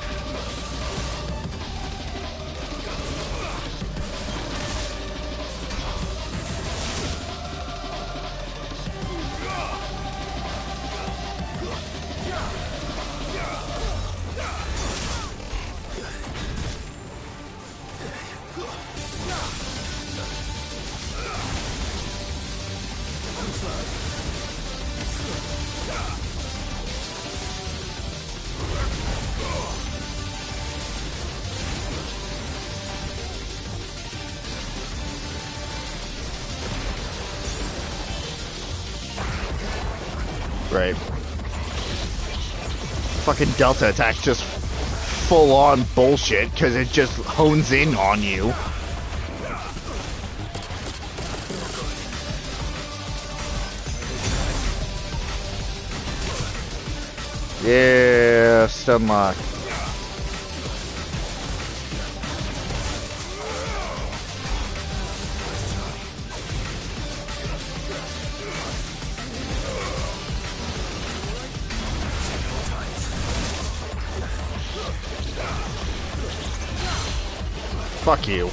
Right. Fucking Delta attack's just full-on bullshit, because it just hones in on you. Yeah, stun lock. Fuck you.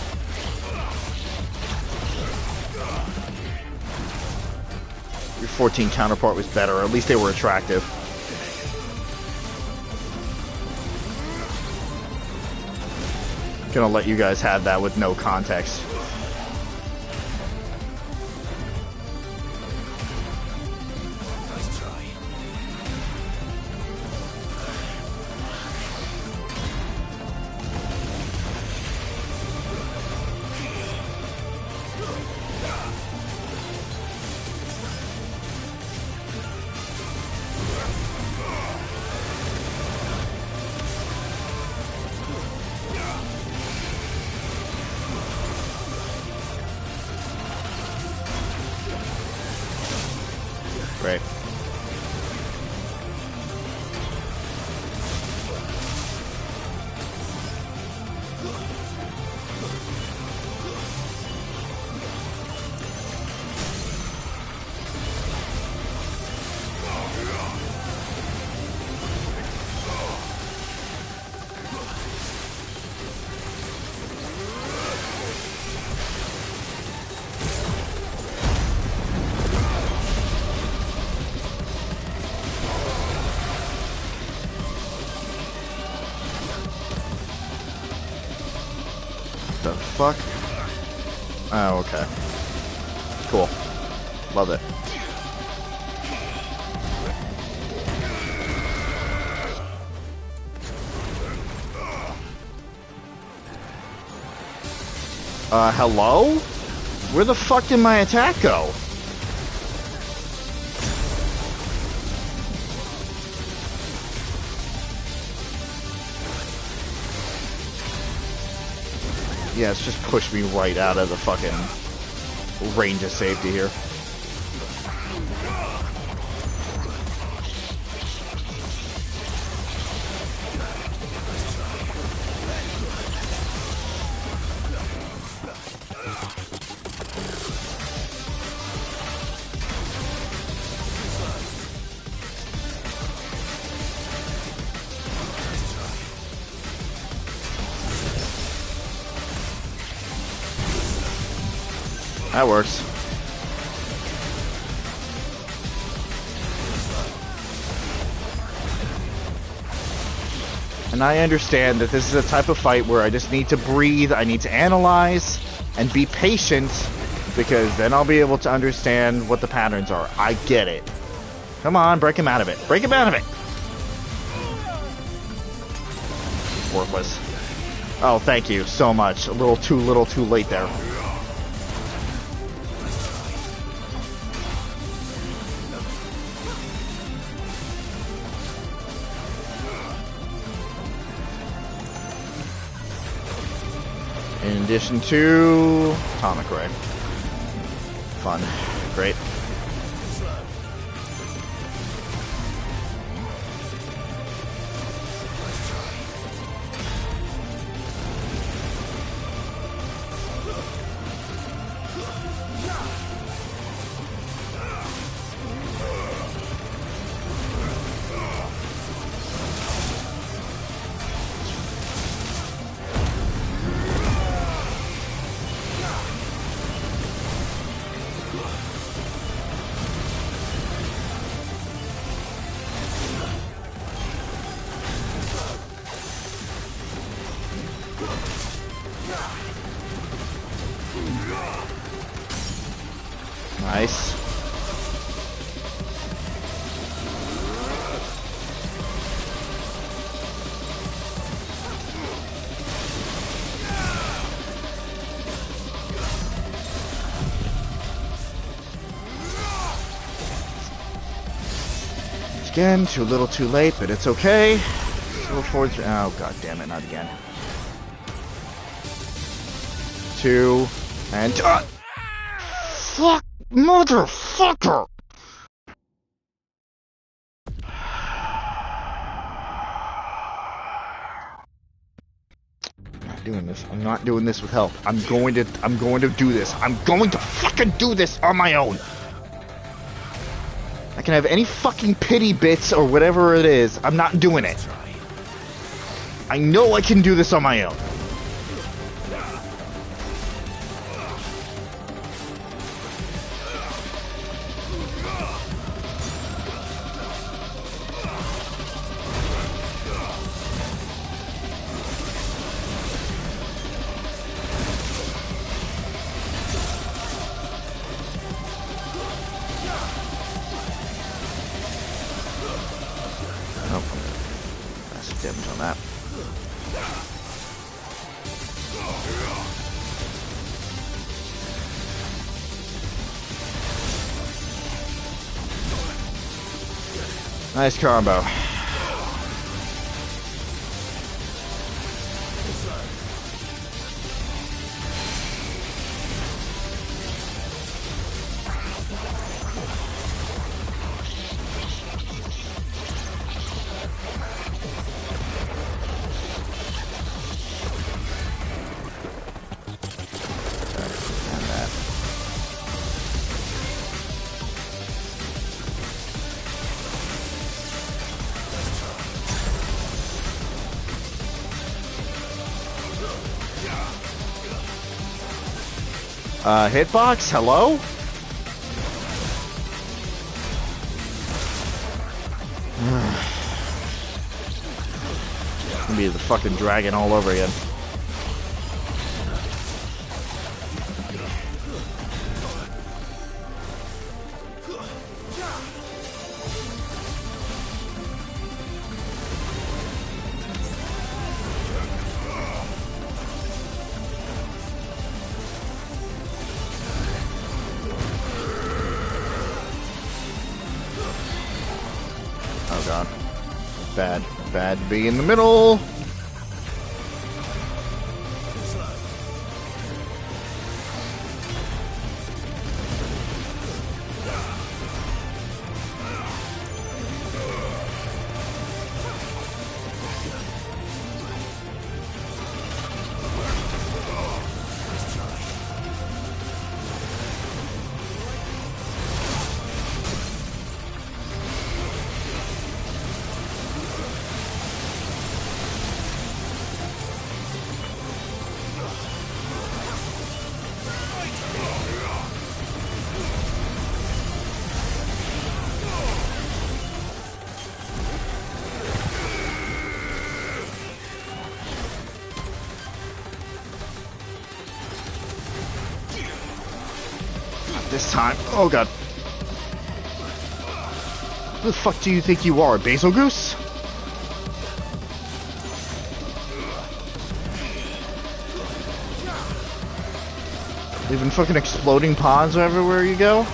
Your 14 counterpart was better. At least they were attractive. Gonna let you guys have that with no context. Right. The fuck? Oh, okay. Cool. Love it. Hello? Where the fuck did my attack go? Yeah, it's just pushed me right out of the fucking range of safety here. That works. And I understand that this is a type of fight where I just need to breathe, I need to analyze, and be patient, because then I'll be able to understand what the patterns are. I get it. Come on, break him out of it. Break him out of it! Worthless. Oh, thank you so much. A little too late there. In addition to Atomic Ray. Fun. Great. Nice. Again, too little too late, but it's okay. Go forward. Oh, god damn it, not again. 2, and... fuck, motherfucker! I'm not doing this. I'm not doing this with help. I'm going to do this. I'm going to fucking do this on my own. I can have any fucking pity bits or whatever it is. I'm not doing it. I know I can do this on my own. Nice combo. Hitbox? Hello? It's gonna be the fucking dragon all over again. Bad B in the middle. This time. Oh god. Who the fuck do you think you are, Basil Goose? Leaving fucking exploding pods everywhere you go?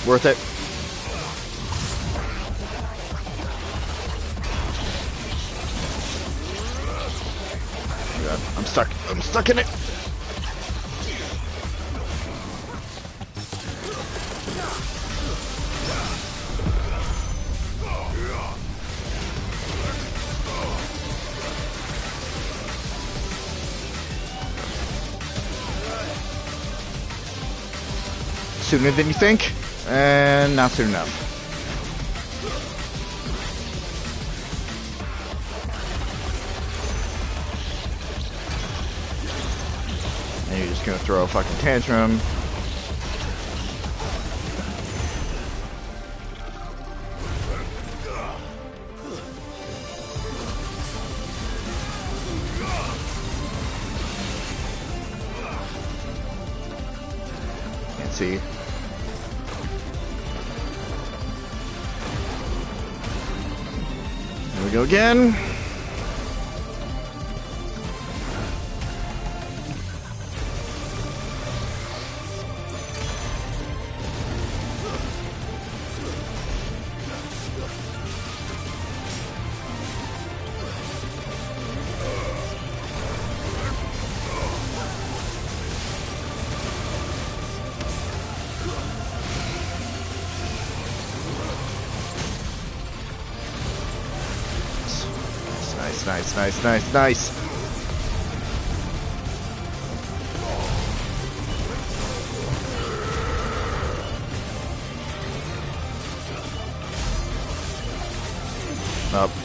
Worth it. Oh god, I'm stuck. I'm stuck in it. Sooner than you think. And not soon enough. And you're just gonna throw a fucking tantrum. Can't see. There we go again. Nice.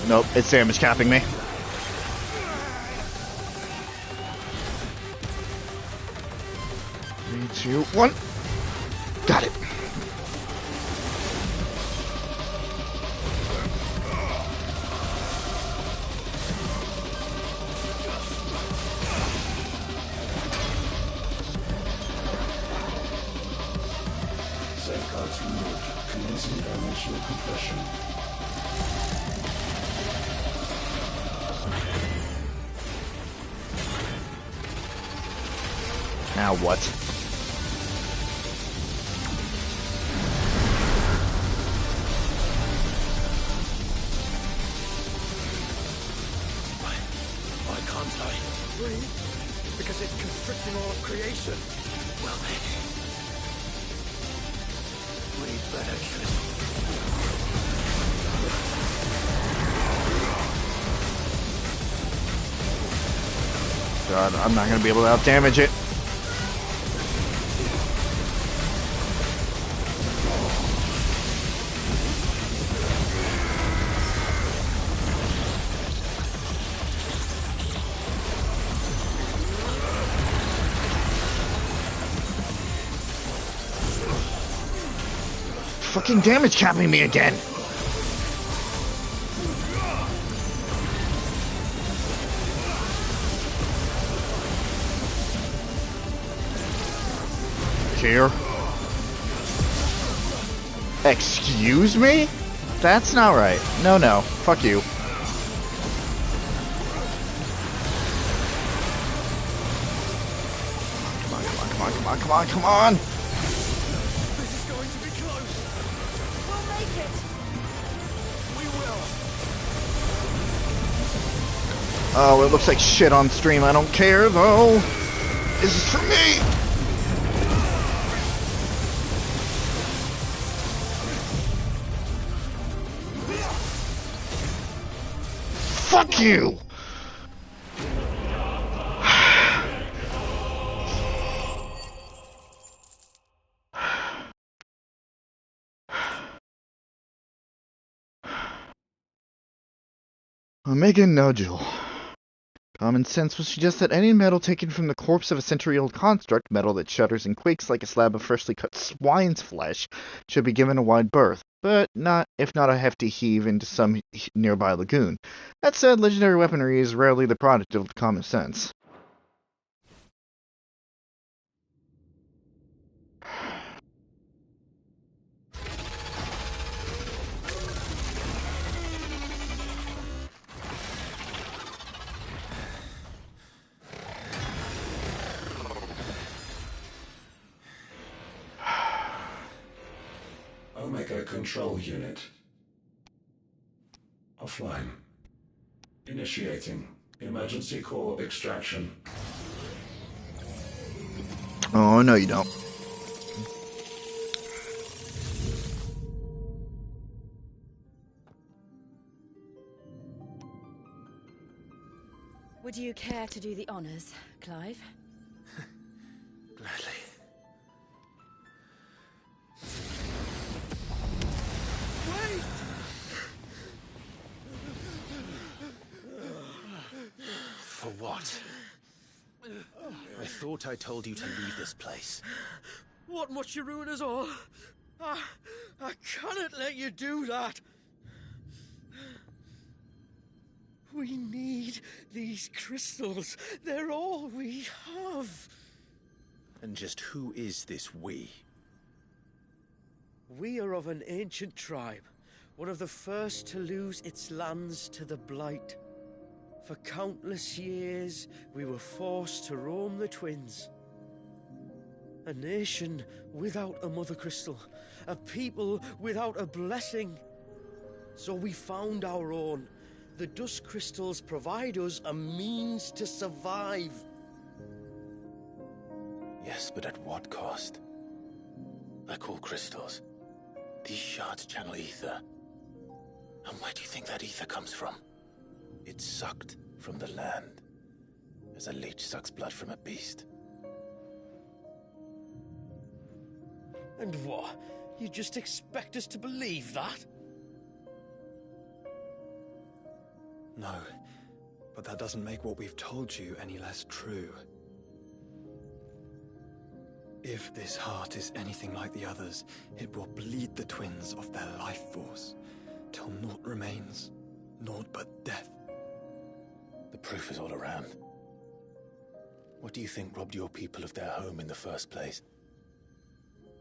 Nope, it's damage capping me. 3, 2, 1. Got it. Safeguards removed. Commencing dimensional compression. Now what? Why can't I? Breathe? Because it's constricting all of creation. Well, breathe better, kid. God, I'm not gonna be able to out-damage it. Fucking damage capping me again. Here. Excuse me? That's not right. No. Fuck you. Come on. This is going to be close. We'll make it. We will. Oh, it looks like shit on stream. I don't care, though. This is for me. Fuck you! Omega nodule. Common sense would suggest that any metal taken from the corpse of a century-old construct, metal that shudders and quakes like a slab of freshly cut swine's flesh, should be given a wide berth, but if not a hefty heave into some nearby lagoon. That said, legendary weaponry is rarely the product of common sense. Omega Control Unit. Offline. Initiating emergency core extraction. Oh, no you don't. Would you care to do the honors, Clive? Gladly. What? I thought I told you to leave this place. What must you ruin us all? I cannot let you do that. We need these crystals. They're all we have. And just who is this we? We are of an ancient tribe, one of the first to lose its lands to the Blight. For countless years, we were forced to roam the Twins. A nation without a mother crystal, a people without a blessing. So we found our own. The dusk crystals provide us a means to survive. Yes, but at what cost? Like all crystals, these shards channel ether. And where do you think that ether comes from? It's sucked from the land, as a leech sucks blood from a beast. And what? You just expect us to believe that? No, but that doesn't make what we've told you any less true. If this heart is anything like the others, it will bleed the twins of their life force, till naught remains, naught but death. The proof is all around. What do you think robbed your people of their home in the first place?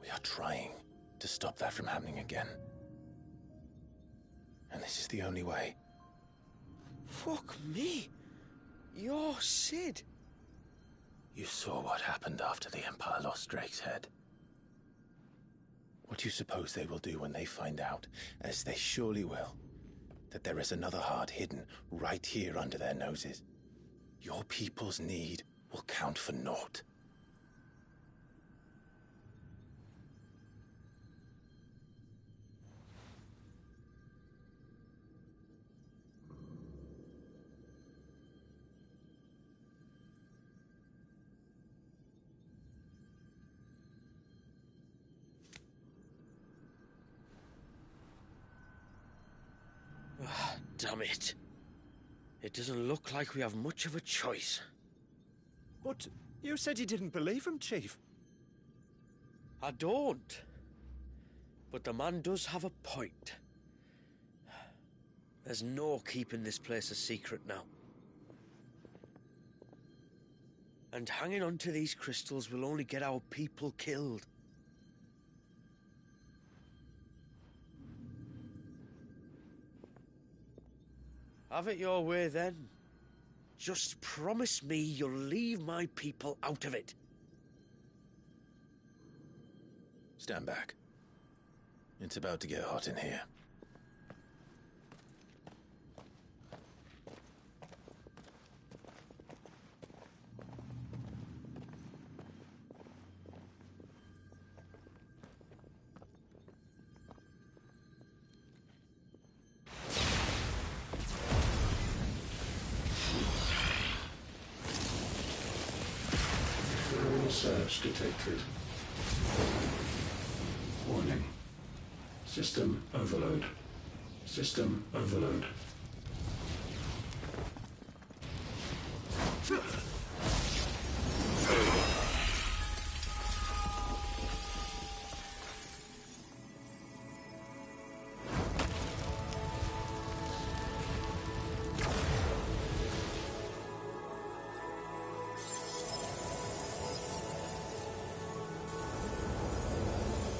We are trying to stop that from happening again. And this is the only way. Fuck me. You're Sid. You saw what happened after the Empire lost Drake's head. What do you suppose they will do when they find out, as they surely will, that there is another heart hidden right here under their noses? Your people's need will count for naught. Damn it. It doesn't look like we have much of a choice. But you said you didn't believe him, Chief. I don't. But the man does have a point. There's no keeping this place a secret now. And hanging on to these crystals will only get our people killed. Have it your way, then. Just promise me you'll leave my people out of it. Stand back. It's about to get hot in here. Surge detected. Warning. System overload. System overload.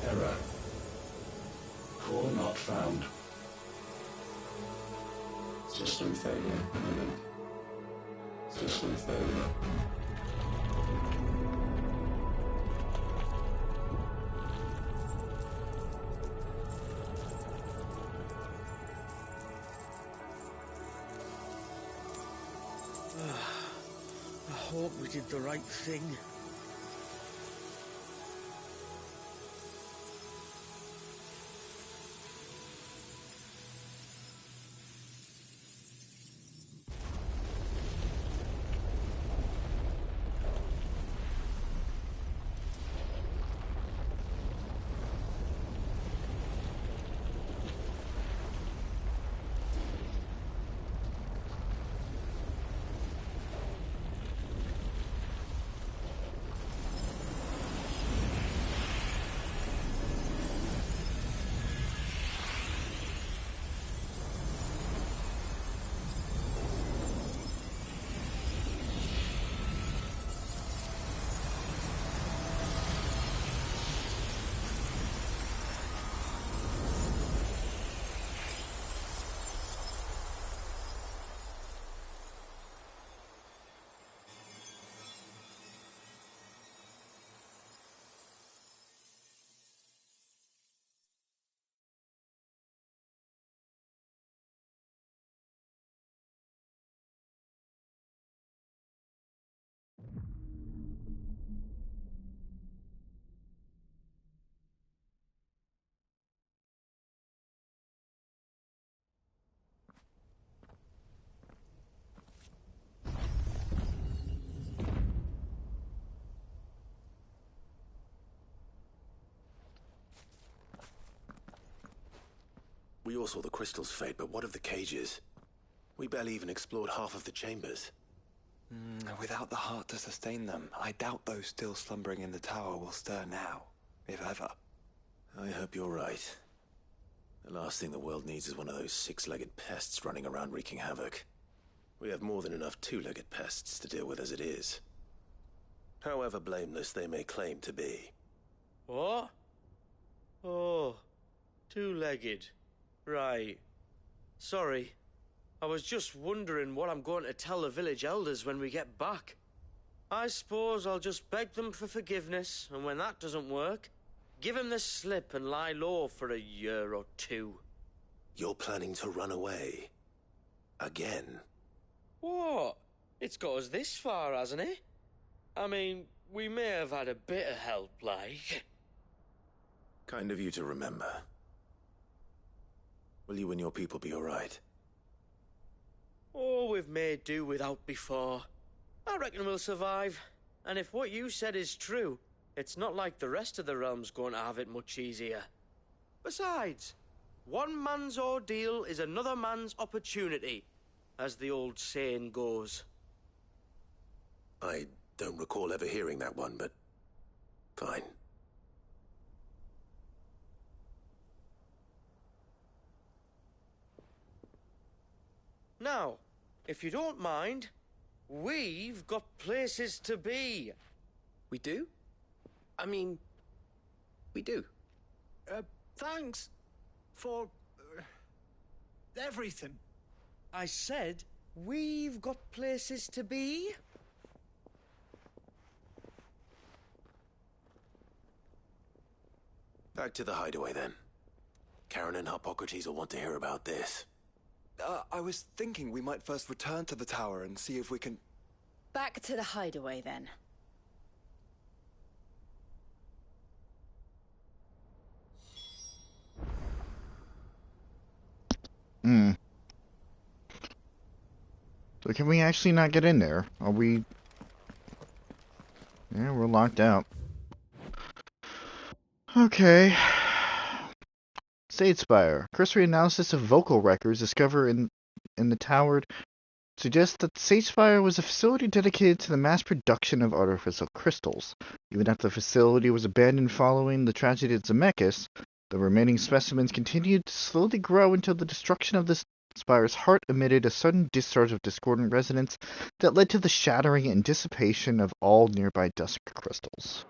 Error. Core not found. System failure imminent. System failure. I hope we did the right thing. We all saw the crystals fade, but what of the cages? We barely even explored half of the chambers. Without the heart to sustain them, I doubt those still slumbering in the tower will stir now, if ever. I hope you're right. The last thing the world needs is one of those six-legged pests running around wreaking havoc. We have more than enough two-legged pests to deal with as it is. However blameless they may claim to be. What? Oh, two-legged. Right. Sorry. I was just wondering what I'm going to tell the village elders when we get back. I suppose I'll just beg them for forgiveness, and when that doesn't work, give them the slip and lie low for a year or two. You're planning to run away? Again? What? It's got us this far, hasn't it? I mean, we may have had a bit of help, like. Kind of you to remember. Will you and your people be alright? Oh, we've made do without before. I reckon we'll survive. And if what you said is true, it's not like the rest of the realm's going to have it much easier. Besides, one man's ordeal is another man's opportunity, as the old saying goes. I don't recall ever hearing that one, but fine. Now, if you don't mind, we've got places to be. We do? I mean, we do. Thanks for everything. I said we've got places to be. Back to the hideaway, then. Karen and Hippocrates will want to hear about this. I was thinking we might first return to the tower and see if we can... Back to the hideaway, then. So can we actually not get in there? Are we... Yeah, we're locked out. Okay. Sage Spire. Cursory analysis of vocal records discovered in the tower suggests that Sage Spire was a facility dedicated to the mass production of artificial crystals. Even after the facility was abandoned following the tragedy at Zemeckis, the remaining specimens continued to slowly grow until the destruction of the Spire's heart emitted a sudden discharge of discordant resonance that led to the shattering and dissipation of all nearby dusk crystals.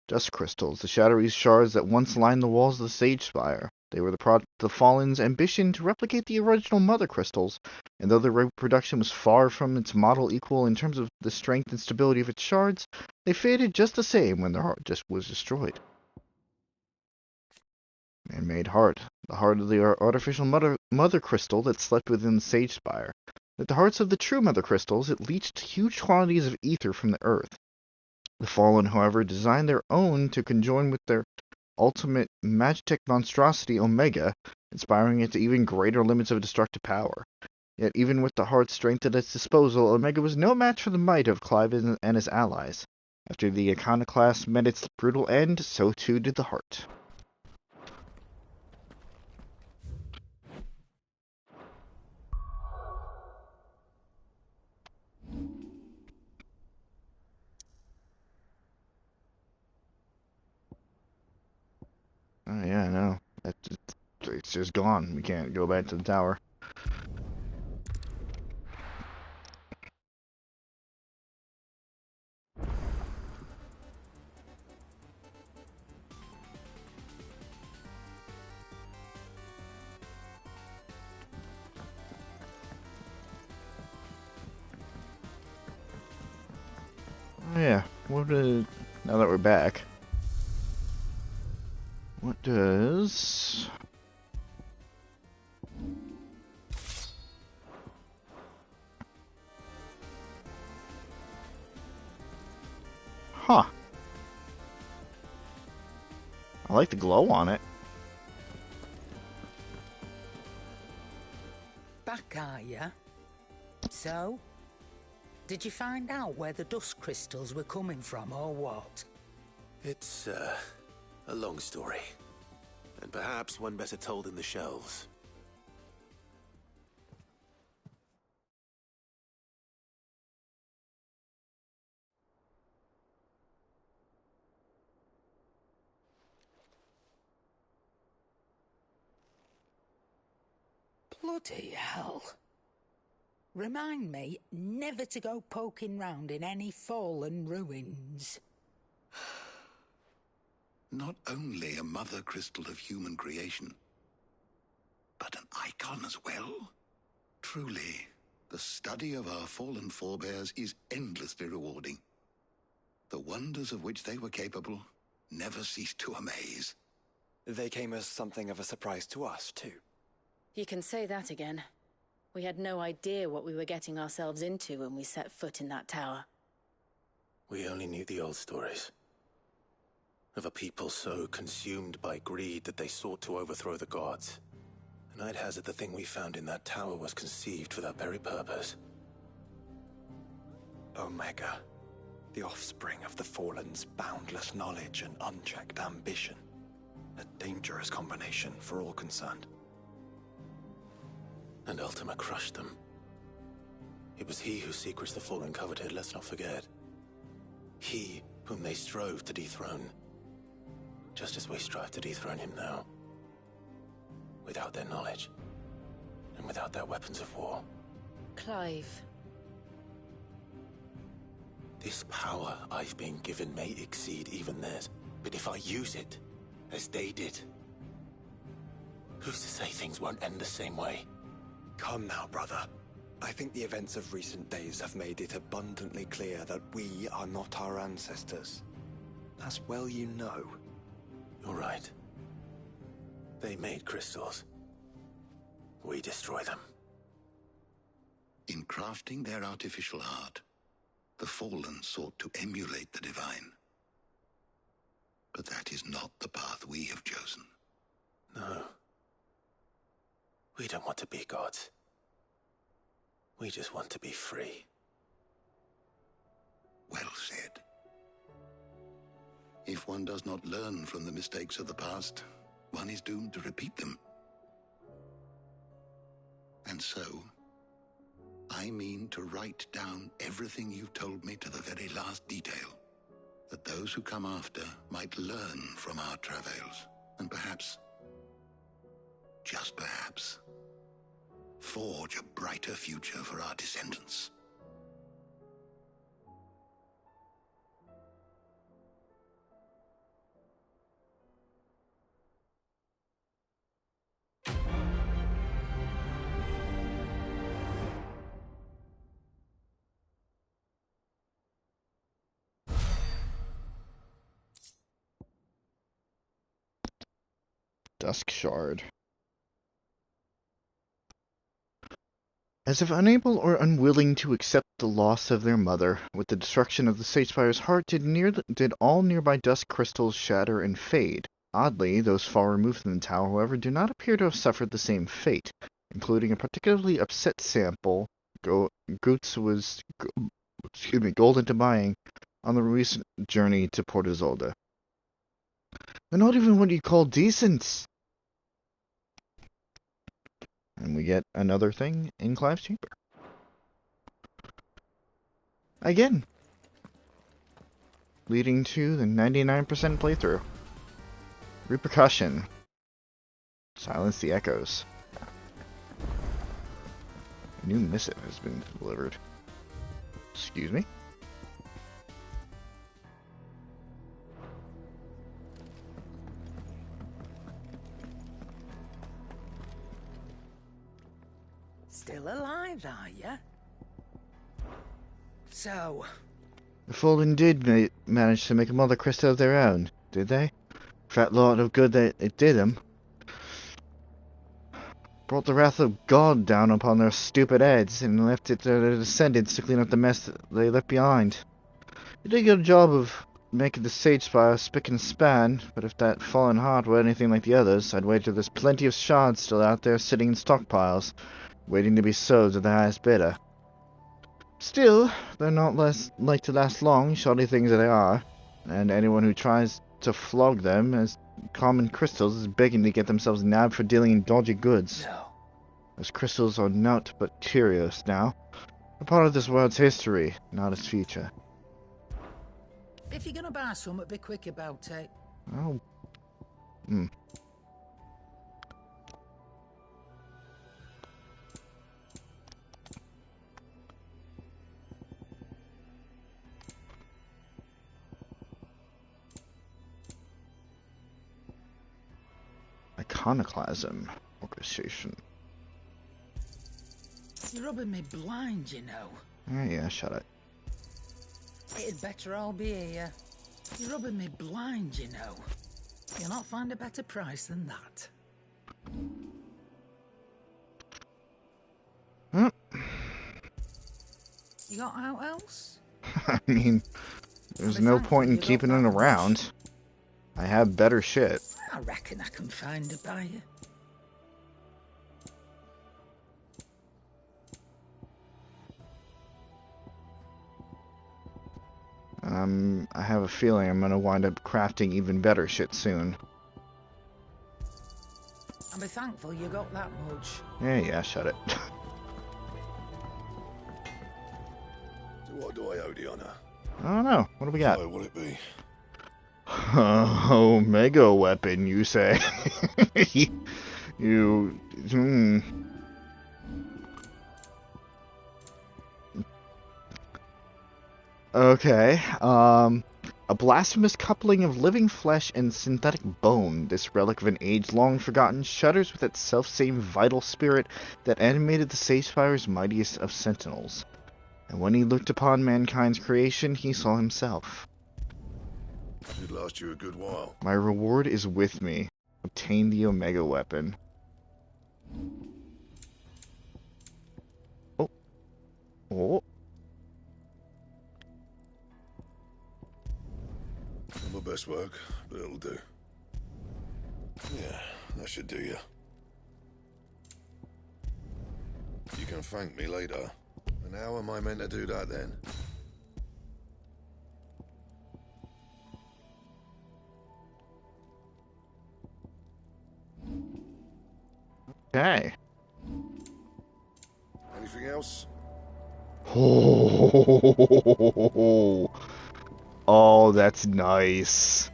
Dust crystals, the shadowy shards that once lined the walls of the Sage Spire. They were the product of the Fallen's ambition to replicate the original Mother Crystals, and though their reproduction was far from its model equal in terms of the strength and stability of its shards, they faded just the same when their heart just was destroyed. Man-made heart, the heart of the artificial mother crystal that slept within the Sage Spire. Like the hearts of the true Mother Crystals, it leached huge quantities of ether from the earth. The Fallen, however, designed their own to conjoin with their ultimate Magitech monstrosity Omega, inspiring it to even greater limits of destructive power. Yet even with the heart's strength at its disposal, Omega was no match for the might of Clive and his allies. After the Iconoclast met its brutal end, so too did the heart. Oh yeah, I know. It's just gone. We can't go back to the tower. Oh yeah. Now that we're back, what does... Huh. I like the glow on it. Back, are ya? So? Did you find out where the dust crystals were coming from, or what? It's, a long story. And perhaps one better told in the shelves. Bloody hell. Remind me never to go poking round in any fallen ruins. Not only a mother crystal of human creation, but an icon as well? Truly, the study of our fallen forebears is endlessly rewarding. The wonders of which they were capable never cease to amaze. They came as something of a surprise to us, too. You can say that again. We had no idea what we were getting ourselves into when we set foot in that tower. We only knew the old stories. Of a people so consumed by greed that they sought to overthrow the gods. And I'd hazard the thing we found in that tower was conceived for that very purpose. Omega, the offspring of the Fallen's boundless knowledge and unchecked ambition. A dangerous combination for all concerned. And Ultima crushed them. It was he whose secrets the Fallen coveted, let's not forget. He whom they strove to dethrone. Just as we strive to dethrone him now. Without their knowledge. And without their weapons of war. Clive. This power I've been given may exceed even theirs. But if I use it, as they did, who's to say things won't end the same way? Come now, brother. I think the events of recent days have made it abundantly clear that we are not our ancestors. As well you know. You're right. They made crystals. We destroy them. In crafting their artificial art, the Fallen sought to emulate the divine. But that is not the path we have chosen. No. We don't want to be gods. We just want to be free. Well said. If one does not learn from the mistakes of the past, one is doomed to repeat them. And so, I mean to write down everything you told me to the very last detail, that those who come after might learn from our travails, and perhaps, just perhaps, forge a brighter future for our descendants. Dusk Shard. As if unable or unwilling to accept the loss of their mother, with the destruction of the Sagespire's heart did all nearby dusk crystals shatter and fade. Oddly, those far removed from the tower, however, do not appear to have suffered the same fate, including a particularly upset sample Goots was golden to buying on the recent journey to Port Isolde. They're not even what you call decent. And we get another thing in Clive's chamber. Again. Leading to the 99% playthrough. Repercussion. Silence the echoes. A new missive has been delivered. Excuse me? Still alive, are ya? So... The Fallen did manage to make a mother crystal of their own, did they? For that lot of good that it did them. Brought the wrath of God down upon their stupid heads, and left it to their descendants to clean up the mess that they left behind. They did a good job of making the Sagespire spick and span, but if that fallen heart were anything like the others, I'd wager there's plenty of shards still out there sitting in stockpiles, waiting to be sold to the highest bidder. Still, they're not like to last long, shoddy things that they are, and anyone who tries to flog them has common crystals is begging to get themselves nabbed for dealing in dodgy goods. No. Those crystals are naught but curios now. A part of this world's history, not its future. If you're gonna buy some, be quick about it. Oh. Iconoclasm orchestration. You're rubbing me blind, you know. Yeah, shut it. It'd better all be here. You're rubbing me blind, you know. You'll not find a better price than that. You got out else? I mean, there's no point in keeping it around. I have better shit. I reckon I can find a buyer. I have a feeling I'm gonna wind up crafting even better shit soon. I'll be thankful you got that much. Yeah, shut it. What do I owe the honor? I don't know. What do we got? What will it be? Omega weapon, you say? Okay, a blasphemous coupling of living flesh and synthetic bone. This relic of an age long forgotten shudders with that self-same vital spirit that animated the Sagesphire's mightiest of sentinels. And when he looked upon mankind's creation, he saw himself. It last you a good while. My reward is with me. Obtain the Omega weapon. Oh. Not my best work, but it'll do. Yeah, that should do you. You can thank me later. And how am I meant to do that then? Okay. Anything else? Oh, that's nice.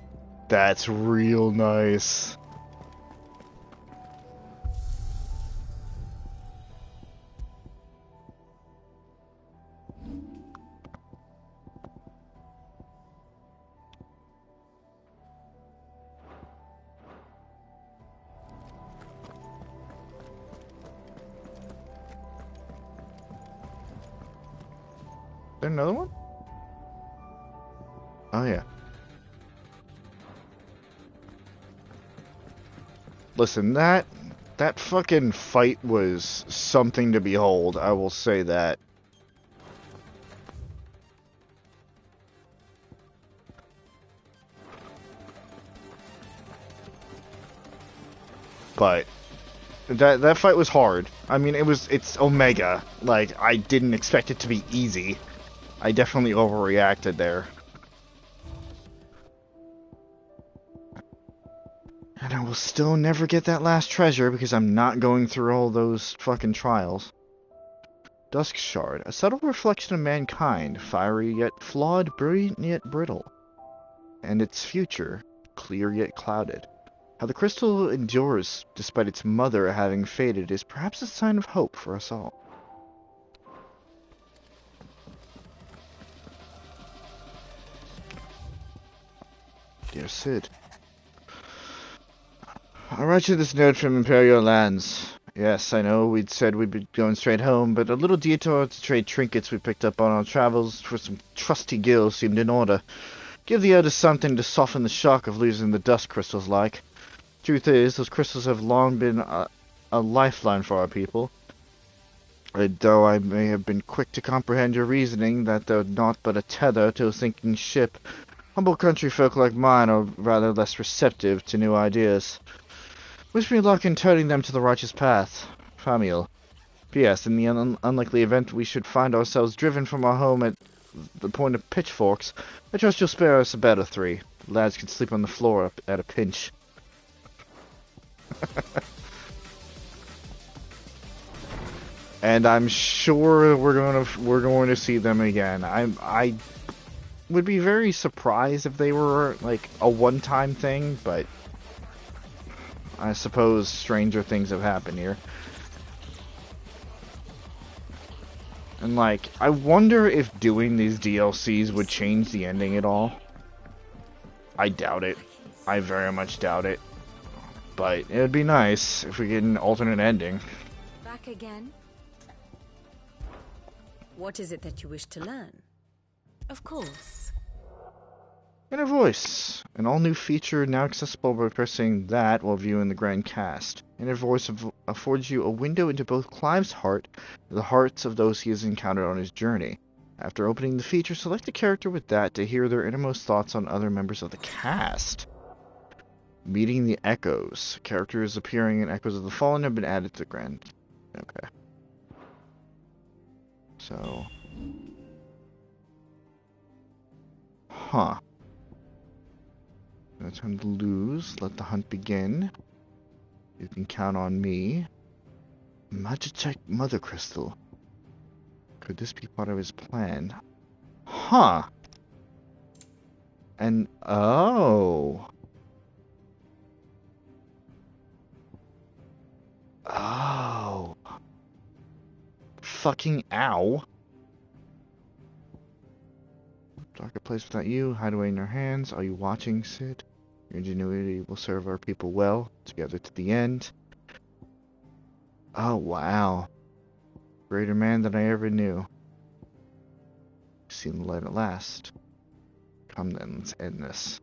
That's real nice. Is there another one? Oh, yeah. Listen, that fucking fight was something to behold, I will say that. But that fight was hard. I mean, it's Omega. Like, I didn't expect it to be easy. I definitely overreacted there. And I will still never get that last treasure because I'm not going through all those fucking trials. Dusk Shard, a subtle reflection of mankind, fiery yet flawed, brilliant yet brittle. And its future, clear yet clouded. How the crystal endures despite its mother having faded is perhaps a sign of hope for us all. Dear Sid, I write you this note from Imperial lands. Yes, I know we'd said we'd be going straight home, but a little detour to trade trinkets we picked up on our travels for some trusty gills seemed in order. Give the others something to soften the shock of losing the dust crystals like. Truth is, those crystals have long been a lifeline for our people. Though I may have been quick to comprehend your reasoning that they're naught but a tether to a sinking ship, humble country folk like mine are rather less receptive to new ideas. Wish me luck in turning them to the righteous path. Famiel. P.S. In the unlikely event we should find ourselves driven from our home at the point of pitchforks, I trust you'll spare us a bed or three. The lads can sleep on the floor at a pinch. And I'm sure we're going to see them again. I would be very surprised if they were like a one-time thing, but I suppose stranger things have happened here. And like, I wonder if doing these DLCs would change the ending at all. I doubt it. I very much doubt it. But it would be nice if we get an alternate ending. Back again? What is it that you wish to learn? Of course. Inner Voice, an all-new feature now accessible by pressing that while viewing the grand cast. Inner Voice affords you a window into both Clive's heart and the hearts of those he has encountered on his journey. After opening the feature, select a character with that to hear their innermost thoughts on other members of the cast. Meeting the Echoes. Characters appearing in Echoes of the Fallen have been added to the grand... Okay. So... Huh. No time to lose. Let the hunt begin. You can count on me. Magitech Mother Crystal. Could this be part of his plan? Huh. And oh. Oh. Fucking ow. Darker place without you. Hide away in your hands. Are you watching, Sid? Your ingenuity will serve our people well. Together to the end. Oh, wow. Greater man than I ever knew. Seen the light at last. Come then, let's end this.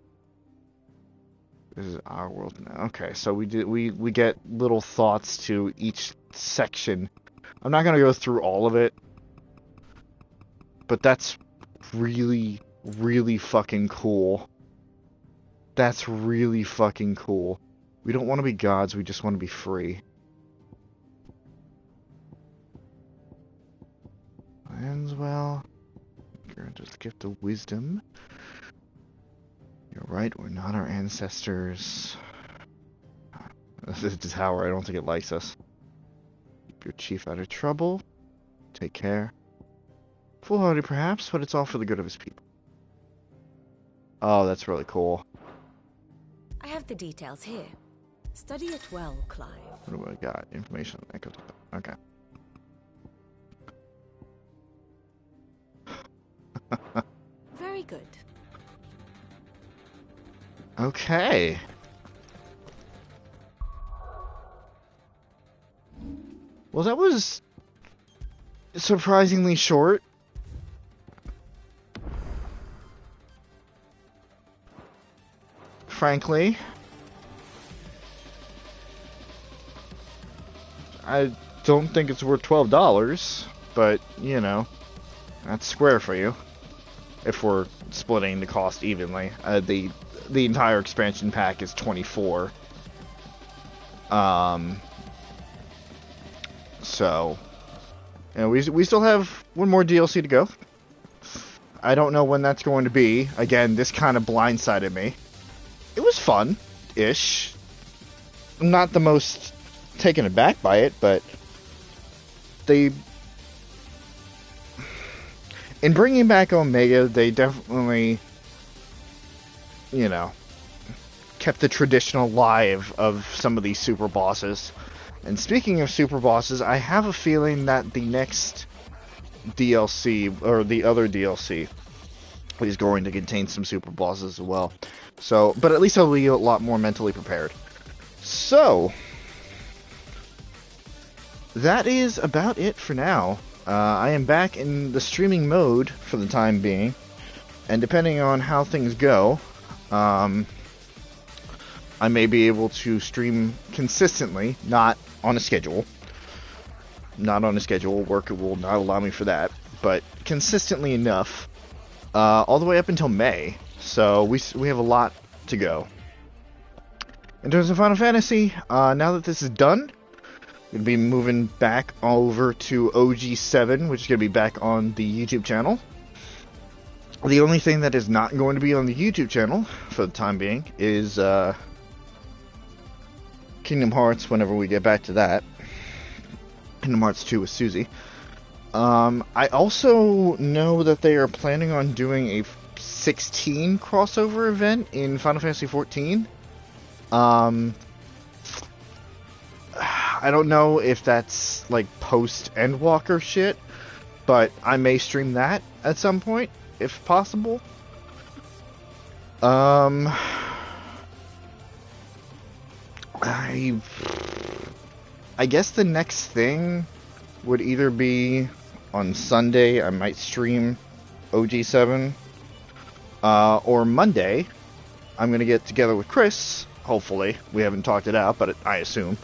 This is our world now. Okay, so we get little thoughts to each section. I'm not gonna go through all of it, but that's really, really fucking cool. That's really fucking cool. We don't want to be gods, we just want to be free. Ends well. Grant us the gift of wisdom. You're right, we're not our ancestors. This is Tower, I don't think it likes us. Keep your chief out of trouble. Take care. Foolhardy perhaps, but it's all for the good of his people. Oh, that's really cool. I have the details here. Study it well, Clive. What do I got? Information. Okay. Very good. Okay. Well, that was surprisingly short. Frankly. I don't think it's worth $12, but, you know, that's square for you. If we're splitting the cost evenly. The entire expansion pack is $24. So, you know, we still have one more DLC to go. I don't know when that's going to be. Again, this kind of blindsided me. It was fun-ish. I'm not the most taken aback by it, but in bringing back Omega, they definitely, you know, kept the tradition alive of some of these super bosses. And speaking of super bosses, I have a feeling that the next DLC, or the other DLC, is going to contain some super bosses as well. So, but at least I'll be a lot more mentally prepared. So, that is about it for now. I am back in the streaming mode for the time being, and depending on how things go, I may be able to stream consistently, not on a schedule. Work will not allow me for that, but consistently enough, all the way up until May. So we have a lot to go. In terms of Final Fantasy, now that this is done, I'm going to be moving back over to OG7, which is going to be back on the YouTube channel. The only thing that is not going to be on the YouTube channel, for the time being, is Kingdom Hearts whenever we get back to that. Kingdom Hearts 2 with Suzie. I also know that they are planning on doing a 16 crossover event in Final Fantasy 14. I don't know if that's like post Endwalker shit, but I may stream that at some point if possible. I guess the next thing would either be on Sunday, I might stream OG7, or Monday, I'm going to get together with Chris, hopefully. We haven't talked it out, but I assume.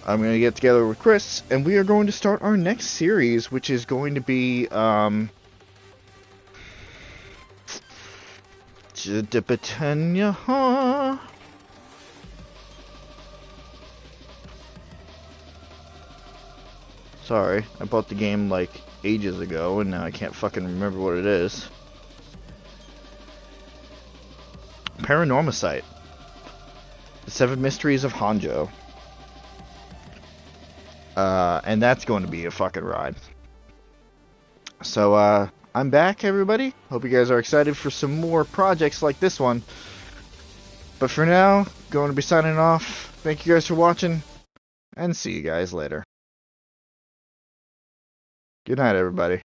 I'm going to get together with Chris, and we are going to start our next series, which is going to be, Sorry, I bought the game like ages ago, and now I can't fucking remember what it is. Paranormicite. The 7 Mysteries of Hanjo. And that's going to be a fucking ride. So, I'm back, everybody. Hope you guys are excited for some more projects like this one. But for now, going to be signing off. Thank you guys for watching, and see you guys later. Good night, everybody.